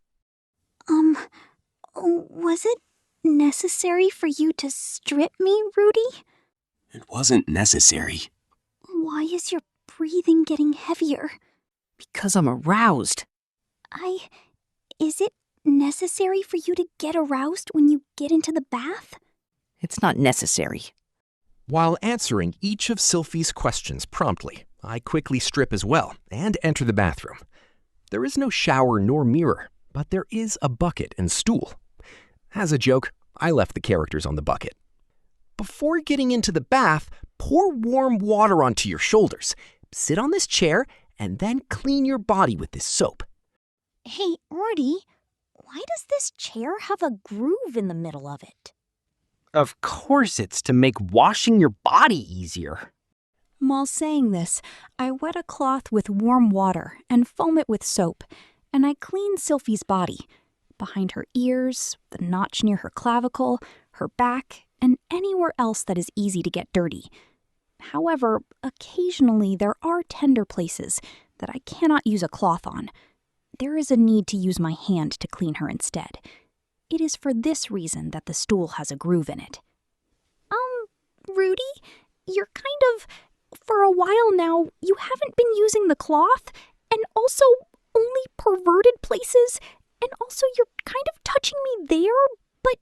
Was it necessary for you to strip me, Rudy? It wasn't necessary. Why is your breathing getting heavier? Because I'm aroused. Is it necessary for you to get aroused when you get into the bath? It's not necessary. While answering each of Sylphie's questions promptly, I quickly strip as well and enter the bathroom. There is no shower nor mirror, but there is a bucket and stool. As a joke, I left the characters on the bucket. Before getting into the bath, pour warm water onto your shoulders. Sit on this chair and then clean your body with this soap. Hey, Rudy, why does this chair have a groove in the middle of it? Of course it's to make washing your body easier. While saying this, I wet a cloth with warm water and foam it with soap, and I clean Sylphie's body, behind her ears, the notch near her clavicle, her back, and anywhere else that is easy to get dirty. However, occasionally there are tender places that I cannot use a cloth on. There is a need to use my hand to clean her instead. It is for this reason that the stool has a groove in it. Rudy, you're for a while now, you haven't been using the cloth, and also only perverted places, and also you're kind of touching me there, but...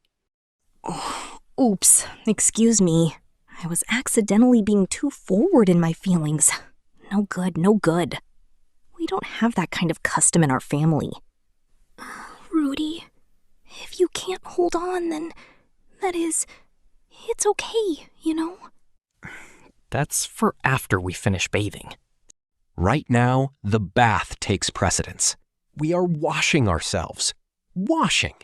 Oops, excuse me. I was accidentally being too forward in my feelings. No good, no good. We don't have that kind of custom in our family. Rudy, if you can't hold on, then it's okay, you know? That's for after we finish bathing. Right now, the bath takes precedence. We are washing ourselves. Washing.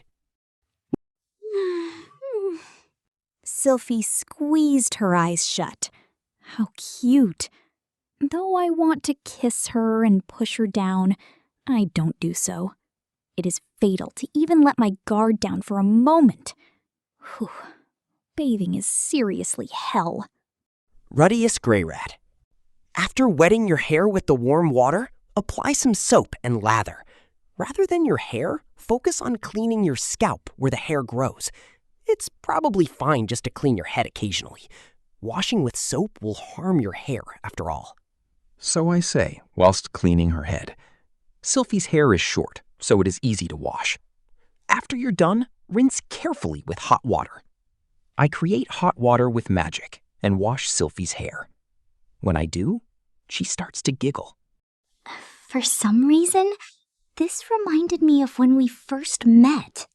Sylphie squeezed her eyes shut. How cute. Though I want to kiss her and push her down, I don't do so. It is fatal to even let my guard down for a moment. Whew. Bathing is seriously hell. Rudeus Greyrat. After wetting your hair with the warm water, apply some soap and lather. Rather than your hair, focus on cleaning your scalp where the hair grows. It's probably fine just to clean your head occasionally. Washing with soap will harm your hair after all. So I say, whilst cleaning her head. Sylphie's hair is short, so it is easy to wash. After you're done, rinse carefully with hot water. I create hot water with magic and wash Sylphie's hair. When I do, she starts to giggle. For some reason, this reminded me of when we first met.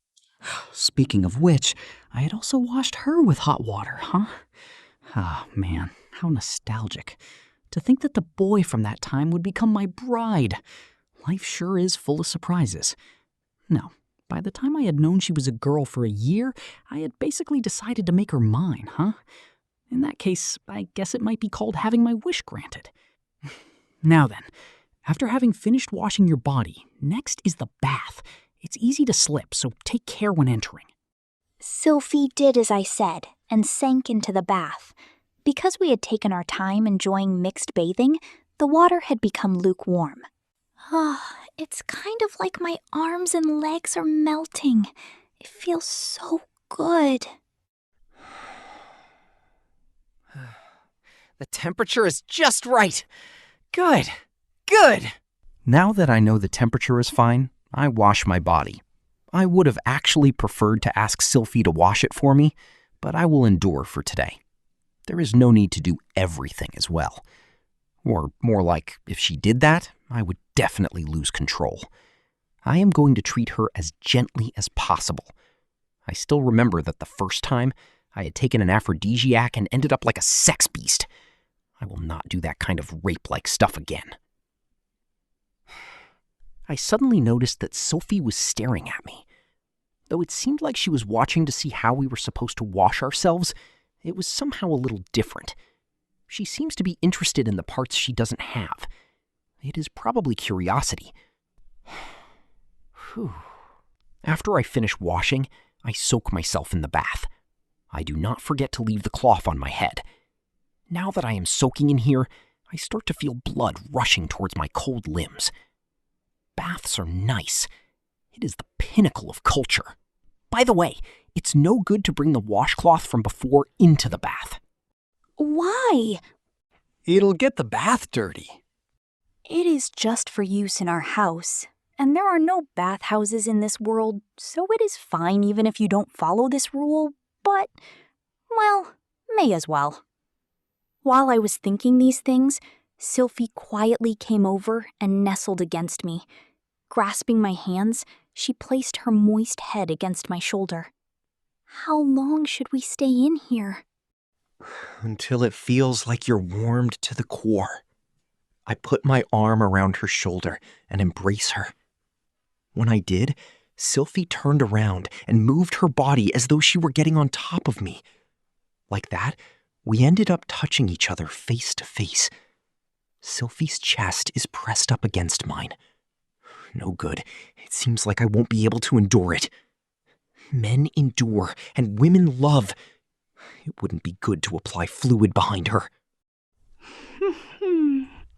Speaking of which, I had also washed her with hot water, huh? Ah, man, how nostalgic. To think that the boy from that time would become my bride. Life sure is full of surprises. No, by the time I had known she was a girl for a year, I had basically decided to make her mine, huh? In that case, I guess it might be called having my wish granted. Now then, after having finished washing your body, next is the bath. It's easy to slip, so take care when entering. Sylphie did as I said and sank into the bath. Because we had taken our time enjoying mixed bathing, the water had become lukewarm. It's kind of like my arms and legs are melting. It feels so good. The temperature is just right. Good. Good. Now that I know the temperature is fine, I wash my body. I would have actually preferred to ask Sylphie to wash it for me, but I will endure for today. There is no need to do everything as well. Or more like, if she did that, I would definitely lose control. I am going to treat her as gently as possible. I still remember that the first time I had taken an aphrodisiac and ended up like a sex beast. I will not do that kind of rape-like stuff again. I suddenly noticed that Sylphie was staring at me. Though it seemed like she was watching to see how we were supposed to wash ourselves, it was somehow a little different. She seems to be interested in the parts she doesn't have. It is probably curiosity. After I finish washing, I soak myself in the bath. I do not forget to leave the cloth on my head. Now that I am soaking in here, I start to feel blood rushing towards my cold limbs. Baths are nice. It is the pinnacle of culture. By the way, it's no good to bring the washcloth from before into the bath. Why? It'll get the bath dirty. It is just for use in our house, and there are no bathhouses in this world, so it is fine even if you don't follow this rule, but, well, may as well. While I was thinking these things, Sylphie quietly came over and nestled against me. Grasping my hands, she placed her moist head against my shoulder. How long should we stay in here? Until it feels like you're warmed to the core. I put my arm around her shoulder and embrace her. When I did, Sylphie turned around and moved her body as though she were getting on top of me. Like that, we ended up touching each other face to face. Sylphie's chest is pressed up against mine. No good. It seems like I won't be able to endure it. Men endure and women love. It wouldn't be good to apply fluid behind her.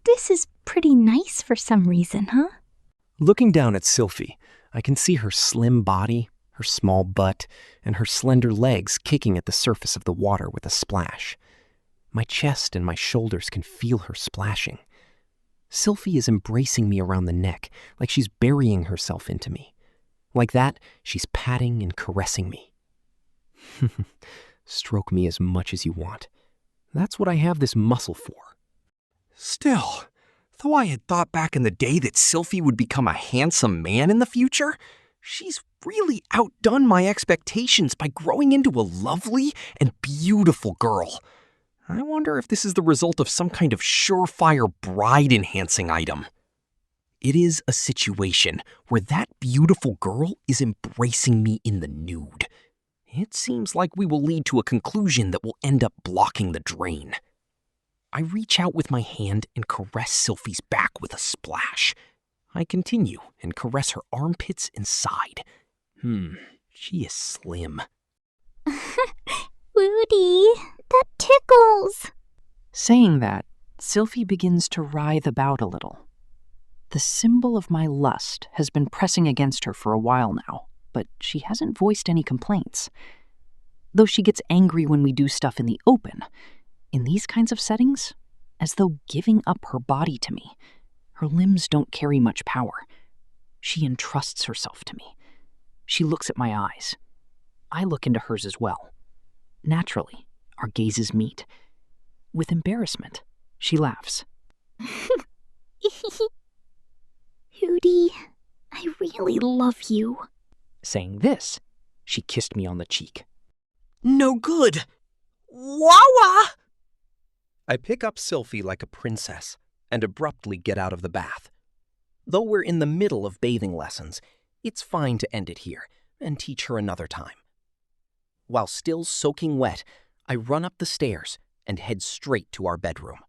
This is pretty nice for some reason, huh? Looking down at Sylphie, I can see her slim body, her small butt, and her slender legs kicking at the surface of the water with a splash. My chest and my shoulders can feel her splashing. Sylphie is embracing me around the neck, like she's burying herself into me. Like that, she's patting and caressing me. Stroke me as much as you want. That's what I have this muscle for. Still, though I had thought back in the day that Sylphie would become a handsome man in the future, she's really outdone my expectations by growing into a lovely and beautiful girl. I wonder if this is the result of some kind of surefire bride-enhancing item. It is a situation where that beautiful girl is embracing me in the nude. It seems like we will lead to a conclusion that will end up blocking the drain. I reach out with my hand and caress Sylphie's back with a splash. I continue and caress her armpits and side. She is slim. Rudy, that tickles. Saying that, Sylphie begins to writhe about a little. The symbol of my lust has been pressing against her for a while now, but she hasn't voiced any complaints. Though she gets angry when we do stuff in the open, in these kinds of settings, as though giving up her body to me, her limbs don't carry much power. She entrusts herself to me. She looks at my eyes. I look into hers as well. Naturally, our gazes meet. With embarrassment, she laughs. Rudy, I really love you. Saying this, she kissed me on the cheek. No good! Wawa! I pick up Sylphie like a princess and abruptly get out of the bath. Though we're in the middle of bathing lessons, it's fine to end it here and teach her another time. While still soaking wet, I run up the stairs and head straight to our bedroom.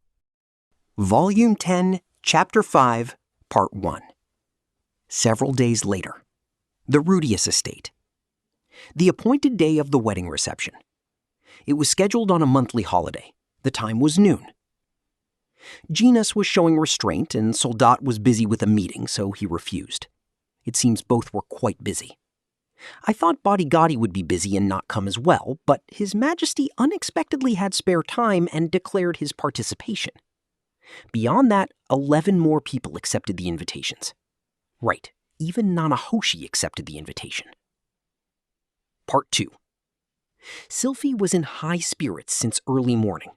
Volume 10, Chapter 5, Part 1. Several days later. The Rudeus estate. The appointed day of the wedding reception. It was scheduled on a monthly holiday. The time was noon. Genus was showing restraint and Soldat was busy with a meeting, so he refused. It seems both were quite busy. I thought Bodygotti would be busy and not come as well, but His Majesty unexpectedly had spare time and declared his participation. Beyond that, 11 more people accepted the invitations. Right, even Nanahoshi accepted the invitation. Part 2. Sylphie was in high spirits since early morning.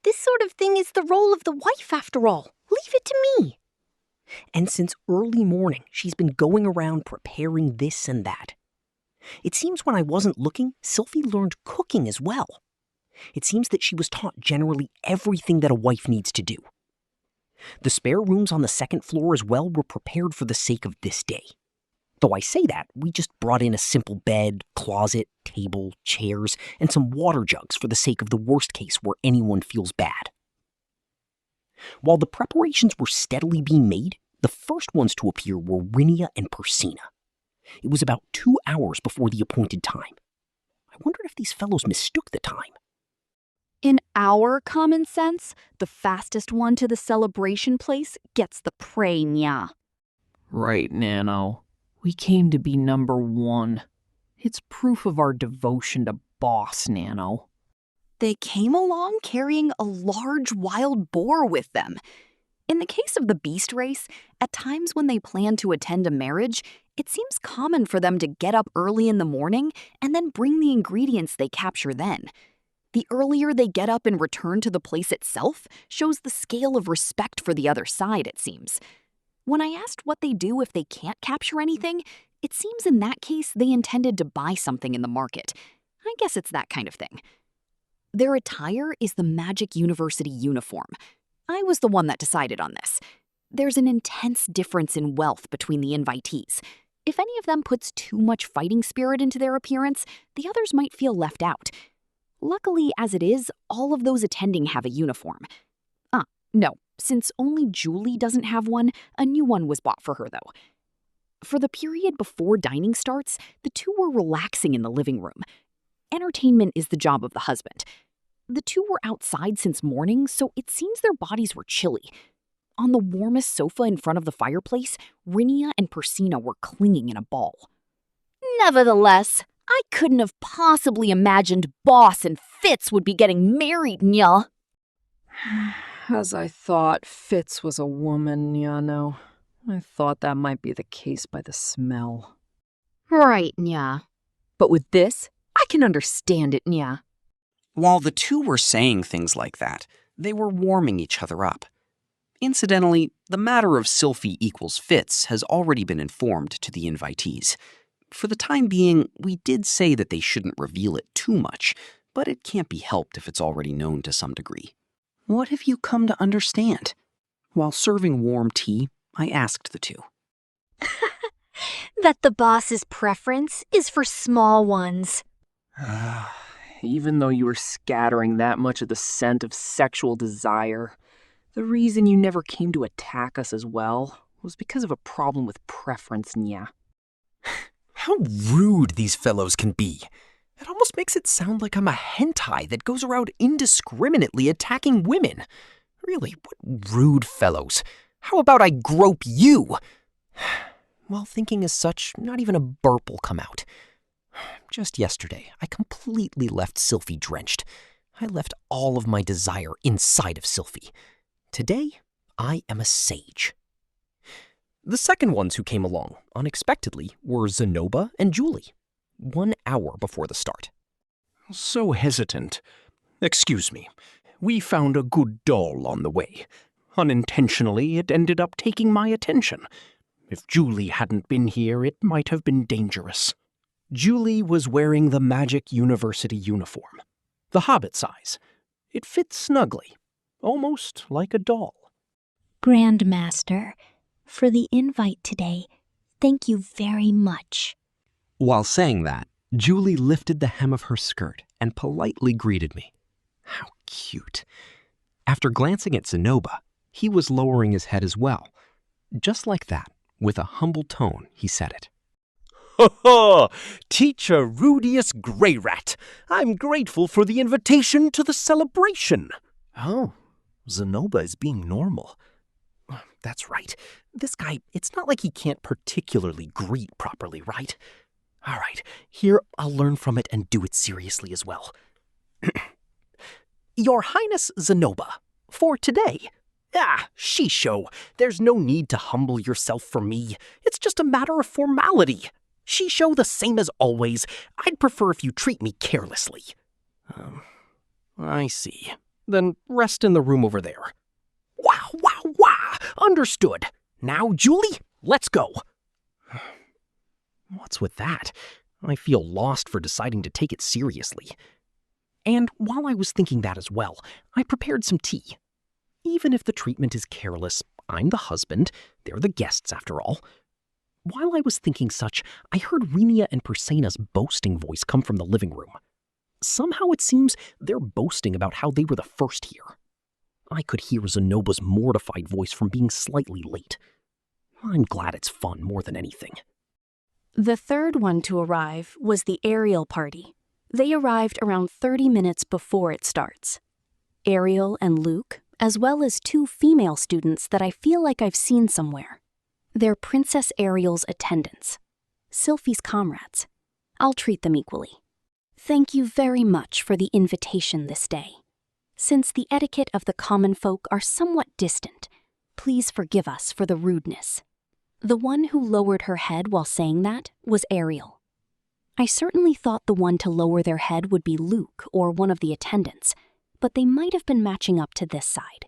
This sort of thing is the role of the wife, after all. Leave it to me. And since early morning, she's been going around preparing this and that. It seems when I wasn't looking, Sylphie learned cooking as well. It seems that she was taught generally everything that a wife needs to do. The spare rooms on the second floor as well were prepared for the sake of this day. Though I say that, we just brought in a simple bed, closet, table, chairs, and some water jugs for the sake of the worst case where anyone feels bad. While the preparations were steadily being made, the first ones to appear were Rinia and Persina. It was about 2 hours before the appointed time. I wondered if these fellows mistook the time. In our common sense, the fastest one to the celebration place gets the prey, nya. Right, Nano. We came to be number 1. It's proof of our devotion to Boss, Nano. They came along carrying a large wild boar with them. In the case of the beast race, at times when they plan to attend a marriage, it seems common for them to get up early in the morning and then bring the ingredients they capture then. The earlier they get up and return to the place itself shows the scale of respect for the other side, it seems. When I asked what they do if they can't capture anything, it seems in that case they intended to buy something in the market. I guess it's that kind of thing. Their attire is the Magic University uniform. I was the one that decided on this. There's an intense difference in wealth between the invitees. If any of them puts too much fighting spirit into their appearance, the others might feel left out. Luckily, as it is, all of those attending have a uniform. No, since only Julie doesn't have one, a new one was bought for her, though. For the period before dining starts, the two were relaxing in the living room. Entertainment is the job of the husband. The two were outside since morning, so it seems their bodies were chilly. On the warmest sofa in front of the fireplace, Rinia and Persina were clinging in a ball. Nevertheless, I couldn't have possibly imagined Boss and Fitz would be getting married, nya. As I thought, Fitz was a woman, Yano. I thought that might be the case by the smell. Right, nya. But with this, I can understand it, nya. While the two were saying things like that, they were warming each other up. Incidentally, the matter of Sylphie equals Fitz has already been informed to the invitees. For the time being, we did say that they shouldn't reveal it too much, but it can't be helped if it's already known to some degree. What have you come to understand? While serving warm tea, I asked the two. That the boss's preference is for small ones. Even though you were scattering that much of the scent of sexual desire, the reason you never came to attack us as well was because of a problem with preference, nya. How rude these fellows can be. It almost makes it sound like I'm a hentai that goes around indiscriminately attacking women. Really, what rude fellows. How about I grope you? While thinking as such, not even a burp will come out. Just yesterday, I completely left Sylphie drenched. I left all of my desire inside of Sylphie. Today, I am a sage. The second ones who came along, unexpectedly, were Zenoba and Julie. 1 hour before the start. So hesitant. Excuse me. We found a good doll on the way. Unintentionally, it ended up taking my attention. If Julie hadn't been here, it might have been dangerous. Julie was wearing the Magic University uniform, the Hobbit size. It fit snugly, almost like a doll. Grandmaster, for the invite today, thank you very much. While saying that, Julie lifted the hem of her skirt and politely greeted me. How cute. After glancing at Zenoba, He was lowering his head as well. Just like that, with a humble tone, he said it. Ho ho! Teacher Rudeus Greyrat, I'm grateful for the invitation to the celebration. Oh, Zenoba is being normal. That's right. This guy, it's not like he can't particularly greet properly, right? All right, here I'll learn from it and do it seriously as well. Your Highness Zenoba, for today. Shisho, there's no need to humble yourself for me. It's just a matter of formality. Shisho the same as always. I'd prefer if you treat me carelessly. I see. Then rest in the room over there. Wow, wow, wow! Understood. Now, Julie, let's go. What's with that? I feel lost for deciding to take it seriously. And while I was thinking that as well, I prepared some tea. Even if the treatment is careless, I'm the husband. They're the guests, after all. While I was thinking such, I heard Rinia and Persena's boasting voice come from the living room. Somehow it seems they're boasting about how they were the first here. I could hear Zenoba's mortified voice from being slightly late. I'm glad it's fun more than anything. The third one to arrive was the Ariel party. They arrived around 30 minutes before it starts. Ariel and Luke, as well as 2 female students that I feel like I've seen somewhere. They're Princess Ariel's attendants, Sylphie's comrades. I'll treat them equally. Thank you very much for the invitation this day. Since the etiquette of the common folk are somewhat distant, please forgive us for the rudeness. The one who lowered her head while saying that was Ariel. I certainly thought the one to lower their head would be Luke or one of the attendants, but they might have been matching up to this side.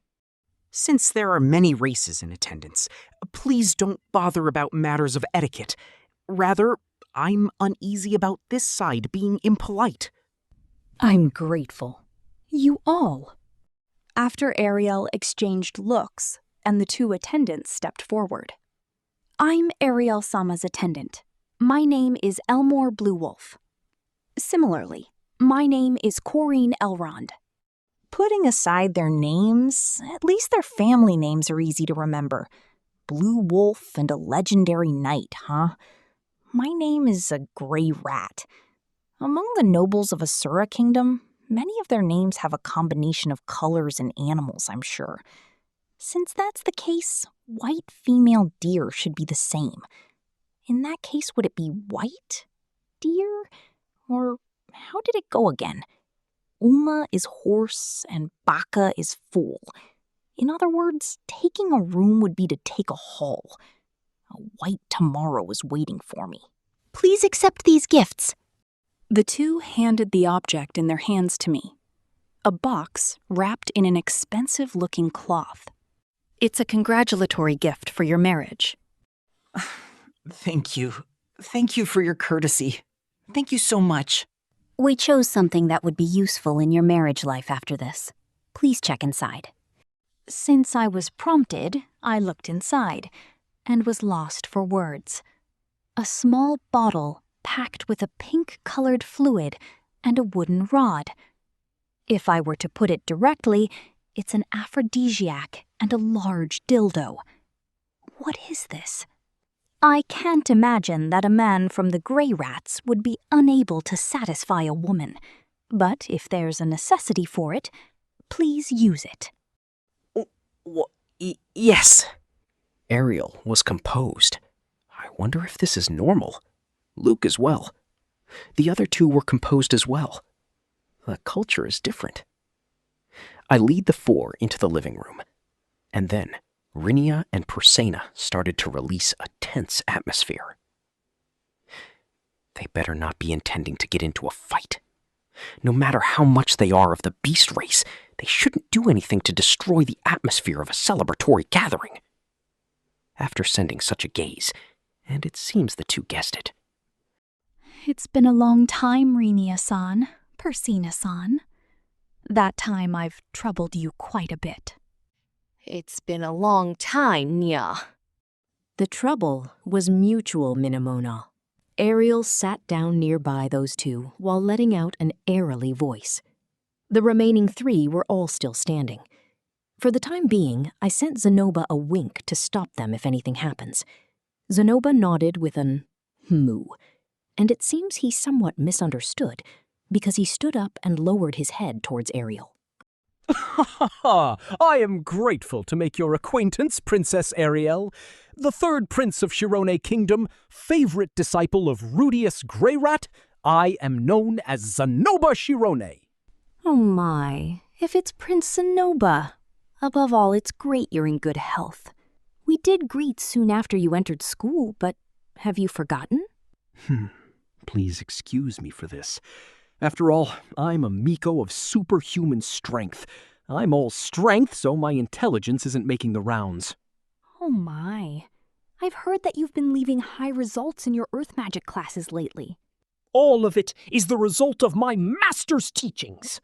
Since there are many races in attendance, please don't bother about matters of etiquette. Rather, I'm uneasy about this side being impolite. I'm grateful. You all. After Ariel exchanged looks, and the 2 attendants stepped forward. I'm Ariel-sama's attendant. My name is Elmore Bluewolf. Similarly, my name is Corrine Elrond. Putting aside their names, at least their family names are easy to remember. Blue Wolf and a legendary knight, huh? My name is a Grey Rat. Among the nobles of Asura Kingdom, many of their names have a combination of colors and animals, I'm sure. Since that's the case, white female deer should be the same. In that case, would it be white deer? Or how did it go again? Uma is horse and Baka is fool. In other words, taking a room would be to take a hall. A white tomorrow is waiting for me. Please accept these gifts. The 2 handed the object in their hands to me. A box wrapped in an expensive-looking cloth. It's a congratulatory gift for your marriage. Thank you. Thank you for your courtesy. Thank you so much. We chose something that would be useful in your marriage life after this. Please check inside. Since I was prompted, I looked inside and was lost for words. A small bottle packed with a pink-colored fluid and a wooden rod. If I were to put it directly, it's an aphrodisiac and a large dildo. What is this? I can't imagine that a man from the Grey Rats would be unable to satisfy a woman, but if there's a necessity for it, please use it. Yes. Ariel was composed. I wonder if this is normal. Luke as well. The other 2 were composed as well. The culture is different. I lead the 4 into the living room, and then Rinia and Persena started to release a tense atmosphere. They better not be intending to get into a fight. No matter how much they are of the beast race, they shouldn't do anything to destroy the atmosphere of a celebratory gathering. After sending such a gaze, and it seems the 2 guessed it. It's been a long time, Rinia-san, Persena-san. That time I've troubled you quite a bit. It's been a long time, Nya. The trouble was mutual, Minamona. Ariel sat down nearby those 2 while letting out an airily voice. The remaining 3 were all still standing. For the time being, I sent Zenoba a wink to stop them if anything happens. Zenoba nodded with an moo, and it seems he somewhat misunderstood because he stood up and lowered his head towards Ariel. I am grateful to make your acquaintance, Princess Ariel. The third prince of Shirone Kingdom, favorite disciple of Rudeus Greyrat, I am known as Zenoba Shirone. Oh my, if it's Prince Zenoba. Above all, it's great you're in good health. We did greet soon after you entered school, but have you forgotten? Please excuse me for this. After all, I'm a Miko of superhuman strength. I'm all strength, so my intelligence isn't making the rounds. Oh my. I've heard that you've been leaving high results in your earth magic classes lately. All of it is the result of my master's teachings.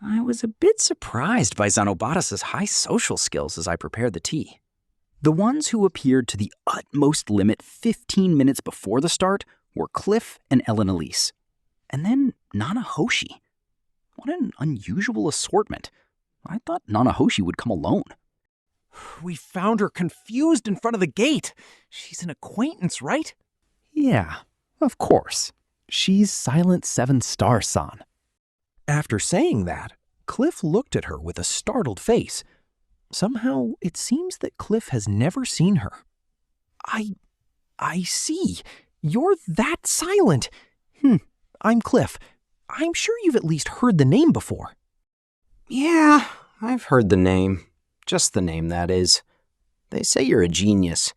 I was a bit surprised by Zanobatas' high social skills as I prepared the tea. The ones who appeared to the utmost limit 15 minutes before the start were Cliff and Ellen Elise. And then Nana Hoshi. What an unusual assortment. I thought Nana Hoshi would come alone. We found her confused in front of the gate. She's an acquaintance, right? Yeah, of course. She's Silent Seven Star-san. After saying that, Cliff looked at her with a startled face. Somehow, it seems that Cliff has never seen her. I see. You're that silent. I'm Cliff. I'm sure you've at least heard the name before. Yeah, I've heard the name. Just the name, that is. They say you're a genius.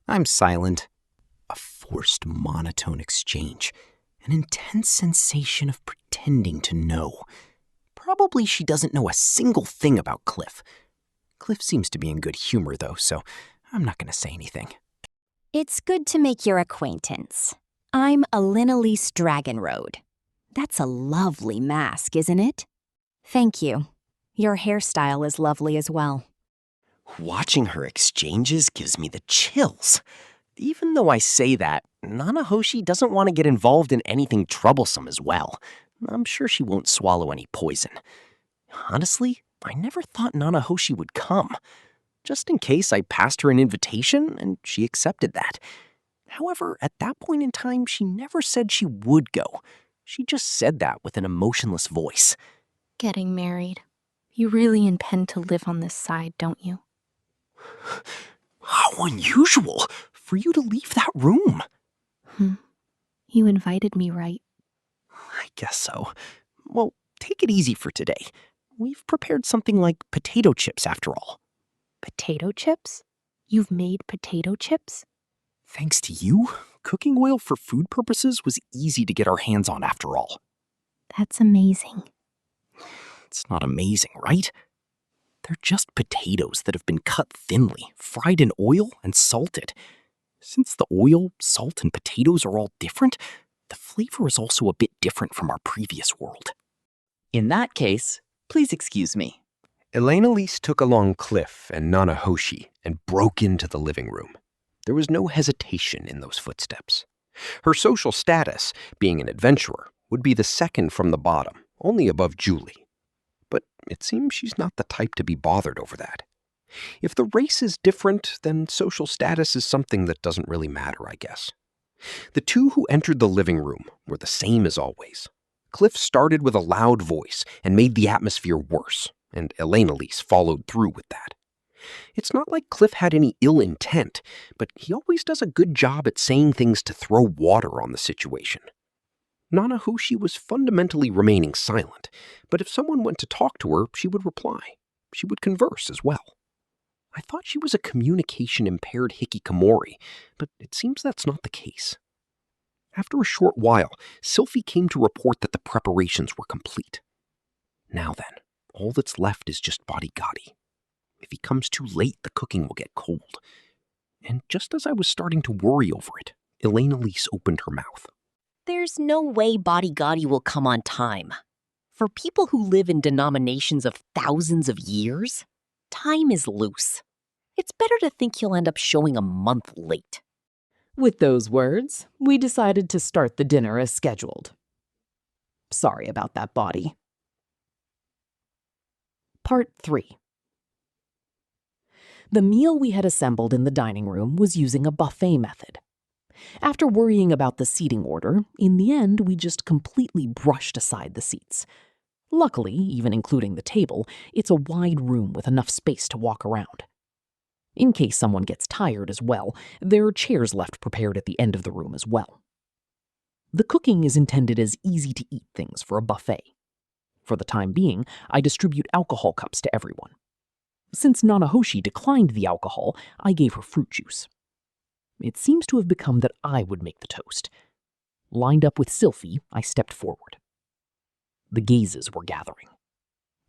I'm silent. A forced monotone exchange. An intense sensation of pretending to know. Probably she doesn't know a single thing about Cliff. Cliff seems to be in good humor, though, so I'm not going to say anything. It's good to make your acquaintance. I'm Alinalise Dragonroad. That's a lovely mask, isn't it? Thank you. Your hairstyle is lovely as well. Watching her exchanges gives me the chills. Even though I say that, Nana Hoshi doesn't want to get involved in anything troublesome as well. I'm sure she won't swallow any poison. Honestly, I never thought Nana Hoshi would come. Just in case I passed her an invitation and she accepted that. However, at that point in time, she never said she would go. She just said that with an emotionless voice. Getting married. You really intend to live on this side, don't you? How unusual for you to leave that room. You invited me, right? I guess so. Well, take it easy for today. We've prepared something like potato chips after all. Potato chips? You've made potato chips? Thanks to you, cooking oil for food purposes was easy to get our hands on after all. That's amazing. It's not amazing, right? They're just potatoes that have been cut thinly, fried in oil, and salted. Since the oil, salt, and potatoes are all different, the flavor is also a bit different from our previous world. In that case, please excuse me. Elise took along Cliff and Nana Hoshi and broke into the living room. There was no hesitation in those footsteps. Her social status, being an adventurer, would be the second from the bottom, only above Julie. But it seems she's not the type to be bothered over that. If the race is different, then social status is something that doesn't really matter, I guess. The two who entered the living room were the same as always. Cliff started with a loud voice and made the atmosphere worse, and Elise followed through with that. It's not like Cliff had any ill intent, but he always does a good job at saying things to throw water on the situation. Nana Hoshi was fundamentally remaining silent, but if someone went to talk to her, she would reply. She would converse as well. I thought she was a communication-impaired hikikomori, but it seems that's not the case. After a short while, Sylphie came to report that the preparations were complete. Now then, all that's left is just Bodigadi. If he comes too late, the cooking will get cold. And just as I was starting to worry over it, Elise opened her mouth. There's no way Bodigadi will come on time. For people who live in denominations of thousands of years, time is loose. It's better to think he'll end up showing a month late. With those words, we decided to start the dinner as scheduled. Sorry about that, Body. Part 3. The meal we had assembled in the dining room was using a buffet method. After worrying about the seating order, in the end we just completely brushed aside the seats. Luckily, even including the table, it's a wide room with enough space to walk around. In case someone gets tired as well, there are chairs left prepared at the end of the room as well. The cooking is intended as easy-to-eat things for a buffet. For the time being, I distribute alcohol cups to everyone. Since Nanahoshi declined the alcohol, I gave her fruit juice. It seems to have become that I would make the toast. Lined up with Sylphie, I stepped forward. The gazes were gathering.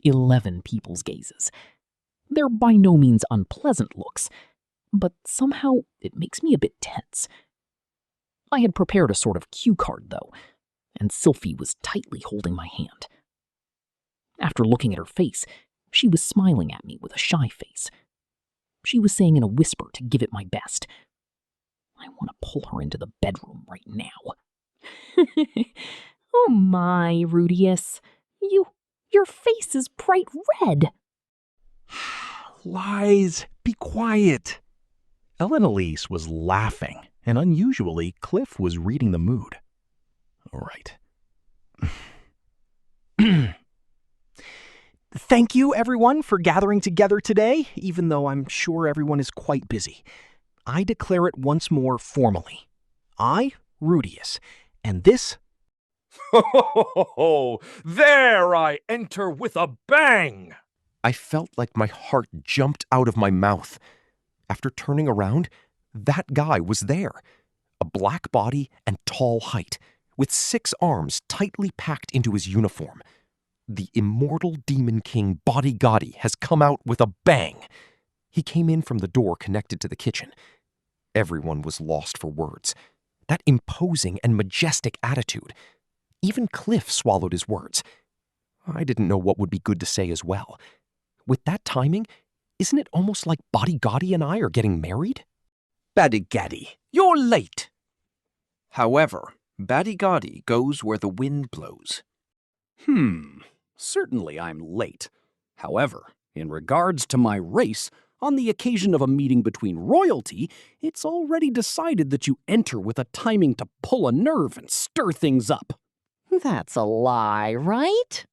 11 people's gazes. They're by no means unpleasant looks, but somehow it makes me a bit tense. I had prepared a sort of cue card, though, and Sylphie was tightly holding my hand. After looking at her face, she was smiling at me with a shy face. She was saying in a whisper to give it my best. I want to pull her into the bedroom right now. Oh my, Rudeus. Your face is bright red. Lies, be quiet. Ellen Elise was laughing, and unusually, Cliff was reading the mood. All right. Thank you, everyone, for gathering together today, even though I'm sure everyone is quite busy. I declare it once more formally. I, Rudeus, and this... Oh, there I enter with a bang! I felt like my heart jumped out of my mouth. After turning around, that guy was there. A black body and tall height, with 6 arms tightly packed into his uniform. The immortal Demon King Bodygotti has come out with a bang. He came in from the door connected to the kitchen. Everyone was lost for words. That imposing and majestic attitude. Even Cliff swallowed his words. I didn't know what would be good to say as well. With that timing, isn't it almost like Bodygotti and I are getting married? Bodygotti, you're late. However, Bodygotti goes where the wind blows. Certainly I'm late. However, in regards to my race, on the occasion of a meeting between royalty, it's already decided that you enter with a timing to pull a nerve and stir things up. That's a lie, right?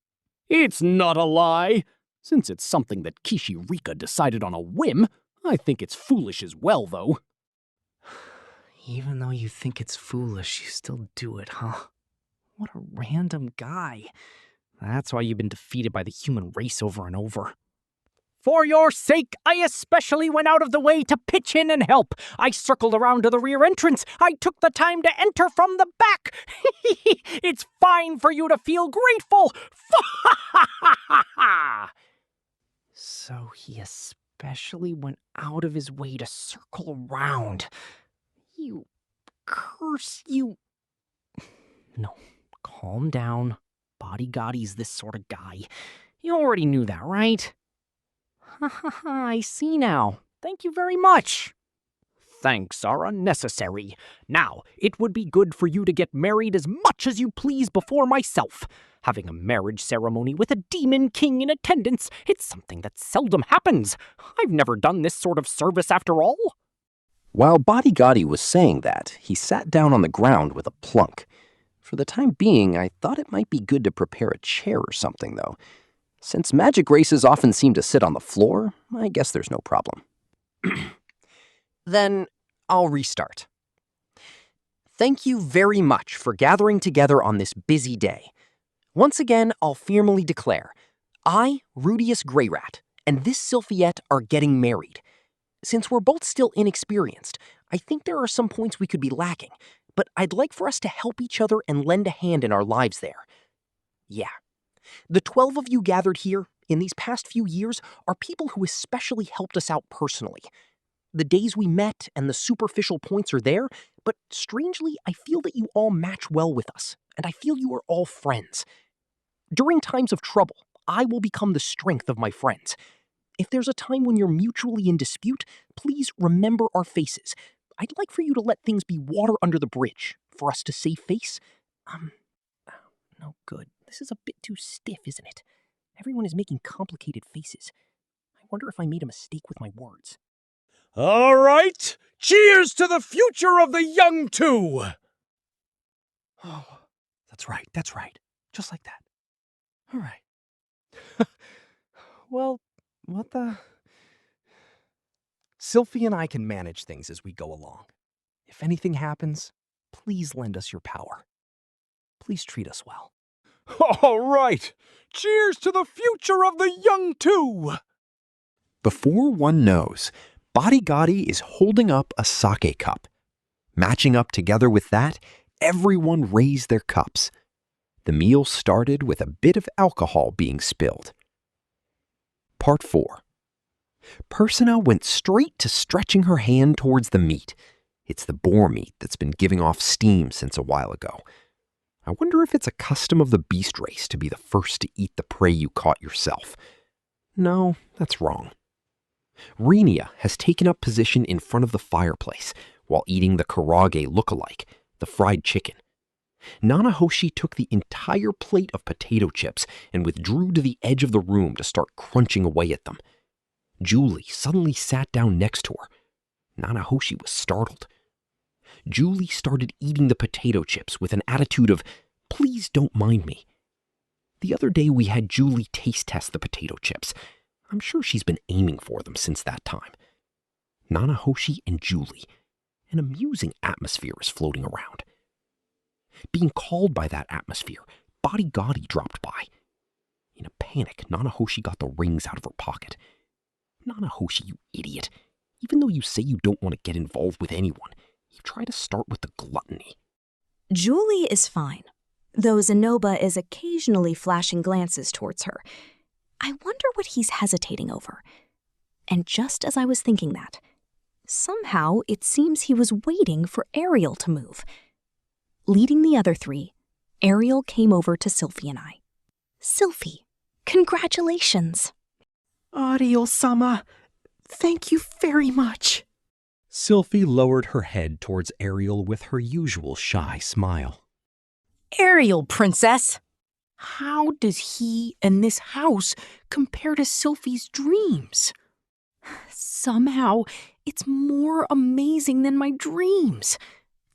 It's not a lie. Since it's something that Kishirika decided on a whim, I think it's foolish as well, though. Even though you think it's foolish, you still do it, huh? What a random guy. That's why you've been defeated by the human race over and over. For your sake, I especially went out of the way to pitch in and help. I circled around to the rear entrance. I took the time to enter from the back. It's fine for you to feel grateful. So he especially went out of his way to circle around. You curse, you... No, calm down. Bodygotti's this sort of guy. You already knew that, right? I see now. Thank you very much. Thanks are unnecessary. Now, it would be good for you to get married as much as you please before myself. Having a marriage ceremony with a demon king in attendance, it's something that seldom happens. I've never done this sort of service after all. While Bodygotti was saying that, he sat down on the ground with a plunk. For the time being, I thought it might be good to prepare a chair or something, though. Since magic races often seem to sit on the floor, I guess there's no problem. Then I'll restart. Thank you very much for gathering together on this busy day. Once again, I'll formally declare, I, Rudeus Greyrat, and this Sylphiette are getting married. Since we're both still inexperienced, I think there are some points we could be lacking, but I'd like for us to help each other and lend a hand in our lives there. Yeah. The 12 of you gathered here in these past few years are people who especially helped us out personally. The days we met and the superficial points are there, but strangely, I feel that you all match well with us, and I feel you are all friends. During times of trouble, I will become the strength of my friends. If there's a time when you're mutually in dispute, please remember our faces. I'd like for you to let things be water under the bridge, for us to save face. No good. This is a bit too stiff, isn't it? Everyone is making complicated faces. I wonder if I made a mistake with my words. All right, cheers to the future of the young two! Oh, that's right. Just like that. All right. Well, what the... Sylphie and I can manage things as we go along. If anything happens, please lend us your power. Please treat us well. All right, cheers to the future of the young two! Before one knows, Bodigadi is holding up a sake cup. Matching up together with that, everyone raised their cups. The meal started with a bit of alcohol being spilled. Part 4. Persona went straight to stretching her hand towards the meat. It's the boar meat that's been giving off steam since a while ago. I wonder if it's a custom of the beast race to be the first to eat the prey you caught yourself. No, that's wrong. Rinia has taken up position in front of the fireplace while eating the karage look-alike, the fried chicken. Nanahoshi took the entire plate of potato chips and withdrew to the edge of the room to start crunching away at them. Julie suddenly sat down next to her. Nanahoshi was startled. Julie started eating the potato chips with an attitude of, "Please don't mind me." The other day we had Julie taste test the potato chips. I'm sure she's been aiming for them since that time. Nanahoshi and Julie. An amusing atmosphere is floating around. Being called by that atmosphere, Bodigadi dropped by. In a panic, Nanahoshi got the rings out of her pocket. Nanahoshi, you idiot. Even though you say you don't want to get involved with anyone, you try to start with the gluttony. Julie is fine, though Zenoba is occasionally flashing glances towards her. I wonder what he's hesitating over. And just as I was thinking that, somehow it seems he was waiting for Ariel to move. Leading the other three, Ariel came over to Sylphie and I. Sylphie, congratulations. Ariel-sama, thank you very much. Sylphie lowered her head towards Ariel with her usual shy smile. Ariel, princess! How does he and this house compare to Sylphie's dreams? Somehow, it's more amazing than my dreams.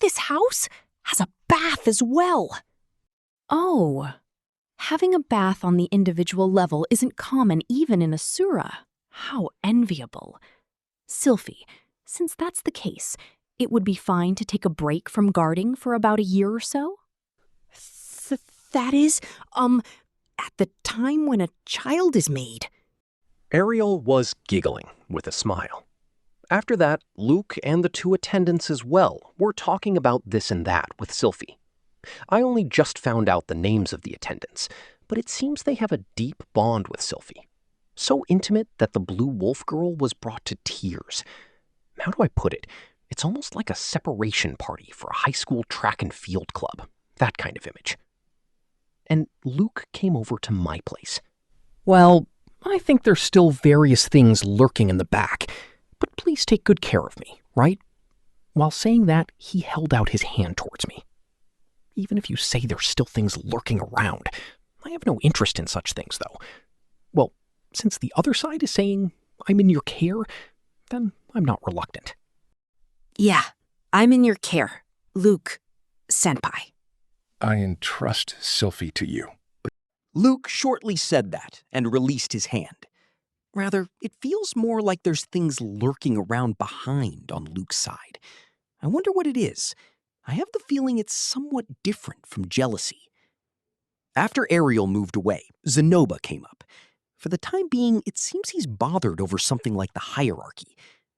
This house has a bath as well. Oh, having a bath on the individual level isn't common even in Asura. How enviable. Sylphie, since that's the case, it would be fine to take a break from guarding for about a year or so? That is, at the time when a child is made. Ariel was giggling with a smile. After that, Luke and the two attendants as well were talking about this and that with Sylphie. I only just found out the names of the attendants, but it seems they have a deep bond with Sylphie. So intimate that the Blue Wolf girl was brought to tears. How do I put it? It's almost like a separation party for a high school track and field club. That kind of image. And Luke came over to my place. Well, I think there's still various things lurking in the back, but please take good care of me, right? While saying that, he held out his hand towards me. Even if you say there's still things lurking around, I have no interest in such things, though. Well, since the other side is saying I'm in your care, then I'm not reluctant. Yeah, I'm in your care, Luke Senpai. I entrust Sylphie to you. Luke shortly said that and released his hand. Rather, it feels more like there's things lurking around behind on Luke's side. I wonder what it is. I have the feeling it's somewhat different from jealousy. After Ariel moved away, Zenoba came up. For the time being, it seems he's bothered over something like the hierarchy.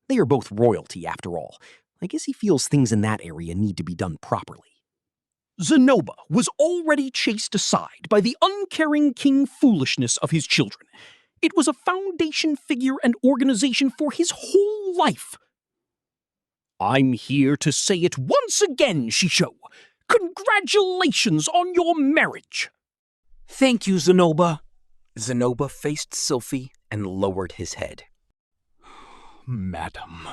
They are both royalty, after all. I guess he feels things in that area need to be done properly. Zenoba was already chased aside by the uncaring king foolishness of his children. It was a foundation figure and organization for his whole life. I'm here to say it once again, Shisho. Congratulations on your marriage. Thank you, Zenoba. Zenoba faced Sylphie and lowered his head. Madam,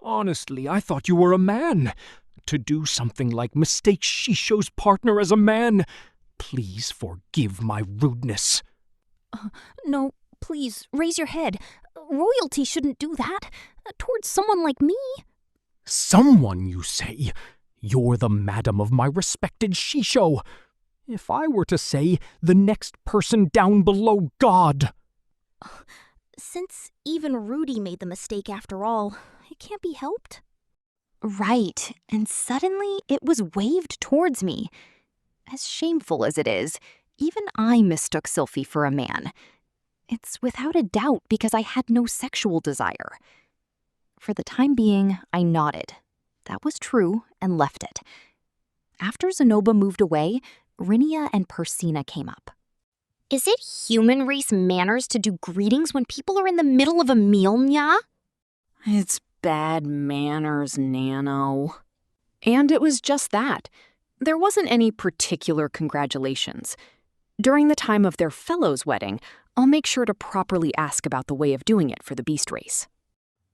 honestly, I thought you were a man. To do something like mistake Shisho's partner as a man. Please forgive my rudeness. No, please, raise your head. Royalty shouldn't do that. Towards someone like me. Someone, you say? You're the madam of my respected Shisho. If I were to say, the next person down below God. Since even Rudy made the mistake after all, it can't be helped. Right, and suddenly it was waved towards me. As shameful as it is, even I mistook Sylphie for a man. It's without a doubt because I had no sexual desire. For the time being, I nodded. That was true, and left it. After Zenoba moved away, Rinia and Persina came up. Is it human race manners to do greetings when people are in the middle of a meal, nya? It's bad manners, Nano. And it was just that. There wasn't any particular congratulations. During the time of their fellow's wedding, I'll make sure to properly ask about the way of doing it for the beast race.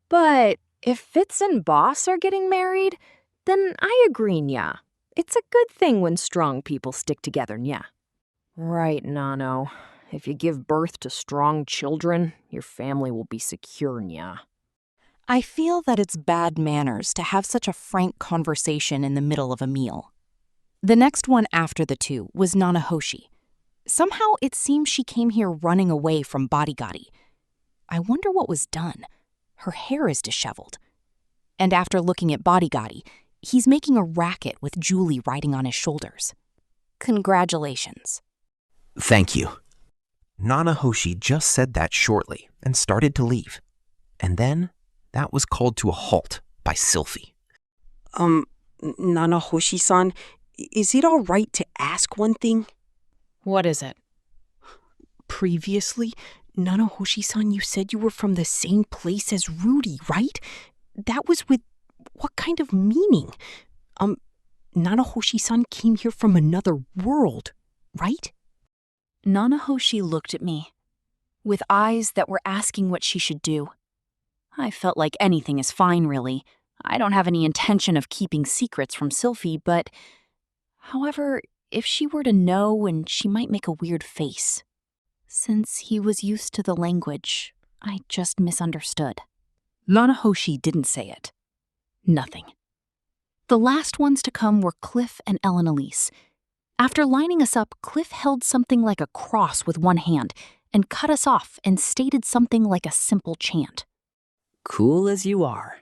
But if Fitz and Boss are getting married, then I agree, nya. It's a good thing when strong people stick together, nya. Right, Nano. If you give birth to strong children, your family will be secure, nya. I feel that it's bad manners to have such a frank conversation in the middle of a meal. The next one after the two was Nanahoshi. Somehow it seems she came here running away from Bodigadi. I wonder what was done. Her hair is disheveled. And after looking at Bodigadi, he's making a racket with Julie riding on his shoulders. Congratulations. Thank you. Nanahoshi just said that shortly and started to leave. And then that was called to a halt by Sylphie. Nanahoshi-san, is it all right to ask one thing? What is it? Previously, Nanahoshi-san, you said you were from the same place as Rudy, right? That was with what kind of meaning? Nanahoshi-san came here from another world, right? Nanahoshi looked at me, with eyes that were asking what she should do. I felt like anything is fine, really. I don't have any intention of keeping secrets from Sylphie, but... However, if she were to know, and she might make a weird face. Since he was used to the language, I just misunderstood. Nanahoshi didn't say it. Nothing. The last ones to come were Cliff and Ellen Elise. After lining us up, Cliff held something like a cross with one hand and cut us off and stated something like a simple chant. Cool as you are.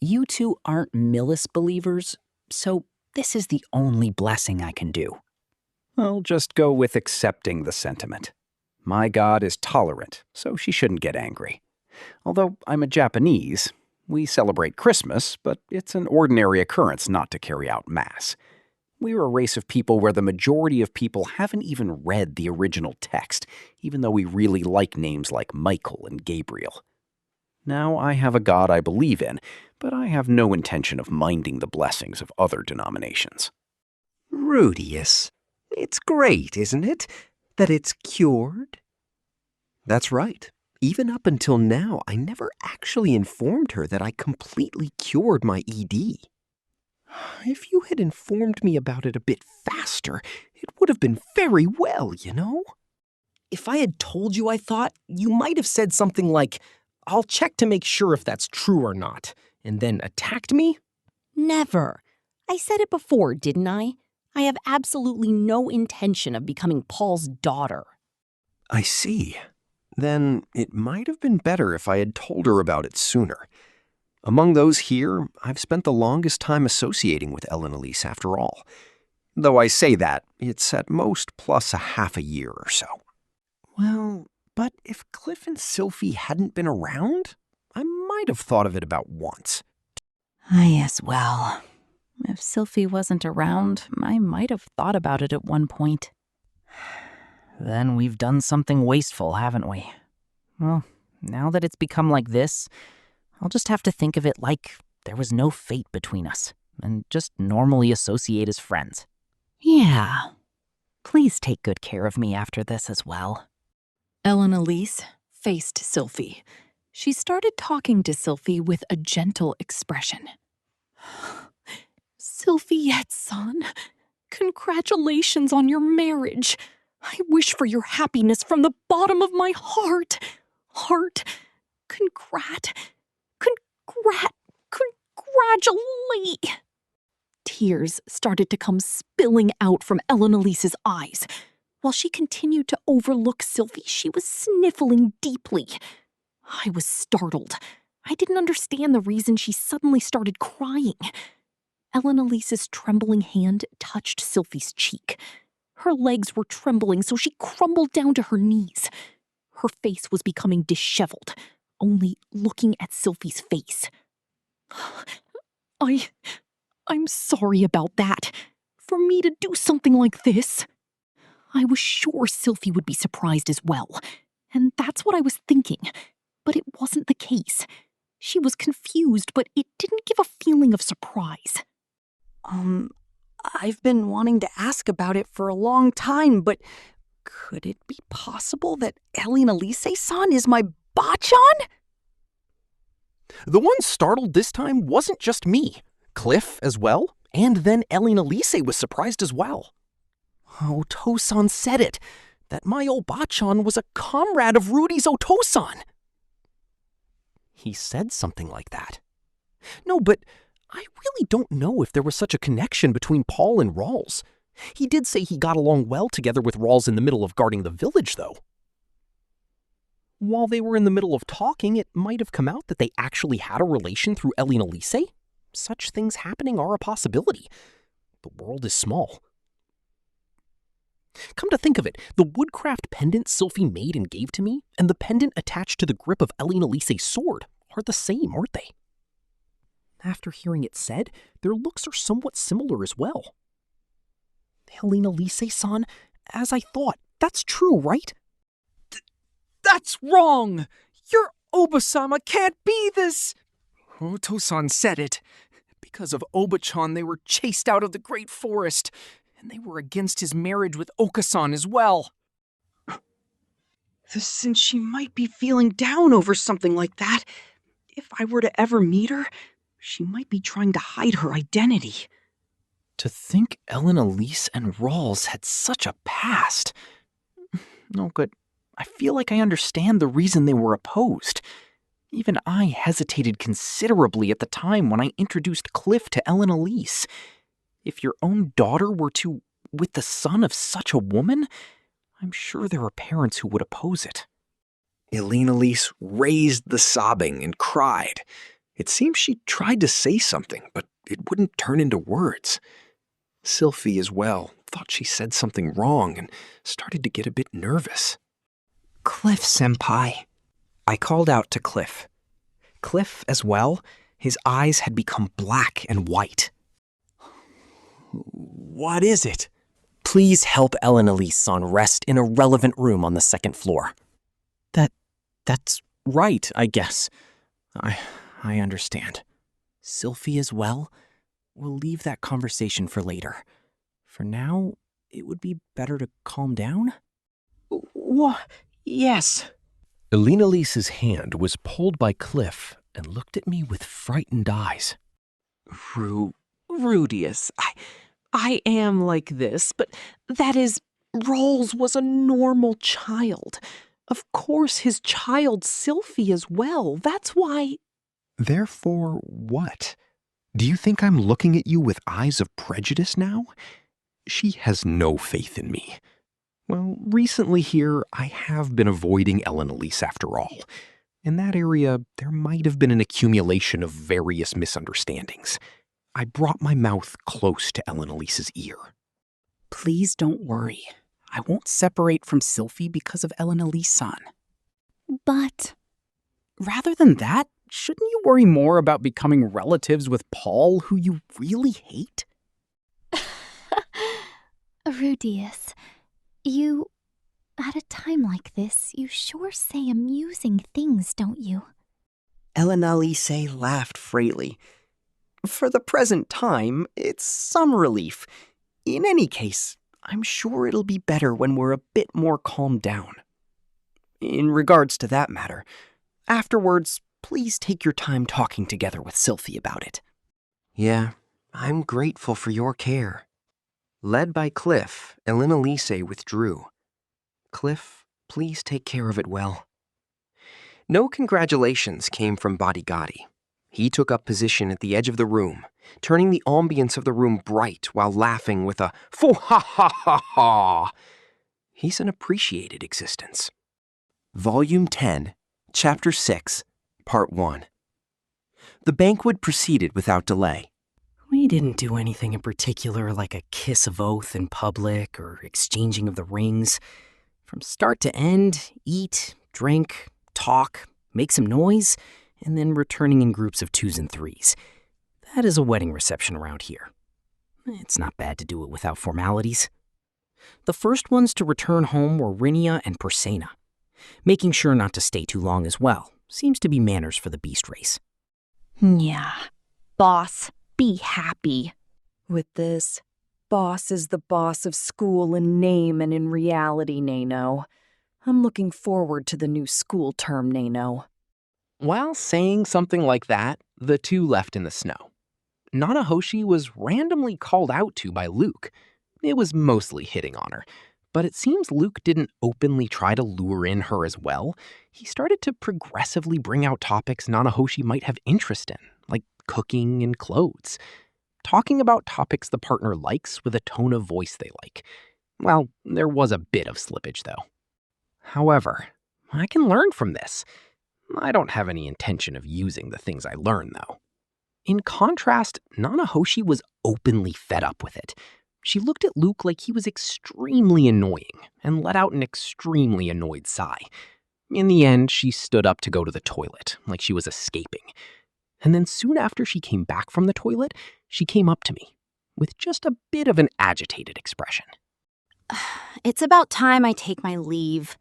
You two aren't Millis believers, so this is the only blessing I can do. I'll just go with accepting the sentiment. My god is tolerant, so she shouldn't get angry. Although I'm a Japanese, we celebrate Christmas, but it's an ordinary occurrence not to carry out Mass. We're a race of people where the majority of people haven't even read the original text, even though we really like names like Michael and Gabriel. Now, I have a God I believe in, but I have no intention of minding the blessings of other denominations. Rudeus, it's great, isn't it, that it's cured? That's right. Even up until now, I never actually informed her that I completely cured my ED. If you had informed me about it a bit faster, it would have been very well, you know? If I had told you I thought, you might have said something like, I'll check to make sure if that's true or not, and then attacked me? Never. I said it before, didn't I? I have absolutely no intention of becoming Paul's daughter. I see. Then it might have been better if I had told her about it sooner. Among those here, I've spent the longest time associating with Ellen Elise after all. Though I say that, it's at most plus a half a year or so. Well, but if Cliff and Sylphie hadn't been around, I might have thought of it about once. I as well. If Sylphie wasn't around, I might have thought about it at one point. Then we've done something wasteful, haven't we? Well, now that it's become like this, I'll just have to think of it like there was no fate between us, and just normally associate as friends. Yeah. Please take good care of me after this as well. Ellen Elise faced Sylphie. She started talking to Sylphie with a gentle expression. Sylphie-san, congratulations on your marriage. I wish for your happiness from the bottom of my heart. Congratulate. Tears started to come spilling out from Ellen Elise's eyes. While she continued to overlook Sylvie, she was sniffling deeply. I was startled. I didn't understand the reason she suddenly started crying. Ellen Elise's trembling hand touched Sylvie's cheek. Her legs were trembling, so she crumbled down to her knees. Her face was becoming disheveled, only looking at Sylvie's face. I'm sorry about that. For me to do something like this. I was sure Sylvie would be surprised as well, and that's what I was thinking. But it wasn't the case. She was confused, but it didn't give a feeling of surprise. I've been wanting to ask about it for a long time, but could it be possible that Ellen Elise-san is my bachan? The one startled this time wasn't just me. Cliff as well, and then Ellen Elise was surprised as well. Oto-san said it, that my Obachan was a comrade of Rudy's Oto-san. He said something like that. No, but I really don't know if there was such a connection between Paul and Rawls. He did say he got along well together with Rawls in the middle of guarding the village, though. While they were in the middle of talking, it might have come out that they actually had a relation through Ellen Elise. Such things happening are a possibility. The world is small. Come to think of it, the woodcraft pendant Sylphie made and gave to me, and the pendant attached to the grip of Ellen Elise's sword are the same, aren't they? After hearing it said, their looks are somewhat similar as well. Ellen Elise-san, as I thought, that's true, right? That's wrong! Your Oba-sama can't be this! Oto-san said it. Because of Obachan, they were chased out of the great forest, and they were against his marriage with Oka-san as well. Since she might be feeling down over something like that, if I were to ever meet her, she might be trying to hide her identity. To think Ellen Elise and Rawls had such a past. No, but I feel like I understand the reason they were opposed. Even I hesitated considerably at the time when I introduced Cliff to Ellen Elise. If your own daughter were with the son of such a woman, I'm sure there are parents who would oppose it. Ellen Elise raised the sobbing and cried. It seemed she tried to say something, but it wouldn't turn into words. Sylphie as well thought she said something wrong and started to get a bit nervous. Cliff senpai. I called out to Cliff. Cliff as well, his eyes had become black and white. What is it? Please help Ellen Elise-san rest in a relevant room on the second floor. That's right, I guess. I understand. Sylphie as well? We'll leave that conversation for later. For now, it would be better to calm down? Yes. Ellen Elise's hand was pulled by Cliff and looked at me with frightened eyes. Rudeus, I am like this, but that is, Rawls was a normal child. Of course, his child Sylphie as well. That's why... Therefore what? Do you think I'm looking at you with eyes of prejudice now? She has no faith in me. Well, recently here, I have been avoiding Ellen Elise after all. In that area, there might have been an accumulation of various misunderstandings. I brought my mouth close to Ellen Elise's ear. Please don't worry. I won't separate from Sylphie because of Ellen Elise-san. But... Rather than that, shouldn't you worry more about becoming relatives with Paul, who you really hate? Rudeus, you... At a time like this, you sure say amusing things, don't you? Ellen Elise laughed freely. For the present time, it's some relief. In any case, I'm sure it'll be better when we're a bit more calmed down. In regards to that matter, afterwards, please take your time talking together with Sylphie about it. Yeah, I'm grateful for your care. Led by Cliff, Ellen Elise withdrew. Cliff, please take care of it well. No congratulations came from Bodigadi. He took up position at the edge of the room, turning the ambience of the room bright while laughing with a fo-ha-ha-ha-ha. He's an appreciated existence. Volume 10, Chapter 6, Part 1. The banquet proceeded without delay. We didn't do anything in particular like a kiss of oath in public or exchanging of the rings. From start to end, eat, drink, talk, make some noise, and then returning in groups of 2s and 3s. That is a wedding reception around here. It's not bad to do it without formalities. The first ones to return home were Rinia and Persena. Making sure not to stay too long as well seems to be manners for the beast race. Yeah. Boss, be happy. With this, boss is the boss of school in name and in reality, Nano. I'm looking forward to the new school term, Nano. While saying something like that, the two left in the snow. Nanahoshi was randomly called out to by Luke. It was mostly hitting on her, but it seems Luke didn't openly try to lure in her as well. He started to progressively bring out topics Nanahoshi might have interest in, like cooking and clothes. Talking about topics the partner likes with a tone of voice they like. Well, there was a bit of slippage, though. However, I can learn from this. I don't have any intention of using the things I learn, though. In contrast, Nanahoshi was openly fed up with it. She looked at Luke like he was extremely annoying and let out an extremely annoyed sigh. In the end, she stood up to go to the toilet, like she was escaping. And then soon after she came back from the toilet, she came up to me with just a bit of an agitated expression. It's about time I take my leave.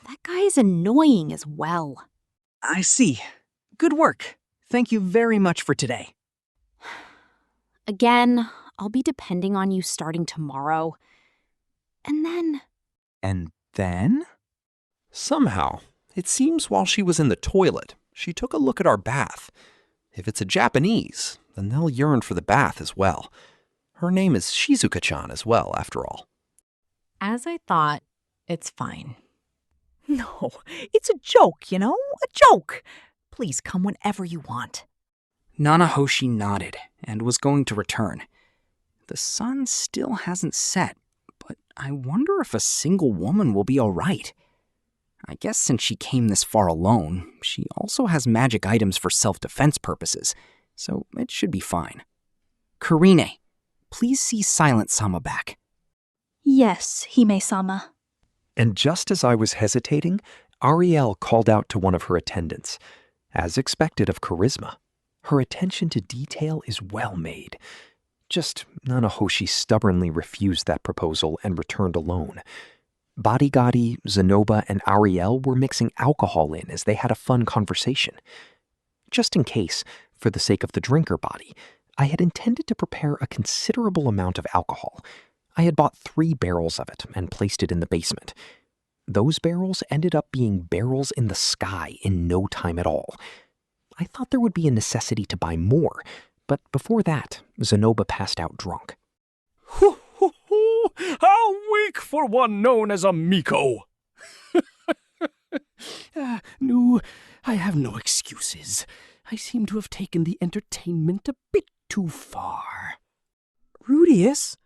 That guy is annoying as well. I see. Good work. Thank you very much for today. Again, I'll be depending on you starting tomorrow. And then... And then? Somehow, it seems while she was in the toilet, she took a look at our bath. If it's a Japanese, then they'll yearn for the bath as well. Her name is Shizuka-chan as well, after all. As I thought, it's fine. No, it's a joke, you know? A joke. Please come whenever you want. Nanahoshi nodded and was going to return. The sun still hasn't set, but I wonder if a single woman will be all right. I guess since she came this far alone, she also has magic items for self-defense purposes, so it should be fine. Karine, please see Silent-sama back. Yes, Hime-sama. And just as I was hesitating, Ariel called out to one of her attendants. As expected of Charisma, her attention to detail is well made. Just Nanahoshi stubbornly refused that proposal and returned alone. Bodigadi, Zenoba, and Ariel were mixing alcohol in as they had a fun conversation. Just in case, for the sake of the drinker body, I had intended to prepare a considerable amount of alcohol. I had bought 3 barrels of it and placed it in the basement. Those barrels ended up being barrels in the sky in no time at all. I thought there would be a necessity to buy more, but before that, Zenoba passed out drunk. Ho, ho, ho! How weak for one known as a Miko! No, I have no excuses. I seem to have taken the entertainment a bit too far. Rudeus,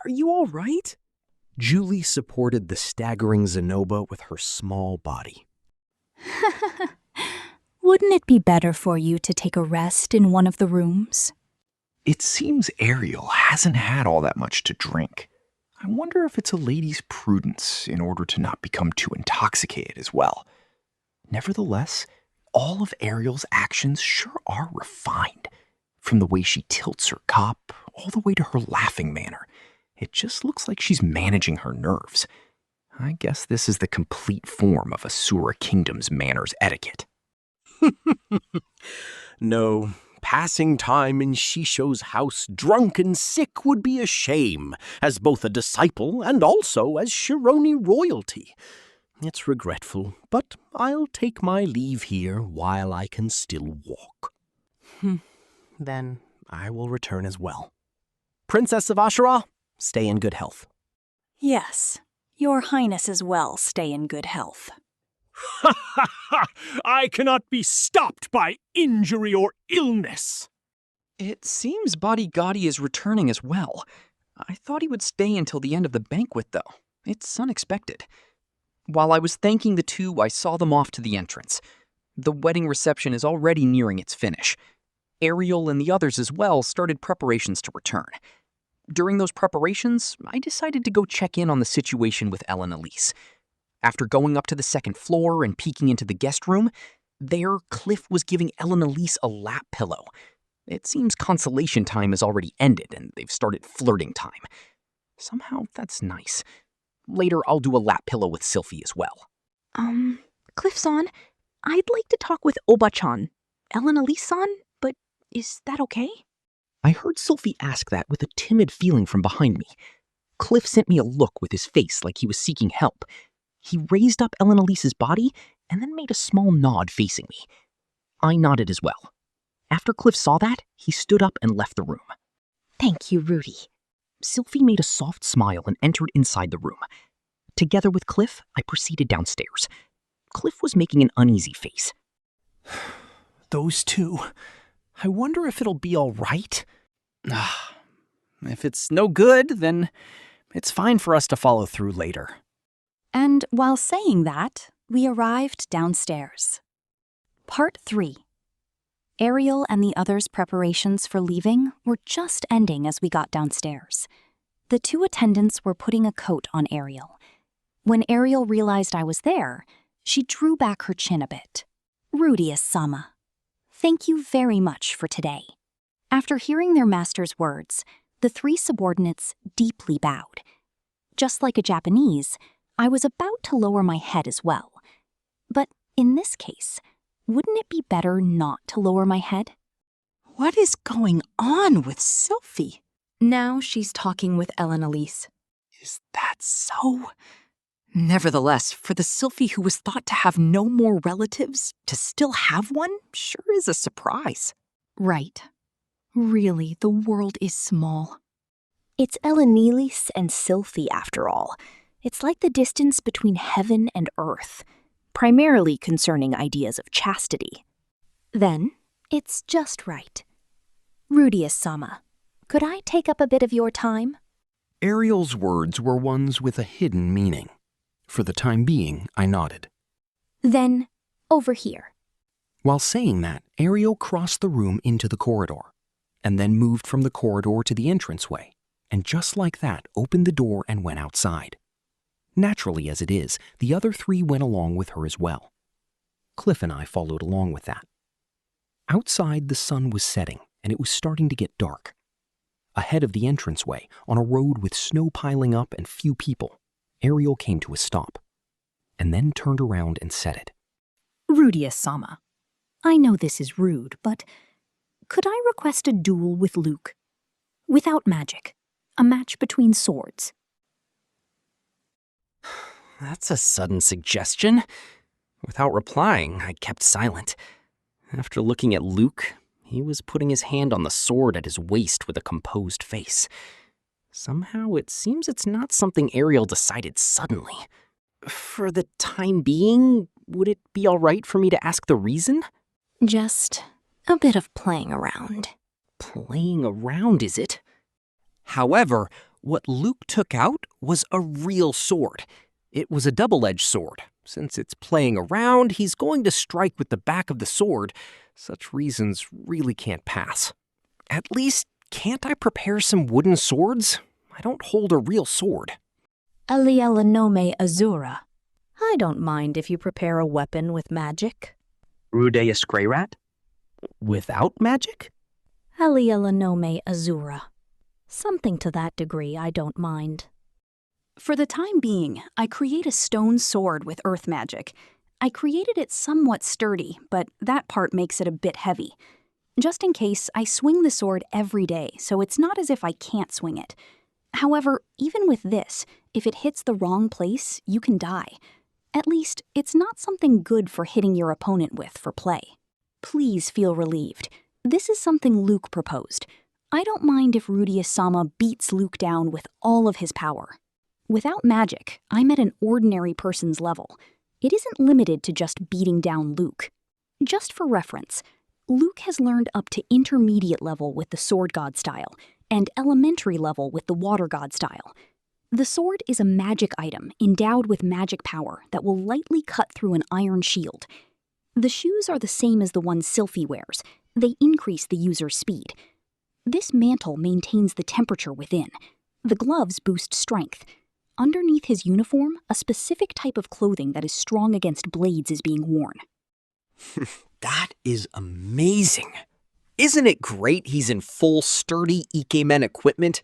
are you all right? Julie supported the staggering Zenoba with her small body. Wouldn't it be better for you to take a rest in one of the rooms? It seems Ariel hasn't had all that much to drink. I wonder if it's a lady's prudence in order to not become too intoxicated as well. Nevertheless, all of Ariel's actions sure are refined. From the way she tilts her cup, all the way to her laughing manner. It just looks like she's managing her nerves. I guess this is the complete form of Asura Kingdom's manners etiquette. No, passing time in Shisho's house drunk and sick would be a shame, as both a disciple and also as Shironi royalty. It's regretful, but I'll take my leave here while I can still walk. Then I will return as well. Princess of Ashura, stay in good health. Yes, Your Highness as well stay in good health. Ha ha ha! I cannot be stopped by injury or illness. It seems Body Gotti is returning as well. I thought he would stay until the end of the banquet, though. It's unexpected. While I was thanking the two, I saw them off to the entrance. The wedding reception is already nearing its finish. Ariel and the others as well started preparations to return. During those preparations, I decided to go check in on the situation with Ellen Elise. After going up to the second floor and peeking into the guest room, there Cliff was giving Ellen Elise a lap pillow. It seems consolation time has already ended and they've started flirting time. Somehow that's nice. Later I'll do a lap pillow with Sylphie as well. Cliff-san, I'd like to talk with Oba-chan. Ellen Elise-san, but is that okay? I heard Sylphie ask that with a timid feeling from behind me. Cliff sent me a look with his face like he was seeking help. He raised up Ellen Elise's body and then made a small nod facing me. I nodded as well. After Cliff saw that, he stood up and left the room. Thank you, Rudy. Sylphie made a soft smile and entered inside the room. Together with Cliff, I proceeded downstairs. Cliff was making an uneasy face. Those two. I wonder if it'll be all right? If it's no good, then it's fine for us to follow through later. And while saying that, we arrived downstairs. Part 3. Ariel and the others' preparations for leaving were just ending as we got downstairs. The two attendants were putting a coat on Ariel. When Ariel realized I was there, she drew back her chin a bit. Rudeus-sama, thank you very much for today. After hearing their master's words, the three subordinates deeply bowed. Just like a Japanese, I was about to lower my head as well. But in this case, wouldn't it be better not to lower my head? What is going on with Sylphie? Now she's talking with Ellen Elise. Is that so? Nevertheless, for the Sylphie who was thought to have no more relatives, to still have one sure is a surprise. Right. Really, the world is small. It's Ellen Elise and Sylphie after all. It's like the distance between heaven and earth, primarily concerning ideas of chastity. Then, it's just right. Rudeus-sama, could I take up a bit of your time? Ariel's words were ones with a hidden meaning. For the time being, I nodded. Then, over here. While saying that, Ariel crossed the room into the corridor, and then moved from the corridor to the entranceway, and just like that, opened the door and went outside. Naturally as it is, the other three went along with her as well. Cliff and I followed along with that. Outside, the sun was setting, and it was starting to get dark. Ahead of the entranceway, on a road with snow piling up and few people, Ariel came to a stop, and then turned around and said it. Rudeus-sama, I know this is rude, but could I request a duel with Luke? Without magic. A match between swords. That's a sudden suggestion. Without replying, I kept silent. After looking at Luke, he was putting his hand on the sword at his waist with a composed face. Somehow, it seems it's not something Ariel decided suddenly. For the time being, would it be all right for me to ask the reason? Just a bit of playing around. Playing around, is it? However, what Luke took out was a real sword. It was a double-edged sword. Since it's playing around, he's going to strike with the back of the sword. Such reasons really can't pass. At least, can't I prepare some wooden swords? I don't hold a real sword. Alia Lanome Azura. I don't mind if you prepare a weapon with magic. Rudeus Greyrat? Without magic? Alia Lanome Azura. Something to that degree I don't mind. For the time being, I create a stone sword with earth magic. I created it somewhat sturdy, but that part makes it a bit heavy. Just in case, I swing the sword every day, so it's not as if I can't swing it. However, even with this, if it hits the wrong place, you can die. At least, it's not something good for hitting your opponent with for play. Please feel relieved. This is something Luke proposed. I don't mind if Rudeus-sama beats Luke down with all of his power. Without magic, I'm at an ordinary person's level. It isn't limited to just beating down Luke. Just for reference, Luke has learned up to intermediate level with the Sword God style, and elementary level with the Water God style. The sword is a magic item endowed with magic power that will lightly cut through an iron shield. The shoes are the same as the ones Sylphie wears. They increase the user's speed. This mantle maintains the temperature within. The gloves boost strength. Underneath his uniform, a specific type of clothing that is strong against blades is being worn. That is amazing. Isn't it great he's in full sturdy Ikemen equipment?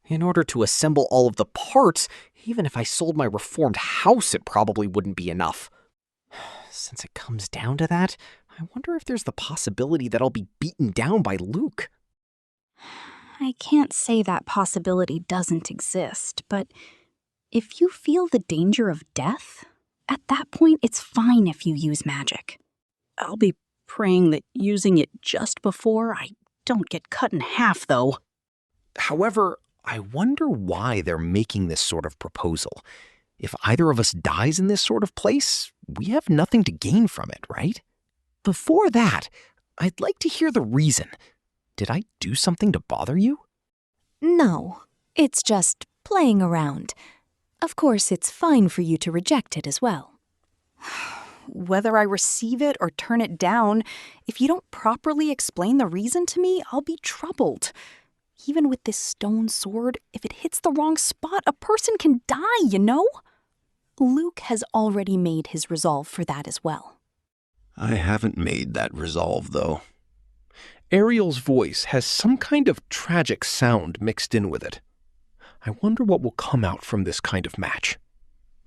In order to assemble all of the parts, even if I sold my reformed house, it probably wouldn't be enough. Since it comes down to that, I wonder if there's the possibility that I'll be beaten down by Luke. I can't say that possibility doesn't exist, but if you feel the danger of death, at that point it's fine if you use magic. I'll be praying that using it just before I don't get cut in half, though. However, I wonder why they're making this sort of proposal. If either of us dies in this sort of place, we have nothing to gain from it, right? Before that, I'd like to hear the reason. Did I do something to bother you? No, it's just playing around. Of course, it's fine for you to reject it as well. Whether I receive it or turn it down, if you don't properly explain the reason to me, I'll be troubled. Even with this stone sword, if it hits the wrong spot, a person can die, you know? Luke has already made his resolve for that as well. I haven't made that resolve, though. Ariel's voice has some kind of tragic sound mixed in with it. I wonder what will come out from this kind of match.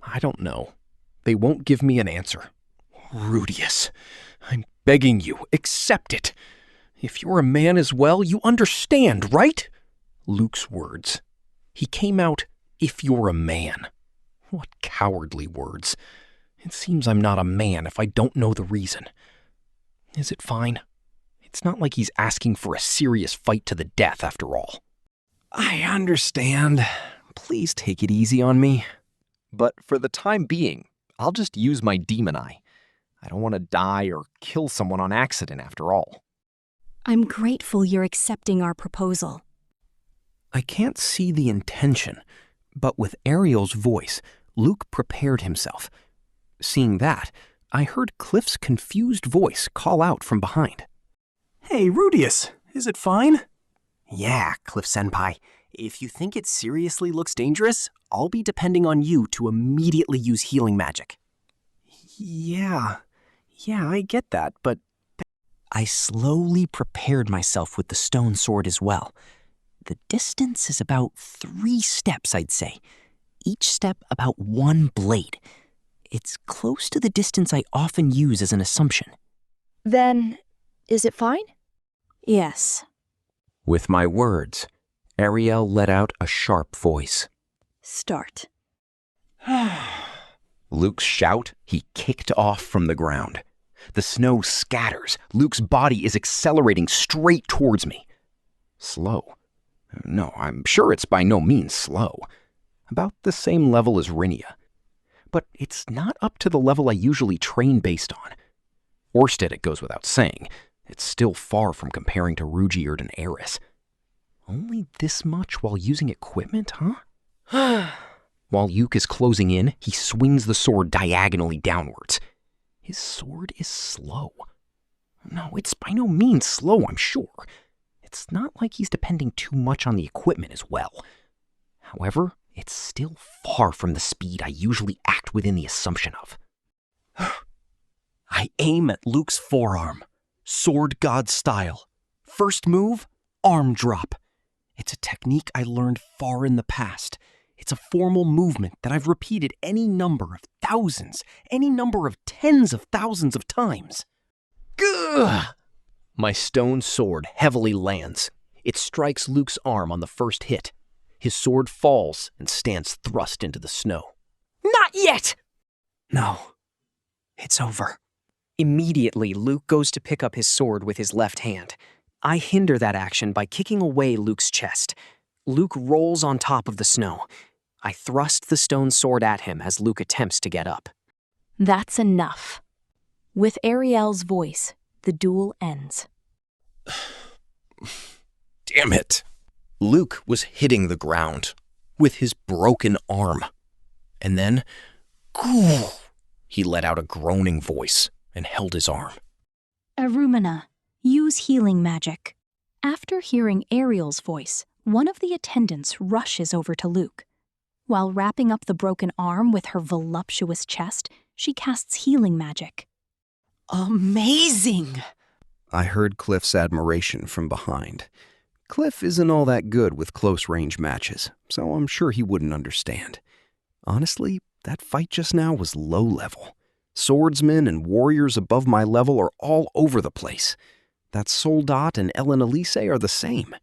I don't know. They won't give me an answer. Rudeus, I'm begging you, accept it. If you're a man as well, you understand, right? Luke's words. He came out, if you're a man. What cowardly words. It seems I'm not a man if I don't know the reason. Is it fine? It's not like he's asking for a serious fight to the death, after all. I understand. Please take it easy on me. But for the time being, I'll just use my demon eye. I don't want to die or kill someone on accident, after all. I'm grateful you're accepting our proposal. I can't see the intention, but with Ariel's voice, Luke prepared himself. Seeing that, I heard Cliff's confused voice call out from behind. Hey, Rudeus, is it fine? Yeah, Cliff-senpai. If you think it seriously looks dangerous, I'll be depending on you to immediately use healing magic. Yeah, I get that, but... I slowly prepared myself with the stone sword as well. The distance is about 3 steps, I'd say. Each step about 1 blade. It's close to the distance I often use as an assumption. Then, is it fine? Yes. With my words, Ariel let out a sharp voice. Start. Luke's shout, he kicked off from the ground. The snow scatters. Luke's body is accelerating straight towards me. Slow. No, I'm sure it's by no means slow. About the same level as Rinia. But it's not up to the level I usually train based on. Orsted, it goes without saying. It's still far from comparing to Rudeus and Eris. Only this much while using equipment, huh? While Yuke is closing in, he swings the sword diagonally downwards. His sword is slow. No, it's by no means slow, I'm sure. It's not like he's depending too much on the equipment as well. However, it's still far from the speed I usually act within the assumption of. I aim at Luke's forearm. Sword God style. First move, arm drop. It's a technique I learned far in the past. It's a formal movement that I've repeated any number of thousands, any number of tens of thousands of times. Gah! My stone sword heavily lands. It strikes Luke's arm on the first hit. His sword falls and stands thrust into the snow. Not yet! No, it's over. Immediately, Luke goes to pick up his sword with his left hand. I hinder that action by kicking away Luke's chest. Luke rolls on top of the snow. I thrust the stone sword at him as Luke attempts to get up. That's enough. With Ariel's voice, the duel ends. Damn it. Luke was hitting the ground with his broken arm. And then, he let out a groaning voice and held his arm. Arumina, use healing magic. After hearing Ariel's voice, one of the attendants rushes over to Luke. While wrapping up the broken arm with her voluptuous chest, she casts healing magic. Amazing! I heard Cliff's admiration from behind. Cliff isn't all that good with close-range matches, so I'm sure he wouldn't understand. Honestly, that fight just now was low level. Swordsmen and warriors above my level are all over the place. That Soldat and Ellen Elise are the same.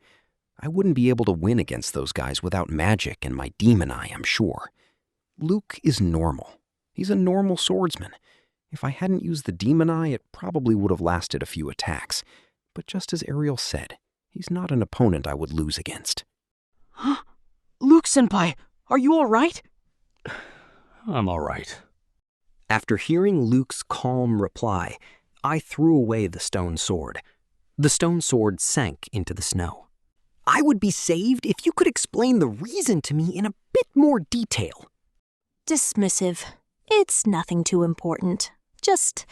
I wouldn't be able to win against those guys without magic and my demon eye, I'm sure. Luke is normal. He's a normal swordsman. If I hadn't used the demon eye, it probably would have lasted a few attacks. But just as Ariel said, he's not an opponent I would lose against. Huh? Luke-senpai, are you all right? I'm all right. After hearing Luke's calm reply, I threw away the stone sword. The stone sword sank into the snow. I would be saved if you could explain the reason to me in a bit more detail. Dismissive. It's nothing too important. Just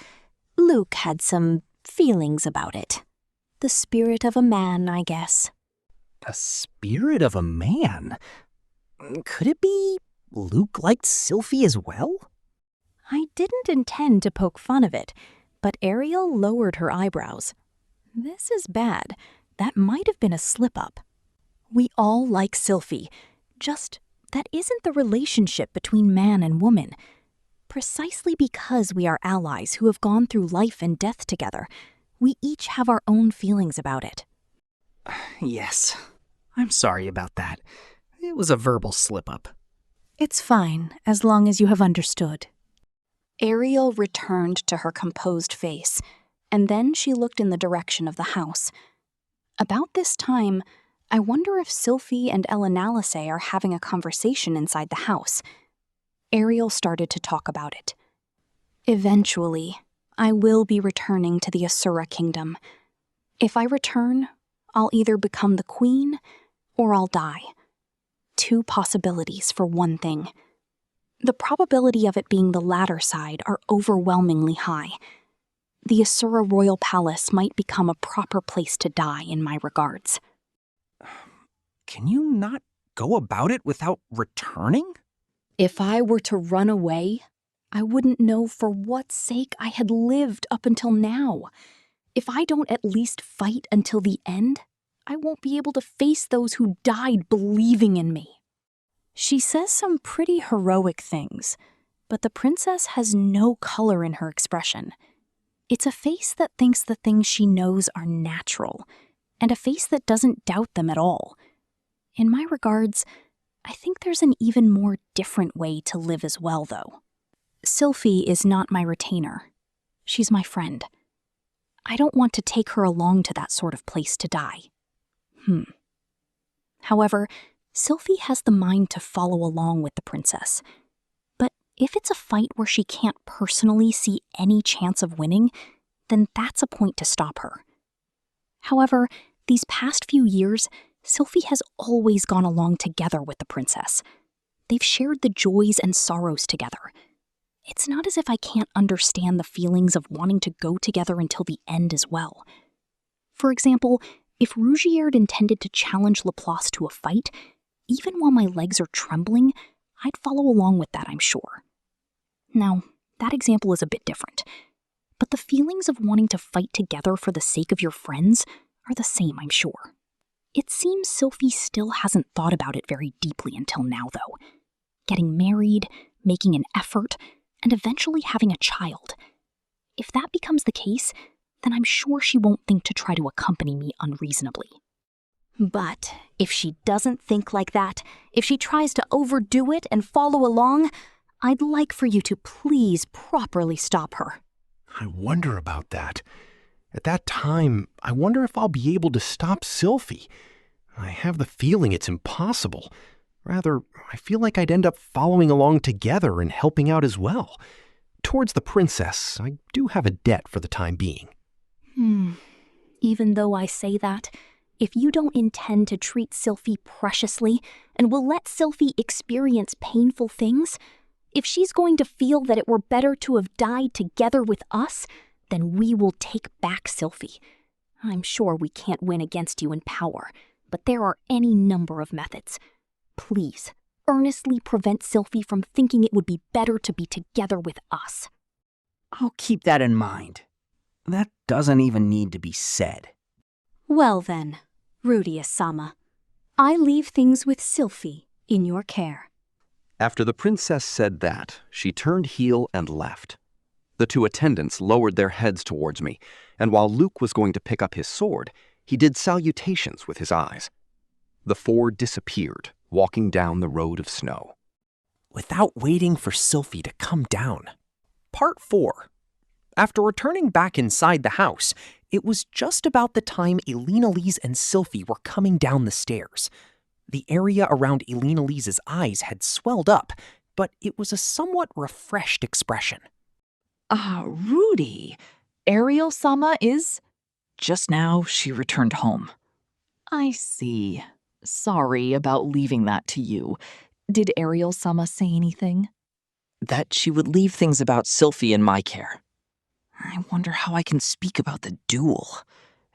Luke had some feelings about it. The spirit of a man, I guess. The spirit of a man? Could it be Luke liked Sylphie as well? I didn't intend to poke fun of it, but Ariel lowered her eyebrows. This is bad. That might have been a slip-up. We all like Sylphie, just that isn't the relationship between man and woman. Precisely because we are allies who have gone through life and death together, we each have our own feelings about it. Yes, I'm sorry about that. It was a verbal slip-up. It's fine, as long as you have understood. Ariel returned to her composed face, and then she looked in the direction of the house. About this time, I wonder if Sylphie and Elenalice are having a conversation inside the house. Ariel started to talk about it. Eventually, I will be returning to the Asura Kingdom. If I return, I'll either become the queen or I'll die. 2 possibilities for one thing. The probability of it being the latter side are overwhelmingly high. The Asura Royal Palace might become a proper place to die in my regards. Can you not go about it without returning? If I were to run away, I wouldn't know for what sake I had lived up until now. If I don't at least fight until the end, I won't be able to face those who died believing in me. She says some pretty heroic things, but the princess has no color in her expression. It's a face that thinks the things she knows are natural, and a face that doesn't doubt them at all. In my regards, I think there's an even more different way to live as well, though. Sylphie is not my retainer. She's my friend. I don't want to take her along to that sort of place to die. However, Sylphie has the mind to follow along with the princess. But if it's a fight where she can't personally see any chance of winning, then that's a point to stop her. However, these past few years, Sylphie has always gone along together with the princess. They've shared the joys and sorrows together. It's not as if I can't understand the feelings of wanting to go together until the end as well. For example, if Rougierd intended to challenge Laplace to a fight, even while my legs are trembling, I'd follow along with that, I'm sure. Now, that example is a bit different, but the feelings of wanting to fight together for the sake of your friends are the same, I'm sure. It seems Sylphie still hasn't thought about it very deeply until now, though. Getting married, making an effort, and eventually having a child. If that becomes the case, then I'm sure she won't think to try to accompany me unreasonably. But if she doesn't think like that, if she tries to overdo it and follow along, I'd like for you to please properly stop her. I wonder about that. At that time, I wonder if I'll be able to stop Sylphie. I have the feeling it's impossible. Rather, I feel like I'd end up following along together and helping out as well. Towards the princess, I do have a debt for the time being. Even though I say that, if you don't intend to treat Sylphie preciously and will let Sylphie experience painful things, if she's going to feel that it were better to have died together with us, then we will take back Sylphie. I'm sure we can't win against you in power, but there are any number of methods. Please, earnestly prevent Sylphie from thinking it would be better to be together with us. I'll keep that in mind. That doesn't even need to be said. Well then, Rudeus-sama, I leave things with Sylphie in your care. After the princess said that, she turned heel and left. The two attendants lowered their heads towards me, and while Luke was going to pick up his sword, he did salutations with his eyes. The four disappeared, walking down the road of snow. Without waiting for Sylphie to come down. Part 4. After returning back inside the house, it was just about the time Elena-Lise and Sylphie were coming down the stairs. The area around Elena-Lise's eyes had swelled up, but it was a somewhat refreshed expression. Rudy, Ariel-sama is... Just now, she returned home. I see. Sorry about leaving that to you. Did Ariel-sama say anything? That she would leave things about Sylphie in my care. I wonder how I can speak about the duel.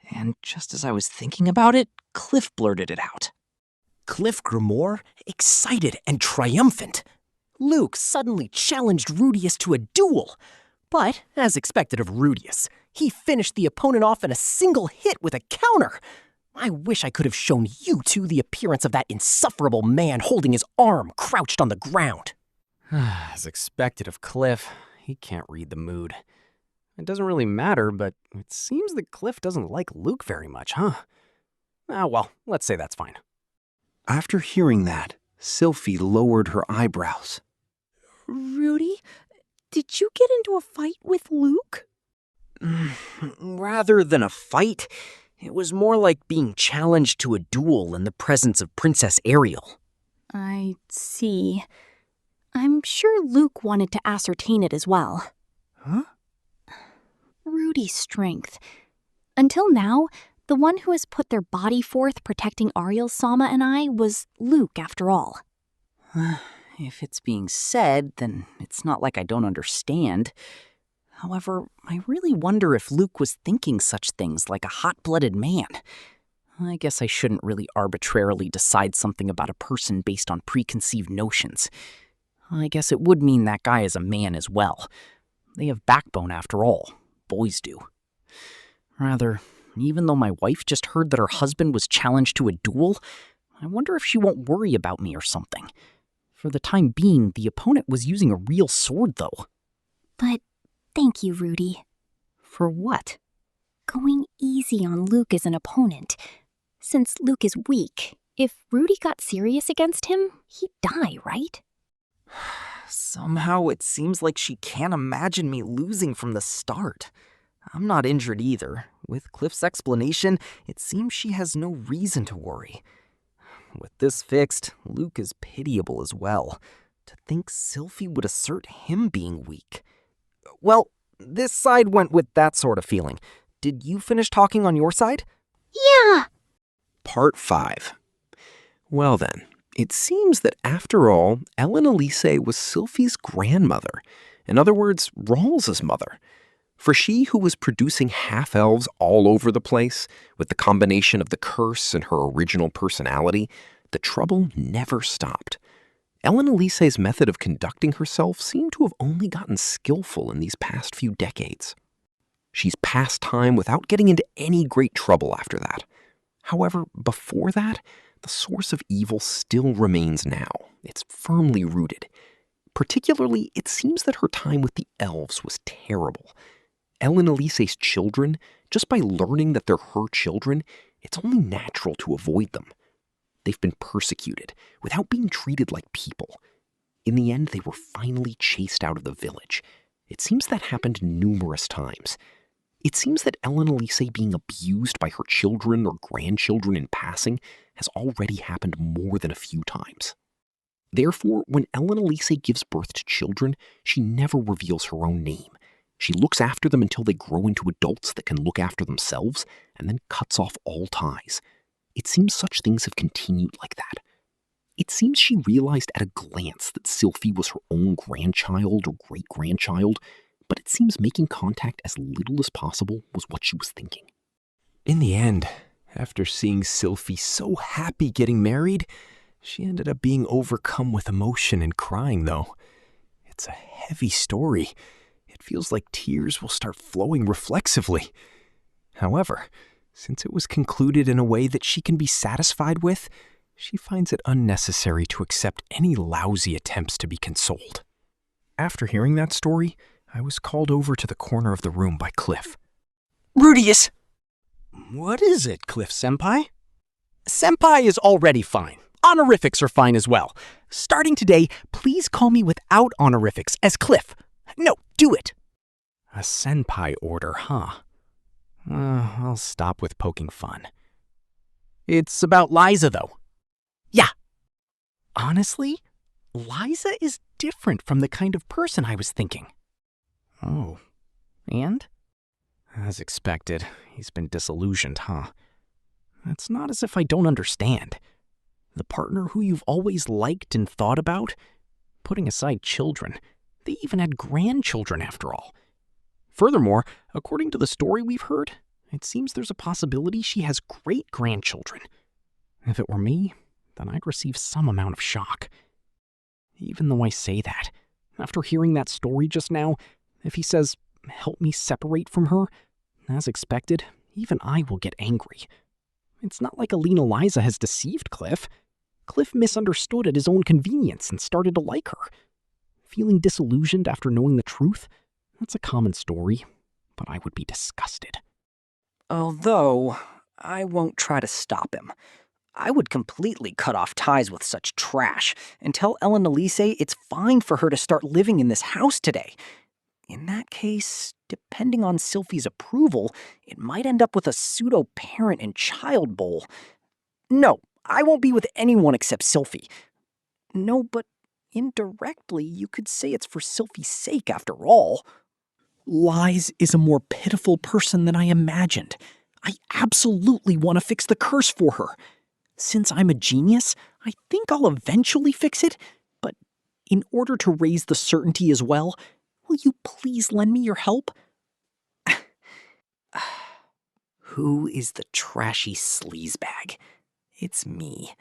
And just as I was thinking about it, Cliff blurted it out. Cliff grew more excited and triumphant. Luke suddenly challenged Rudeus to a duel. But, as expected of Rudeus, he finished the opponent off in a single hit with a counter. I wish I could have shown you two the appearance of that insufferable man holding his arm crouched on the ground. As expected of Cliff, he can't read the mood. It doesn't really matter, but it seems that Cliff doesn't like Luke very much, huh? Well, let's say that's fine. After hearing that, Sylphie lowered her eyebrows. Rudy, did you get into a fight with Luke? Rather than a fight, it was more like being challenged to a duel in the presence of Princess Ariel. I see. I'm sure Luke wanted to ascertain it as well. Huh? Rudy's strength. Until now, the one who has put their body forth protecting Ariel-sama and I was Luke, after all. If it's being said, then it's not like I don't understand. However, I really wonder if Luke was thinking such things like a hot-blooded man. I guess I shouldn't really arbitrarily decide something about a person based on preconceived notions. I guess it would mean that guy is a man as well. They have backbone after all. Boys do. Rather, even though my wife just heard that her husband was challenged to a duel, I wonder if she won't worry about me or something. For the time being, the opponent was using a real sword, though. But thank you, Rudy. For what? Going easy on Luke as an opponent. Since Luke is weak, if Rudy got serious against him, he'd die, right? Somehow it seems like she can't imagine me losing from the start. I'm not injured either. With Cliff's explanation, it seems she has no reason to worry. With this fixed, Luke is pitiable as well. To think Sylphie would assert him being weak. Well, this side went with that sort of feeling. Did you finish talking on your side? Yeah! Part 5. Well then, it seems that after all, Elena-Lise was Sylphie's grandmother. In other words, Rawls's mother. For she who was producing half-elves all over the place, with the combination of the curse and her original personality, the trouble never stopped. Elena-Lise's method of conducting herself seemed to have only gotten skillful in these past few decades. She's passed time without getting into any great trouble after that. However, before that, the source of evil still remains now. It's firmly rooted. Particularly, it seems that her time with the elves was terrible. Elena-Lise's children, just by learning that they're her children, it's only natural to avoid them. They've been persecuted without being treated like people. In the end, they were finally chased out of the village. It seems that happened numerous times. It seems that Elena-Lise being abused by her children or grandchildren in passing has already happened more than a few times. Therefore, when Ellen Elise gives birth to children, she never reveals her own name. She looks after them until they grow into adults that can look after themselves, and then cuts off all ties. It seems such things have continued like that. It seems she realized at a glance that Sylphie was her own grandchild or great-grandchild, but it seems making contact as little as possible was what she was thinking. In the end, after seeing Sylphie so happy getting married, she ended up being overcome with emotion and crying, though. It's a heavy story. It feels like tears will start flowing reflexively. However, since it was concluded in a way that she can be satisfied with, she finds it unnecessary to accept any lousy attempts to be consoled. After hearing that story, I was called over to the corner of the room by Cliff. Rudeus! What is it, Cliff Senpai? Senpai is already fine. Honorifics are fine as well. Starting today, please call me without honorifics as Cliff. No, do it. A senpai order, huh? I'll stop with poking fun. It's about Liza, though. Yeah. Honestly, Liza is different from the kind of person I was thinking. Oh. And? As expected, he's been disillusioned, huh? It's not as if I don't understand. The partner who you've always liked and thought about, putting aside children, they even had grandchildren after all. Furthermore, according to the story we've heard, it seems there's a possibility she has great-grandchildren. If it were me, then I'd receive some amount of shock. Even though I say that, after hearing that story just now, if he says, help me separate from her, as expected, even I will get angry. It's not like Alina Liza has deceived Cliff. Cliff misunderstood at his own convenience and started to like her. Feeling disillusioned after knowing the truth, that's a common story, but I would be disgusted. Although, I won't try to stop him. I would completely cut off ties with such trash and tell Ellen Elise it's fine for her to start living in this house today. In that case, depending on Sylphie's approval, it might end up with a pseudo-parent and child bowl. No, I won't be with anyone except Sylphie. No, but indirectly, you could say it's for Sylphie's sake after all. Lies is a more pitiful person than I imagined. I absolutely want to fix the curse for her. Since I'm a genius, I think I'll eventually fix it, but in order to raise the certainty as well, will you please lend me your help? Who is the trashy sleazebag? It's me.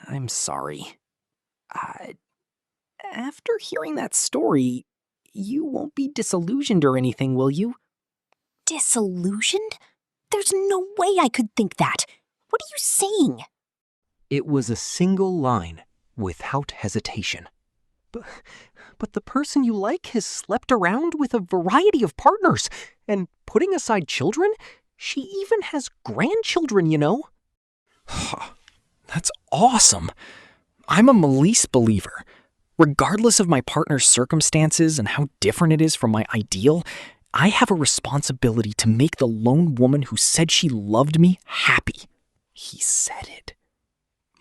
I'm sorry. After hearing that story, you won't be disillusioned or anything, will you? Disillusioned? There's no way I could think that. What are you saying? It was a single line, without hesitation. But the person you like has slept around with a variety of partners, and putting aside children, she even has grandchildren, you know? That's awesome. I'm a Melise believer. Regardless of my partner's circumstances and how different it is from my ideal, I have a responsibility to make the lone woman who said she loved me happy. He said it.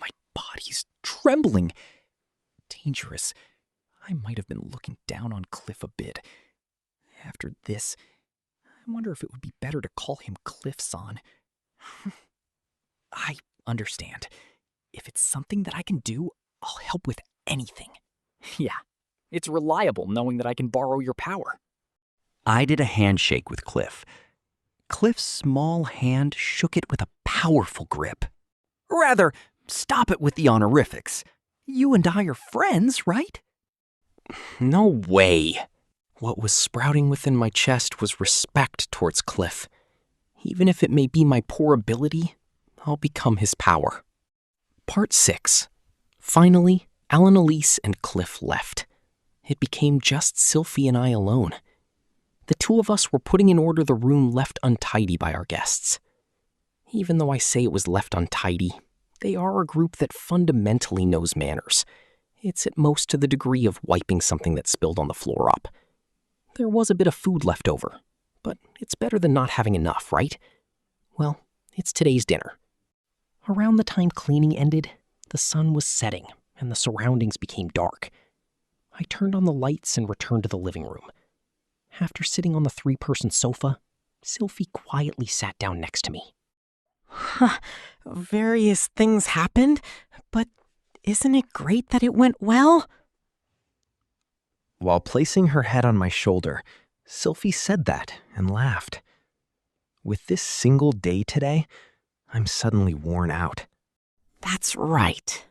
My body's trembling. Dangerous. I might have been looking down on Cliff a bit. After this, I wonder if it would be better to call him Cliff-san. I understand. If it's something that I can do, I'll help with anything. Yeah, it's reliable knowing that I can borrow your power. I did a handshake with Cliff. Cliff's small hand shook it with a powerful grip. Rather, stop it with the honorifics. You and I are friends, right? No way. What was sprouting within my chest was respect towards Cliff. Even if it may be my poor ability, I'll become his power. Part 6. Finally, Alan Elise and Cliff left. It became just Sylphie and I alone. The two of us were putting in order the room left untidy by our guests. Even though I say it was left untidy, they are a group that fundamentally knows manners. It's at most to the degree of wiping something that spilled on the floor up. There was a bit of food left over, but it's better than not having enough, right? Well, it's today's dinner. Around the time cleaning ended, the sun was setting, and the surroundings became dark. I turned on the lights and returned to the living room. After sitting on the 3-person sofa, Sylphie quietly sat down next to me. Various things happened, but isn't it great that it went well? While placing her head on my shoulder, Sylphie said that and laughed. With this single day today, I'm suddenly worn out. That's right.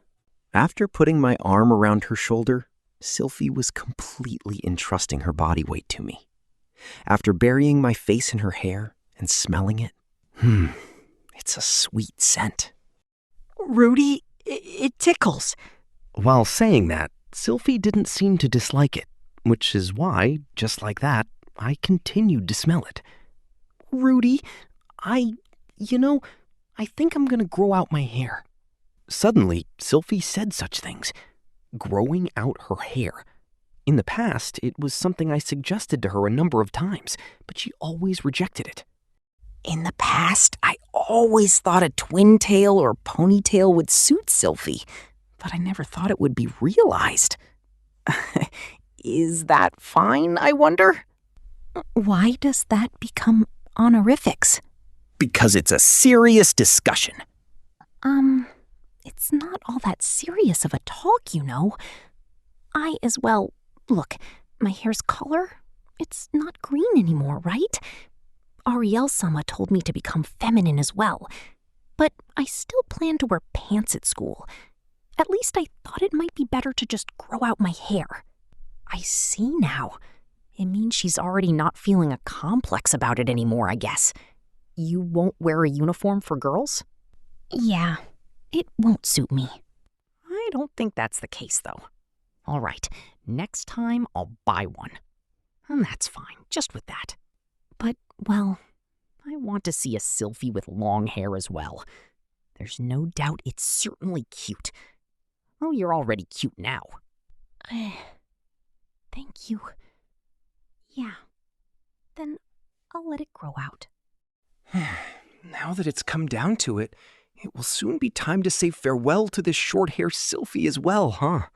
After putting my arm around her shoulder, Sylphie was completely entrusting her body weight to me. After burying my face in her hair and smelling it, it's a sweet scent. Rudy, it tickles. While saying that, Sylphie didn't seem to dislike it, which is why, just like that, I continued to smell it. Rudy, I think I'm gonna grow out my hair. Suddenly, Sylphie said such things. Growing out her hair. In the past, it was something I suggested to her a number of times, but she always rejected it. In the past, I always thought a twin tail or ponytail would suit Sylphie, but I never thought it would be realized. Is that fine, I wonder? Why does that become honorifics? Because it's a serious discussion. It's not all that serious of a talk, you know. Look, my hair's color, it's not green anymore, right? Ariel-sama told me to become feminine as well, but I still plan to wear pants at school. At least I thought it might be better to just grow out my hair. I see now. It means she's already not feeling a complex about it anymore, I guess. You won't wear a uniform for girls? Yeah, it won't suit me. I don't think that's the case, though. All right, next time I'll buy one. And that's fine, just with that. But, well, I want to see a Sylphie with long hair as well. There's no doubt it's certainly cute. Oh, you're already cute now. Thank you. Yeah, then I'll let it grow out. Now that it's come down to it, it will soon be time to say farewell to this short-hair Sylphie as well, huh?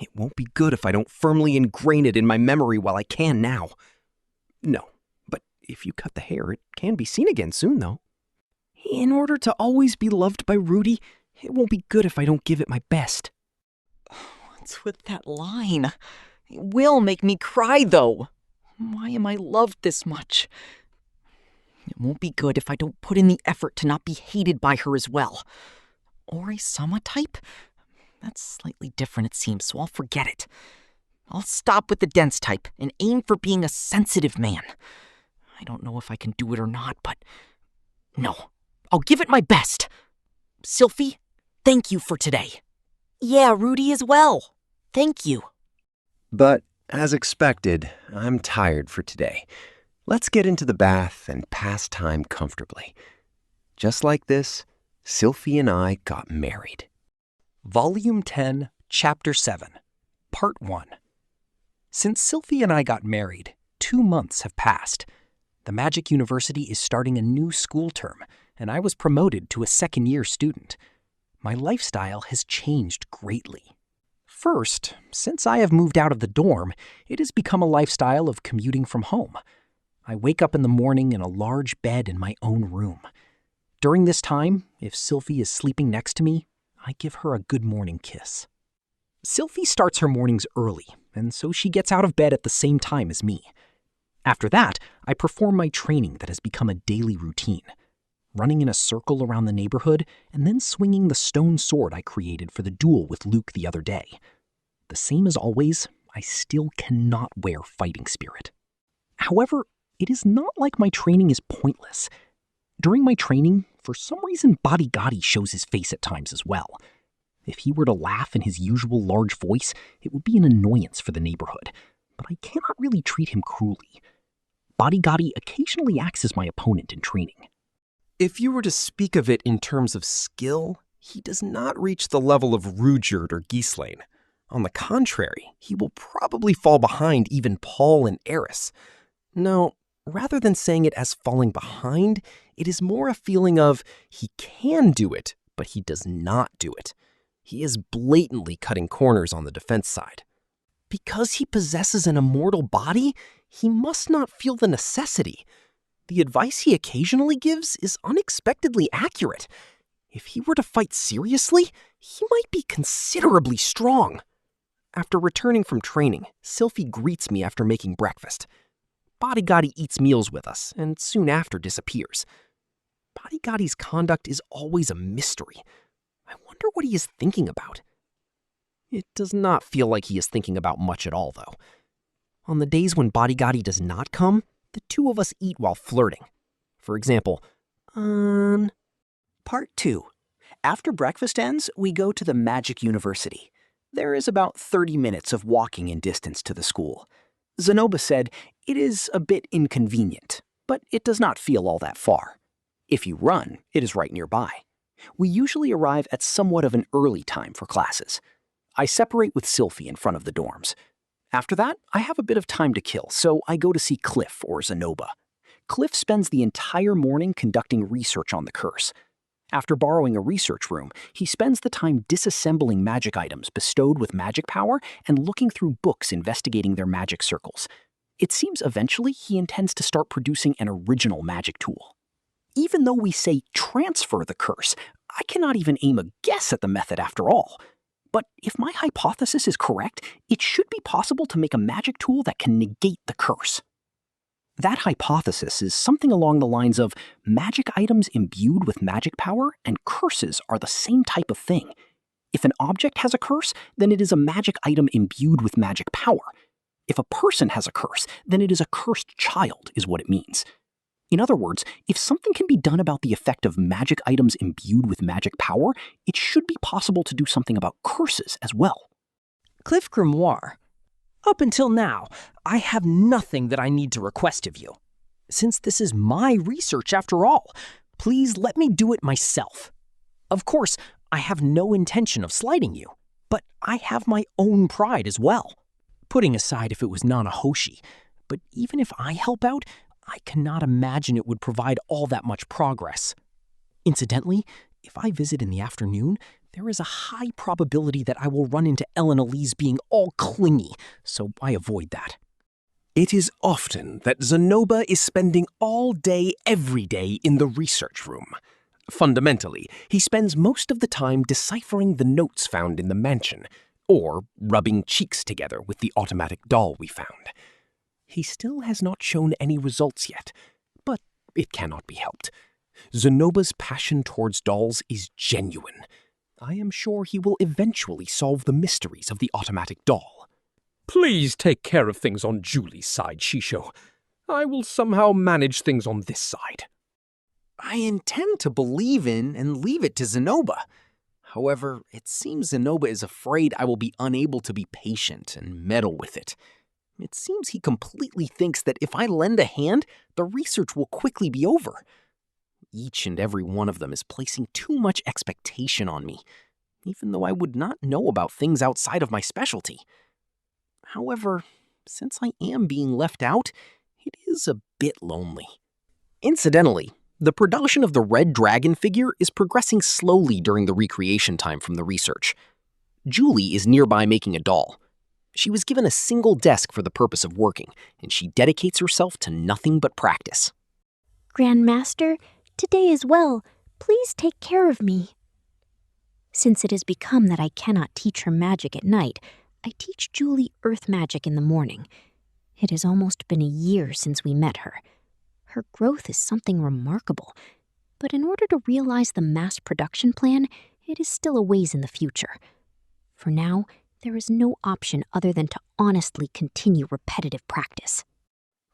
It won't be good if I don't firmly ingrain it in my memory while I can now. No, but if you cut the hair, it can be seen again soon, though. In order to always be loved by Rudy, it won't be good if I don't give it my best. What's with that line? It will make me cry, though. Why am I loved this much? It won't be good if I don't put in the effort to not be hated by her as well. Ori-sama type? That's slightly different, it seems, so I'll forget it. I'll stop with the dense type and aim for being a sensitive man. I don't know if I can do it or not, but no, I'll give it my best. Sylphie, thank you for today. Yeah, Rudy as well. Thank you. But, as expected, I'm tired for today. Let's get into the bath and pass time comfortably. Just like this, Sylphie and I got married. Volume 10, Chapter 7, Part 1. Since Sylphie and I got married, 2 months have passed. The Magic University is starting a new school term, and I was promoted to a second-year student. My lifestyle has changed greatly. First, since I have moved out of the dorm, it has become a lifestyle of commuting from home. I wake up in the morning in a large bed in my own room. During this time, if Sylphie is sleeping next to me, I give her a good morning kiss. Sylphie starts her mornings early, and so she gets out of bed at the same time as me. After that, I perform my training that has become a daily routine, running in a circle around the neighborhood and then swinging the stone sword I created for the duel with Luke the other day. The same as always, I still cannot wear fighting spirit. However, it is not like my training is pointless. During my training, for some reason Body Gotti shows his face at times as well. If he were to laugh in his usual large voice, it would be an annoyance for the neighborhood, but I cannot really treat him cruelly. Body Gotti occasionally acts as my opponent in training. If you were to speak of it in terms of skill, he does not reach the level of Rudeus or Ghislaine. On the contrary, he will probably fall behind even Paul and Eris. No, rather than saying it as falling behind, it is more a feeling of he can do it, but he does not do it. He is blatantly cutting corners on the defense side. Because he possesses an immortal body, he must not feel the necessity. The advice he occasionally gives is unexpectedly accurate. If he were to fight seriously, he might be considerably strong. After returning from training, Sylphie greets me after making breakfast. Bodigatti eats meals with us and soon after disappears. Bodigatti's conduct is always a mystery. I wonder what he is thinking about. It does not feel like he is thinking about much at all, though. On the days when Bodigatti does not come, the two of us eat while flirting. For example, on... Part 2. After breakfast ends, we go to the Magic University. There is about 30 minutes of walking in distance to the school. Zenoba said it is a bit inconvenient, but it does not feel all that far. If you run, it is right nearby. We usually arrive at somewhat of an early time for classes. I separate with Sylphie in front of the dorms. After that, I have a bit of time to kill, so I go to see Cliff or Zenoba. Cliff spends the entire morning conducting research on the curse. After borrowing a research room, he spends the time disassembling magic items bestowed with magic power and looking through books investigating their magic circles. It seems eventually he intends to start producing an original magic tool. Even though we say transfer the curse, I cannot even aim a guess at the method after all. But if my hypothesis is correct, it should be possible to make a magic tool that can negate the curse. That hypothesis is something along the lines of magic items imbued with magic power and curses are the same type of thing. If an object has a curse, then it is a magic item imbued with magic power. If a person has a curse, then it is a cursed child, is what it means. In other words, if something can be done about the effect of magic items imbued with magic power, it should be possible to do something about curses as well. Cliff Grimoire. Up until now, I have nothing that I need to request of you. Since this is my research after all, please let me do it myself. Of course, I have no intention of slighting you, but I have my own pride as well. Putting aside if it was Nana Hoshi, but even if I help out, I cannot imagine it would provide all that much progress. Incidentally, if I visit in the afternoon, there is a high probability that I will run into Ellen Elise being all clingy, so I avoid that. It is often that Zenoba is spending all day, every day in the research room. Fundamentally, he spends most of the time deciphering the notes found in the mansion, or rubbing cheeks together with the automatic doll we found. He still has not shown any results yet, but it cannot be helped. Zenoba's passion towards dolls is genuine. I am sure he will eventually solve the mysteries of the automatic doll. Please take care of things on Julie's side, Shisho. I will somehow manage things on this side. I intend to believe in and leave it to Zenoba. However, it seems Zenoba is afraid I will be unable to be patient and meddle with it. It seems he completely thinks that if I lend a hand, the research will quickly be over. Each and every one of them is placing too much expectation on me, even though I would not know about things outside of my specialty. However, since I am being left out, it is a bit lonely. Incidentally, the production of the Red Dragon figure is progressing slowly during the recreation time from the research. Julie is nearby making a doll. She was given a single desk for the purpose of working, and she dedicates herself to nothing but practice. Grandmaster, today as well, please take care of me. Since it has become that I cannot teach her magic at night, I teach Julie earth magic in the morning. It has almost been a year since we met her. Her growth is something remarkable, but in order to realize the mass production plan, it is still a ways in the future. For now, there is no option other than to honestly continue repetitive practice.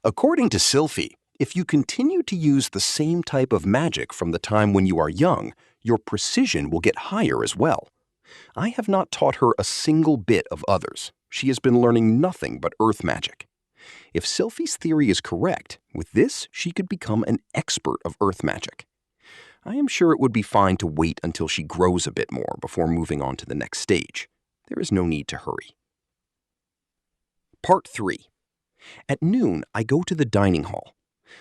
According to Sylphie, if you continue to use the same type of magic from the time when you are young, your precision will get higher as well. I have not taught her a single bit of others. She has been learning nothing but earth magic. If Sylphie's theory is correct, with this she could become an expert of earth magic. I am sure it would be fine to wait until she grows a bit more before moving on to the next stage. There is no need to hurry. Part 3. At noon, I go to the dining hall.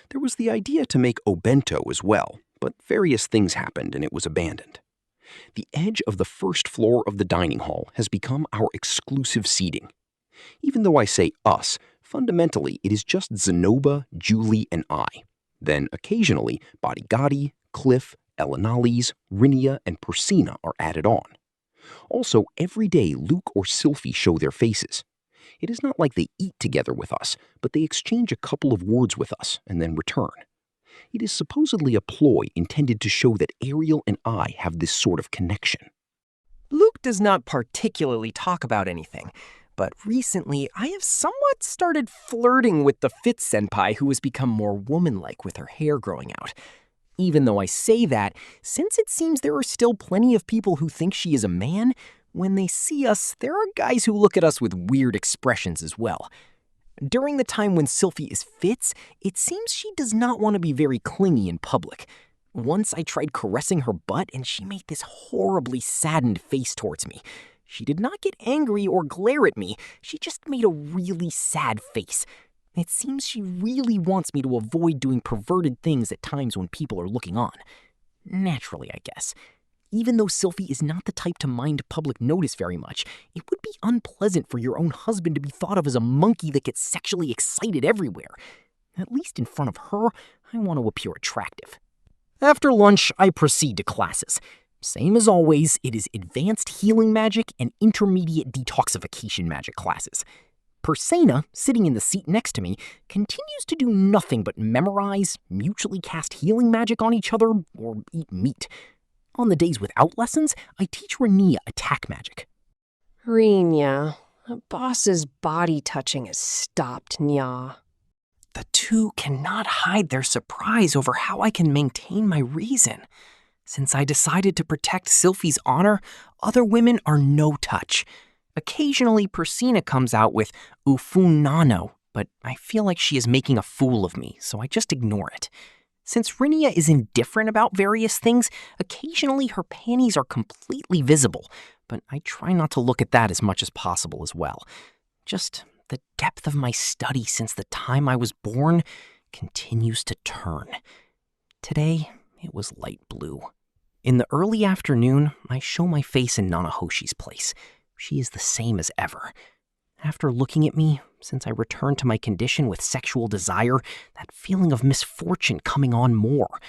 There was the idea to make obento as well, but various things happened and it was abandoned. The edge of the first floor of the dining hall has become our exclusive seating. Even though I say us, fundamentally it is just Zenoba, Julie, and I. Then occasionally, Bodigadi, Cliff, Elenales, Rinia, and Persina are added on. Also, every day Luke or Sylphie show their faces. It is not like they eat together with us, but they exchange a couple of words with us and then return. It is supposedly a ploy intended to show that Ariel and I have this sort of connection. Luke does not particularly talk about anything, but recently I have somewhat started flirting with the Fit Senpai who has become more womanlike with her hair growing out. Even though I say that, since it seems there are still plenty of people who think she is a man, when they see us, there are guys who look at us with weird expressions as well. During the time when Sylphie is Fitz, it seems she does not want to be very clingy in public. Once I tried caressing her butt and she made this horribly saddened face towards me. She did not get angry or glare at me, she just made a really sad face. It seems she really wants me to avoid doing perverted things at times when people are looking on. Naturally, I guess. Even though Sylphie is not the type to mind public notice very much, it would be unpleasant for your own husband to be thought of as a monkey that gets sexually excited everywhere. At least in front of her, I want to appear attractive. After lunch, I proceed to classes. Same as always, it is advanced healing magic and intermediate detoxification magic classes. Persena, sitting in the seat next to me, continues to do nothing but memorize, mutually cast healing magic on each other, or eat meat. On the days without lessons, I teach Rinia attack magic. Rinia, the boss's body touching has stopped, nya. The two cannot hide their surprise over how I can maintain my reason. Since I decided to protect Sylphie's honor, other women are no touch. Occasionally, Persina comes out with Ufun Nano, but I feel like she is making a fool of me, so I just ignore it. Since Rinia is indifferent about various things, occasionally her panties are completely visible, but I try not to look at that as much as possible as well. Just the depth of my study since the time I was born continues to turn. Today, it was light blue. In the early afternoon, I show my face in Nanahoshi's place. She is the same as ever. After looking at me, since I returned to my condition with sexual desire, that feeling of misfortune coming on more.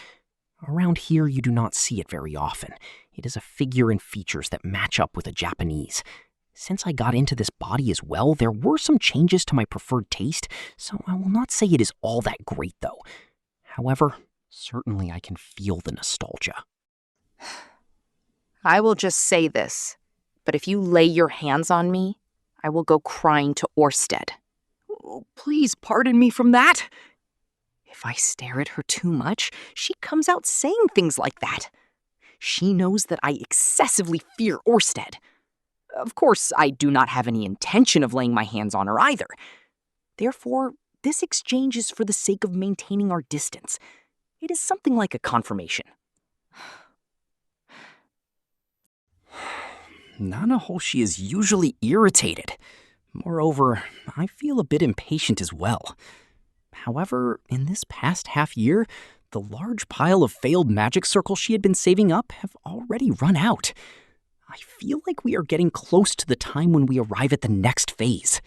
Around here, you do not see it very often. It is a figure and features that match up with a Japanese. Since I got into this body as well, there were some changes to my preferred taste, so I will not say it is all that great though. However, certainly I can feel the nostalgia. I will just say this, but if you lay your hands on me, I will go crying to Orsted. Oh, please pardon me from that. If I stare at her too much, she comes out saying things like that. She knows that I excessively fear Orsted. Of course, I do not have any intention of laying my hands on her either. Therefore, this exchange is for the sake of maintaining our distance. It is something like a confirmation. Nanahoshi is usually irritated. Moreover, I feel a bit impatient as well. However, in this past half year, the large pile of failed magic circles she had been saving up have already run out. I feel like we are getting close to the time when we arrive at the next phase.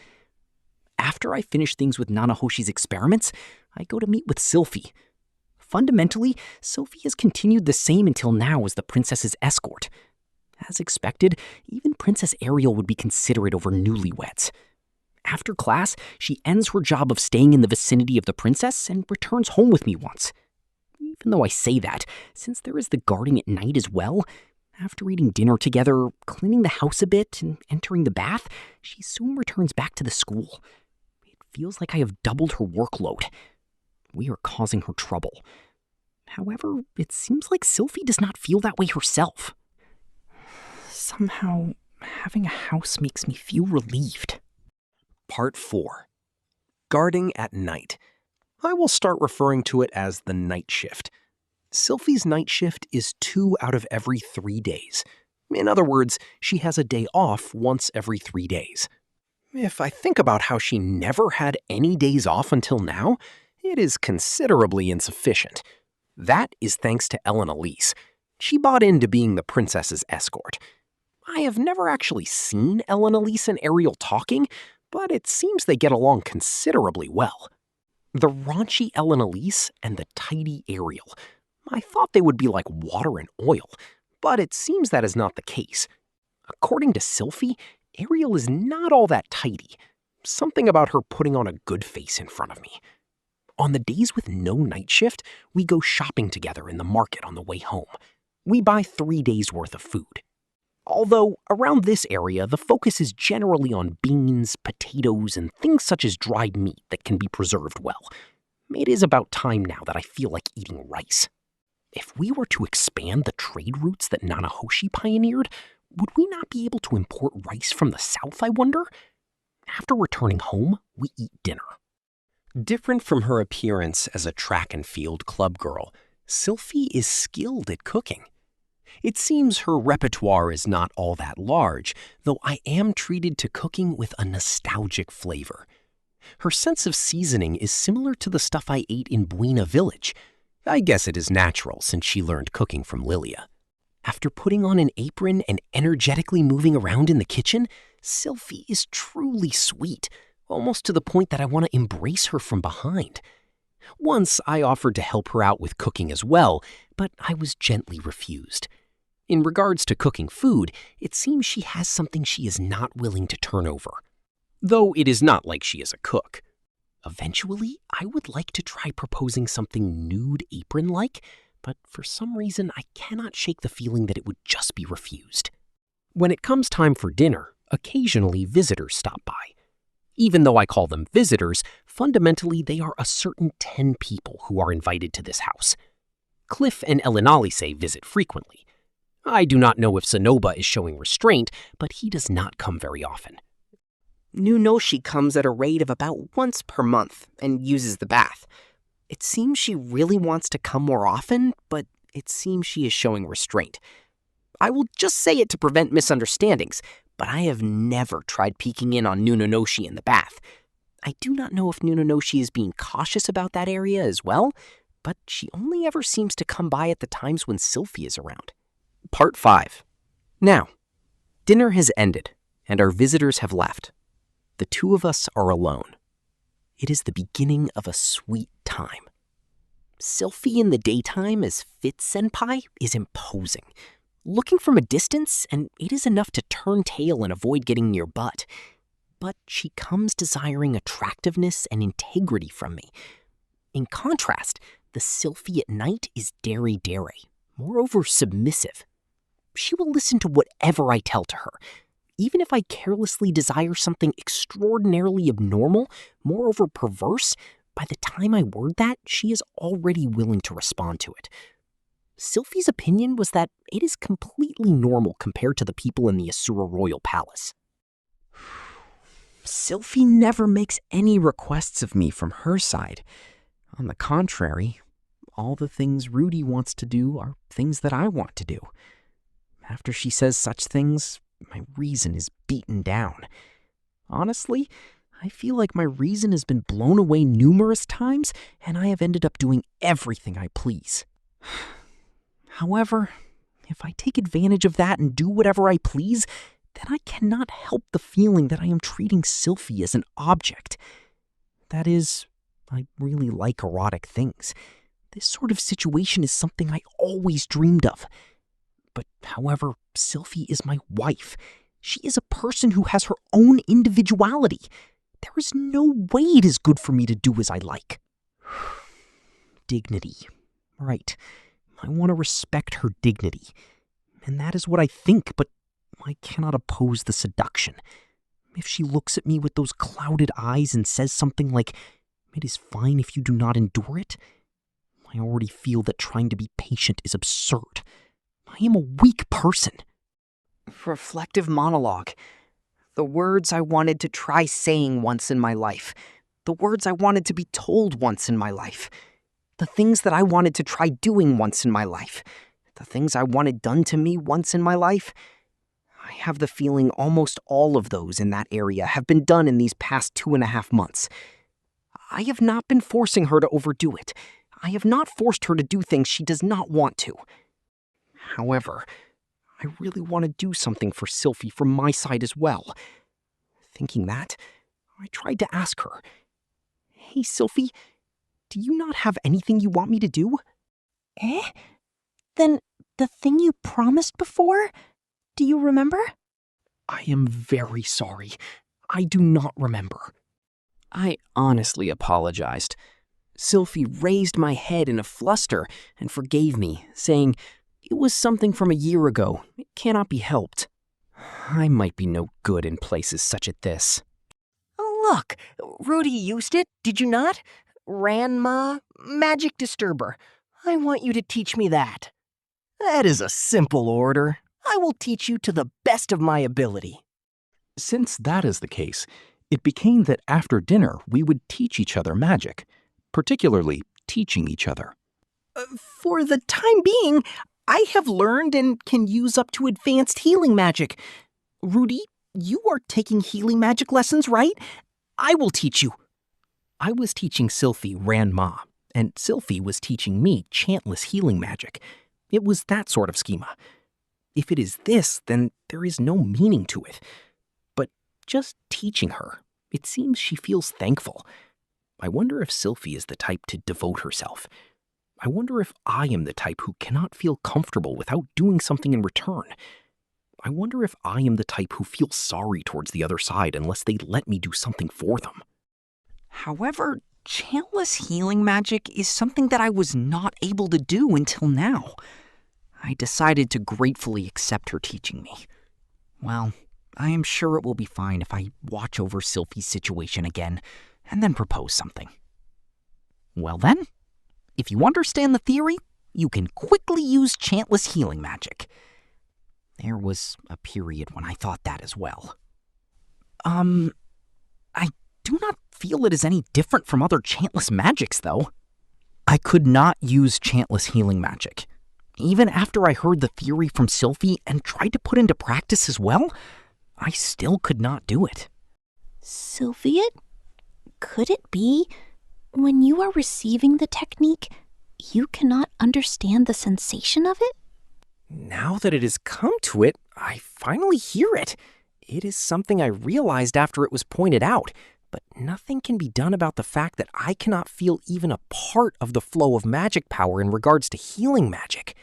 After I finish things with Nanahoshi's experiments, I go to meet with Sylphie. Fundamentally, Sylphie has continued the same until now as the princess's escort. As expected, even Princess Ariel would be considerate over Newlyweds. After class, she ends her job of staying in the vicinity of the princess and returns home with me once. Even though I say that, since there is the guarding at night as well, after eating dinner together, cleaning the house a bit, and entering the bath, she soon returns back to the school. It feels like I have doubled her workload. We are causing her trouble. However, it seems like Sylphie does not feel that way herself. Somehow, having a house makes me feel relieved. Part 4. Guarding at night. I will start referring to it as the night shift. Sylphie's night shift is 2 out of every 3 days. In other words, she has a day off once every 3 days. If I think about how she never had any days off until now, it is considerably insufficient. That is thanks to Elenales. She bought into being the princess's escort. I have never actually seen Elise and Ariel talking, but it seems they get along considerably well. The raunchy Elise and the tidy Ariel. I thought they would be like water and oil, but it seems that is not the case. According to Sylphie, Ariel is not all that tidy. Something about her putting on a good face in front of me. On the days with no night shift, we go shopping together in the market on the way home. We buy 3 days' worth of food. Although, around this area, the focus is generally on beans, potatoes, and things such as dried meat that can be preserved well. It is about time now that I feel like eating rice. If we were to expand the trade routes that Nanahoshi pioneered, would we not be able to import rice from the south, I wonder? After returning home, we eat dinner. Different from her appearance as a track and field club girl, Sylphie is skilled at cooking. It seems her repertoire is not all that large, though I am treated to cooking with a nostalgic flavor. Her sense of seasoning is similar to the stuff I ate in Buena Village. I guess it is natural since she learned cooking from Lilia. After putting on an apron and energetically moving around in the kitchen, Sylphie is truly sweet, almost to the point that I want to embrace her from behind. Once I offered to help her out with cooking as well, but I was gently refused. In regards to cooking food, it seems she has something she is not willing to turn over. Though it is not like she is a cook. Eventually, I would like to try proposing something nude apron-like, but for some reason I cannot shake the feeling that it would just be refused. When it comes time for dinner, occasionally visitors stop by. Even though I call them visitors, fundamentally they are a certain 10 people who are invited to this house. Cliff and Elise visit frequently. I do not know if Sonoba is showing restraint, but he does not come very often. Nunoshi comes at a rate of about once per month and uses the bath. It seems she really wants to come more often, but it seems she is showing restraint. I will just say it to prevent misunderstandings, but I have never tried peeking in on Nunonoshi in the bath. I do not know if Nunonoshi is being cautious about that area as well, but she only ever seems to come by at the times when Sylphie is around. Part 5. Now, dinner has ended, and our visitors have left. The two of us are alone. It is the beginning of a sweet time. Sylphie in the daytime as Fit-senpai is imposing. Looking from a distance, and it is enough to turn tail and avoid getting near butt. But she comes desiring attractiveness and integrity from me. In contrast, the Sylphie at night is dare, moreover submissive. She will listen to whatever I tell to her. Even if I carelessly desire something extraordinarily abnormal, moreover perverse, by the time I word that, she is already willing to respond to it. Sylphie's opinion was that it is completely normal compared to the people in the Asura Royal Palace. Sylphie never makes any requests of me from her side. On the contrary, all the things Rudy wants to do are things that I want to do. After she says such things, my reason is beaten down. Honestly, I feel like my reason has been blown away numerous times, and I have ended up doing everything I please. However, if I take advantage of that and do whatever I please, then I cannot help the feeling that I am treating Sylphie as an object. That is, I really like erotic things. This sort of situation is something I always dreamed of. But however, Sylphie is my wife. She is a person who has her own individuality. There is no way it is good for me to do as I like. Dignity. Right. I want to respect her dignity. And that is what I think, but I cannot oppose the seduction. If she looks at me with those clouded eyes and says something like, "It is fine if you do not endure it," I already feel that trying to be patient is absurd. I am a weak person. Reflective monologue. The words I wanted to try saying once in my life. The words I wanted to be told once in my life. The things that I wanted to try doing once in my life. The things I wanted done to me once in my life. I have the feeling almost all of those in that area have been done in these past 2.5 months. I have not been forcing her to overdo it. I have not forced her to do things she does not want to. However, I really want to do something for Sylphie from my side as well. Thinking that, I tried to ask her, "Hey, Sylphie, do you not have anything you want me to do?" Eh? Then the thing you promised before? Do you remember? I am very sorry. I do not remember. I honestly apologized. Sylphie raised my head in a fluster and forgave me, saying, "It was something from a year ago. It cannot be helped." I might be no good in places such as this. Look, Rudy used it, did you not? Ranma, magic disturber. I want you to teach me that. That is a simple order. I will teach you to the best of my ability. Since that is the case, it became that after dinner we would teach each other magic, particularly teaching each other. For the time being, I have learned and can use up to advanced healing magic. Rudy, you are taking healing magic lessons, right? I will teach you. I was teaching Sylphie Ranma, and Sylphie was teaching me chantless healing magic. It was that sort of schema. If it is this, then there is no meaning to it. But just teaching her, it seems she feels thankful. I wonder if Sylphie is the type to devote herself. I wonder if I am the type who cannot feel comfortable without doing something in return. I wonder if I am the type who feels sorry towards the other side unless they let me do something for them. However, chantless healing magic is something that I was not able to do until now. I decided to gratefully accept her teaching me. Well, I am sure it will be fine if I watch over Sylphie's situation again and then propose something. Well then, if you understand the theory, you can quickly use chantless healing magic. There was a period when I thought that as well. I do not feel it is any different from other chantless magics, though. I could not use chantless healing magic. Even after I heard the theory from Sylphie and tried to put into practice as well, I still could not do it. Sylphie, could it be when you are receiving the technique, you cannot understand the sensation of it? Now that it has come to it, I finally hear it. It is something I realized after it was pointed out, but nothing can be done about the fact that I cannot feel even a part of the flow of magic power in regards to healing magic.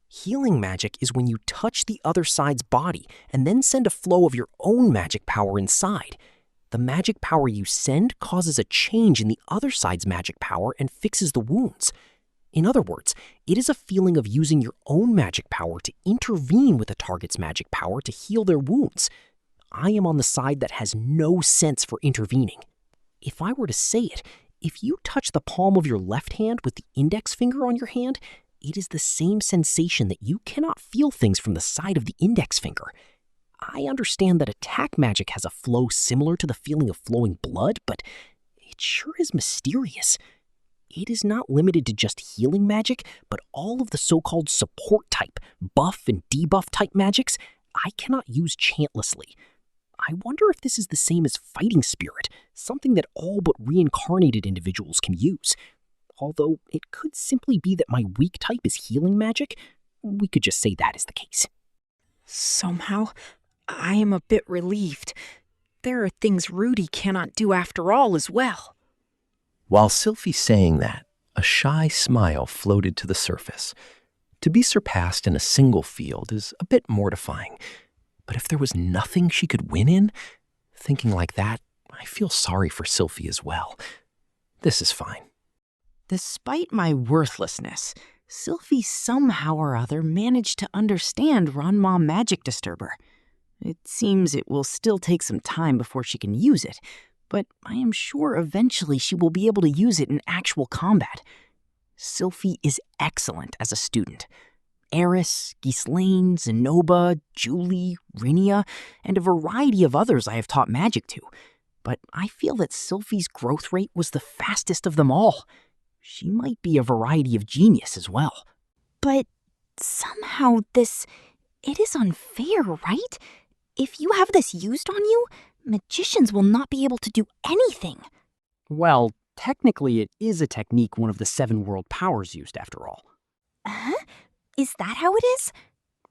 Healing magic is when you touch the other side's body and then send a flow of your own magic power inside. The magic power you send causes a change in the other side's magic power and fixes the wounds. In other words, it is a feeling of using your own magic power to intervene with a target's magic power to heal their wounds. I am on the side that has no sense for intervening. If I were to say it, if you touch the palm of your left hand with the index finger on your hand, it is the same sensation that you cannot feel things from the side of the index finger. I understand that attack magic has a flow similar to the feeling of flowing blood, but it sure is mysterious. It is not limited to just healing magic, but all of the so-called support type, buff and debuff type magics, I cannot use chantlessly. I wonder if this is the same as fighting spirit, something that all but reincarnated individuals can use. Although it could simply be that my weak type is healing magic, we could just say that is the case. Somehow, I am a bit relieved. There are things Rudy cannot do after all as well. While Sylphie saying that, a shy smile floated to the surface. To be surpassed in a single field is a bit mortifying, but if there was nothing she could win in, thinking like that, I feel sorry for Sylphie as well. This is fine. Despite my worthlessness, Sylphie somehow or other managed to understand Ranma Magic Disturber. It seems it will still take some time before she can use it, but I am sure eventually she will be able to use it in actual combat. Sylphie is excellent as a student. Eris, Ghislaine, Zenoba, Julie, Rinia, and a variety of others I have taught magic to. But I feel that Sylphie's growth rate was the fastest of them all. She might be a variety of genius as well. But somehow it is unfair, right? If you have this used on you, magicians will not be able to do anything. Well, technically it is a technique one of the 7 world powers used after all. Huh? Is that how it is?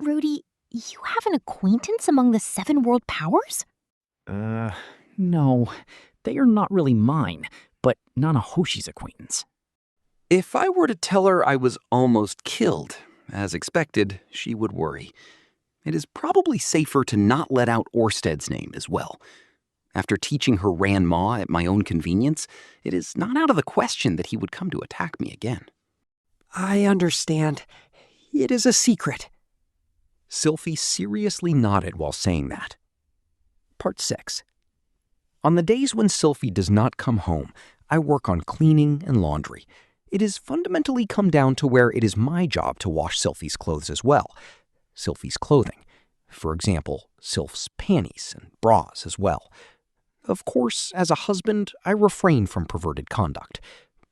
Rudy, you have an acquaintance among the 7 world powers? No. They are not really mine, but Nanahoshi's acquaintance. If I were to tell her I was almost killed, as expected, she would worry. It is probably safer to not let out Orsted's name as well. After teaching her Ranma at my own convenience, it is not out of the question that he would come to attack me again. I understand. It is a secret. Sylphie seriously nodded while saying that. Part 6. On the days when Sylphie does not come home, I work on cleaning and laundry. It has fundamentally come down to where it is my job to wash Sylphie's clothes as well. Sylphie's clothing. For example, Sylph's panties and bras as well. Of course, as a husband, I refrain from perverted conduct.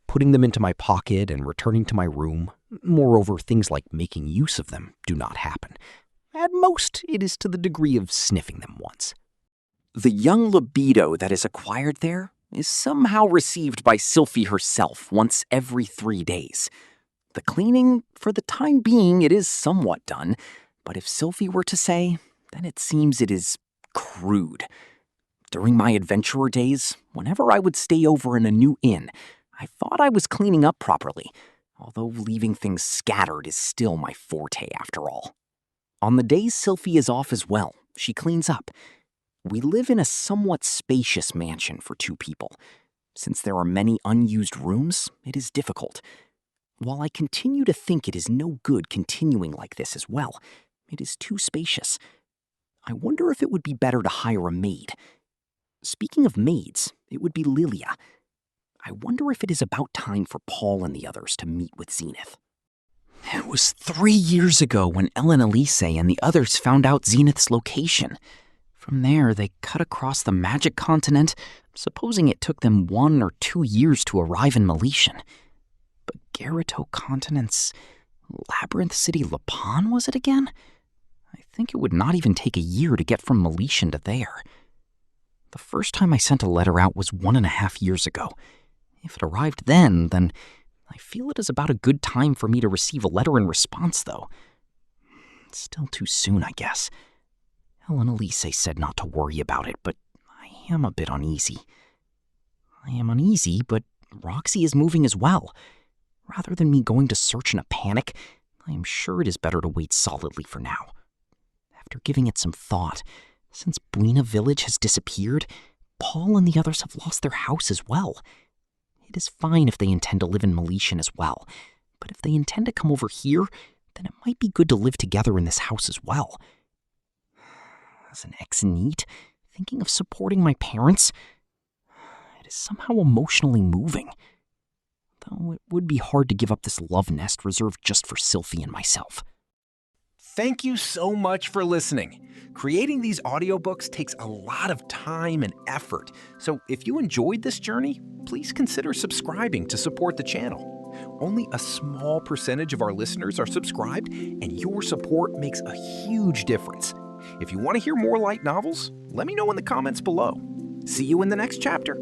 Putting them into my pocket and returning to my room. Moreover, things like making use of them do not happen. At most, it is to the degree of sniffing them once. The young libido that is acquired there is somehow received by Sylphie herself once every 3 days. The cleaning, for the time being, it is somewhat done, but if Sylphie were to say, then it seems it is crude. During my adventurer days, whenever I would stay over in a new inn, I thought I was cleaning up properly, although leaving things scattered is still my forte after all. On the days Sylphie is off as well, she cleans up. We live in a somewhat spacious mansion for 2 people. Since there are many unused rooms, it is difficult. While I continue to think it is no good continuing like this as well, it is too spacious. I wonder if it would be better to hire a maid. Speaking of maids, it would be Lilia. I wonder if it is about time for Paul and the others to meet with Zenith. It was 3 years ago when Ellen Elise and the others found out Zenith's location. From there, they cut across the magic continent, supposing it took them 1 or 2 years to arrive in Meletian. But Garito Continent's Labyrinth City Lapan, was it again? I think it would not even take a year to get from Meletian to there. The first time I sent a letter out was 1.5 years ago. If it arrived then I feel it is about a good time for me to receive a letter in response, though. It's still too soon, I guess. Ellen Elise said not to worry about it, but I am a bit uneasy. I am uneasy, but Roxy is moving as well. Rather than me going to search in a panic, I am sure it is better to wait solidly for now. After giving it some thought, since Buena Village has disappeared, Paul and the others have lost their house as well. It is fine if they intend to live in Meletian as well, but if they intend to come over here, then it might be good to live together in this house as well. As an ex-NEET, thinking of supporting my parents, it is somehow emotionally moving. Though it would be hard to give up this love nest reserved just for Sylphie and myself. Thank you so much for listening. Creating these audiobooks takes a lot of time and effort, so if you enjoyed this journey, please consider subscribing to support the channel. Only a small percentage of our listeners are subscribed, and your support makes a huge difference. If you want to hear more light novels, let me know in the comments below. See you in the next chapter.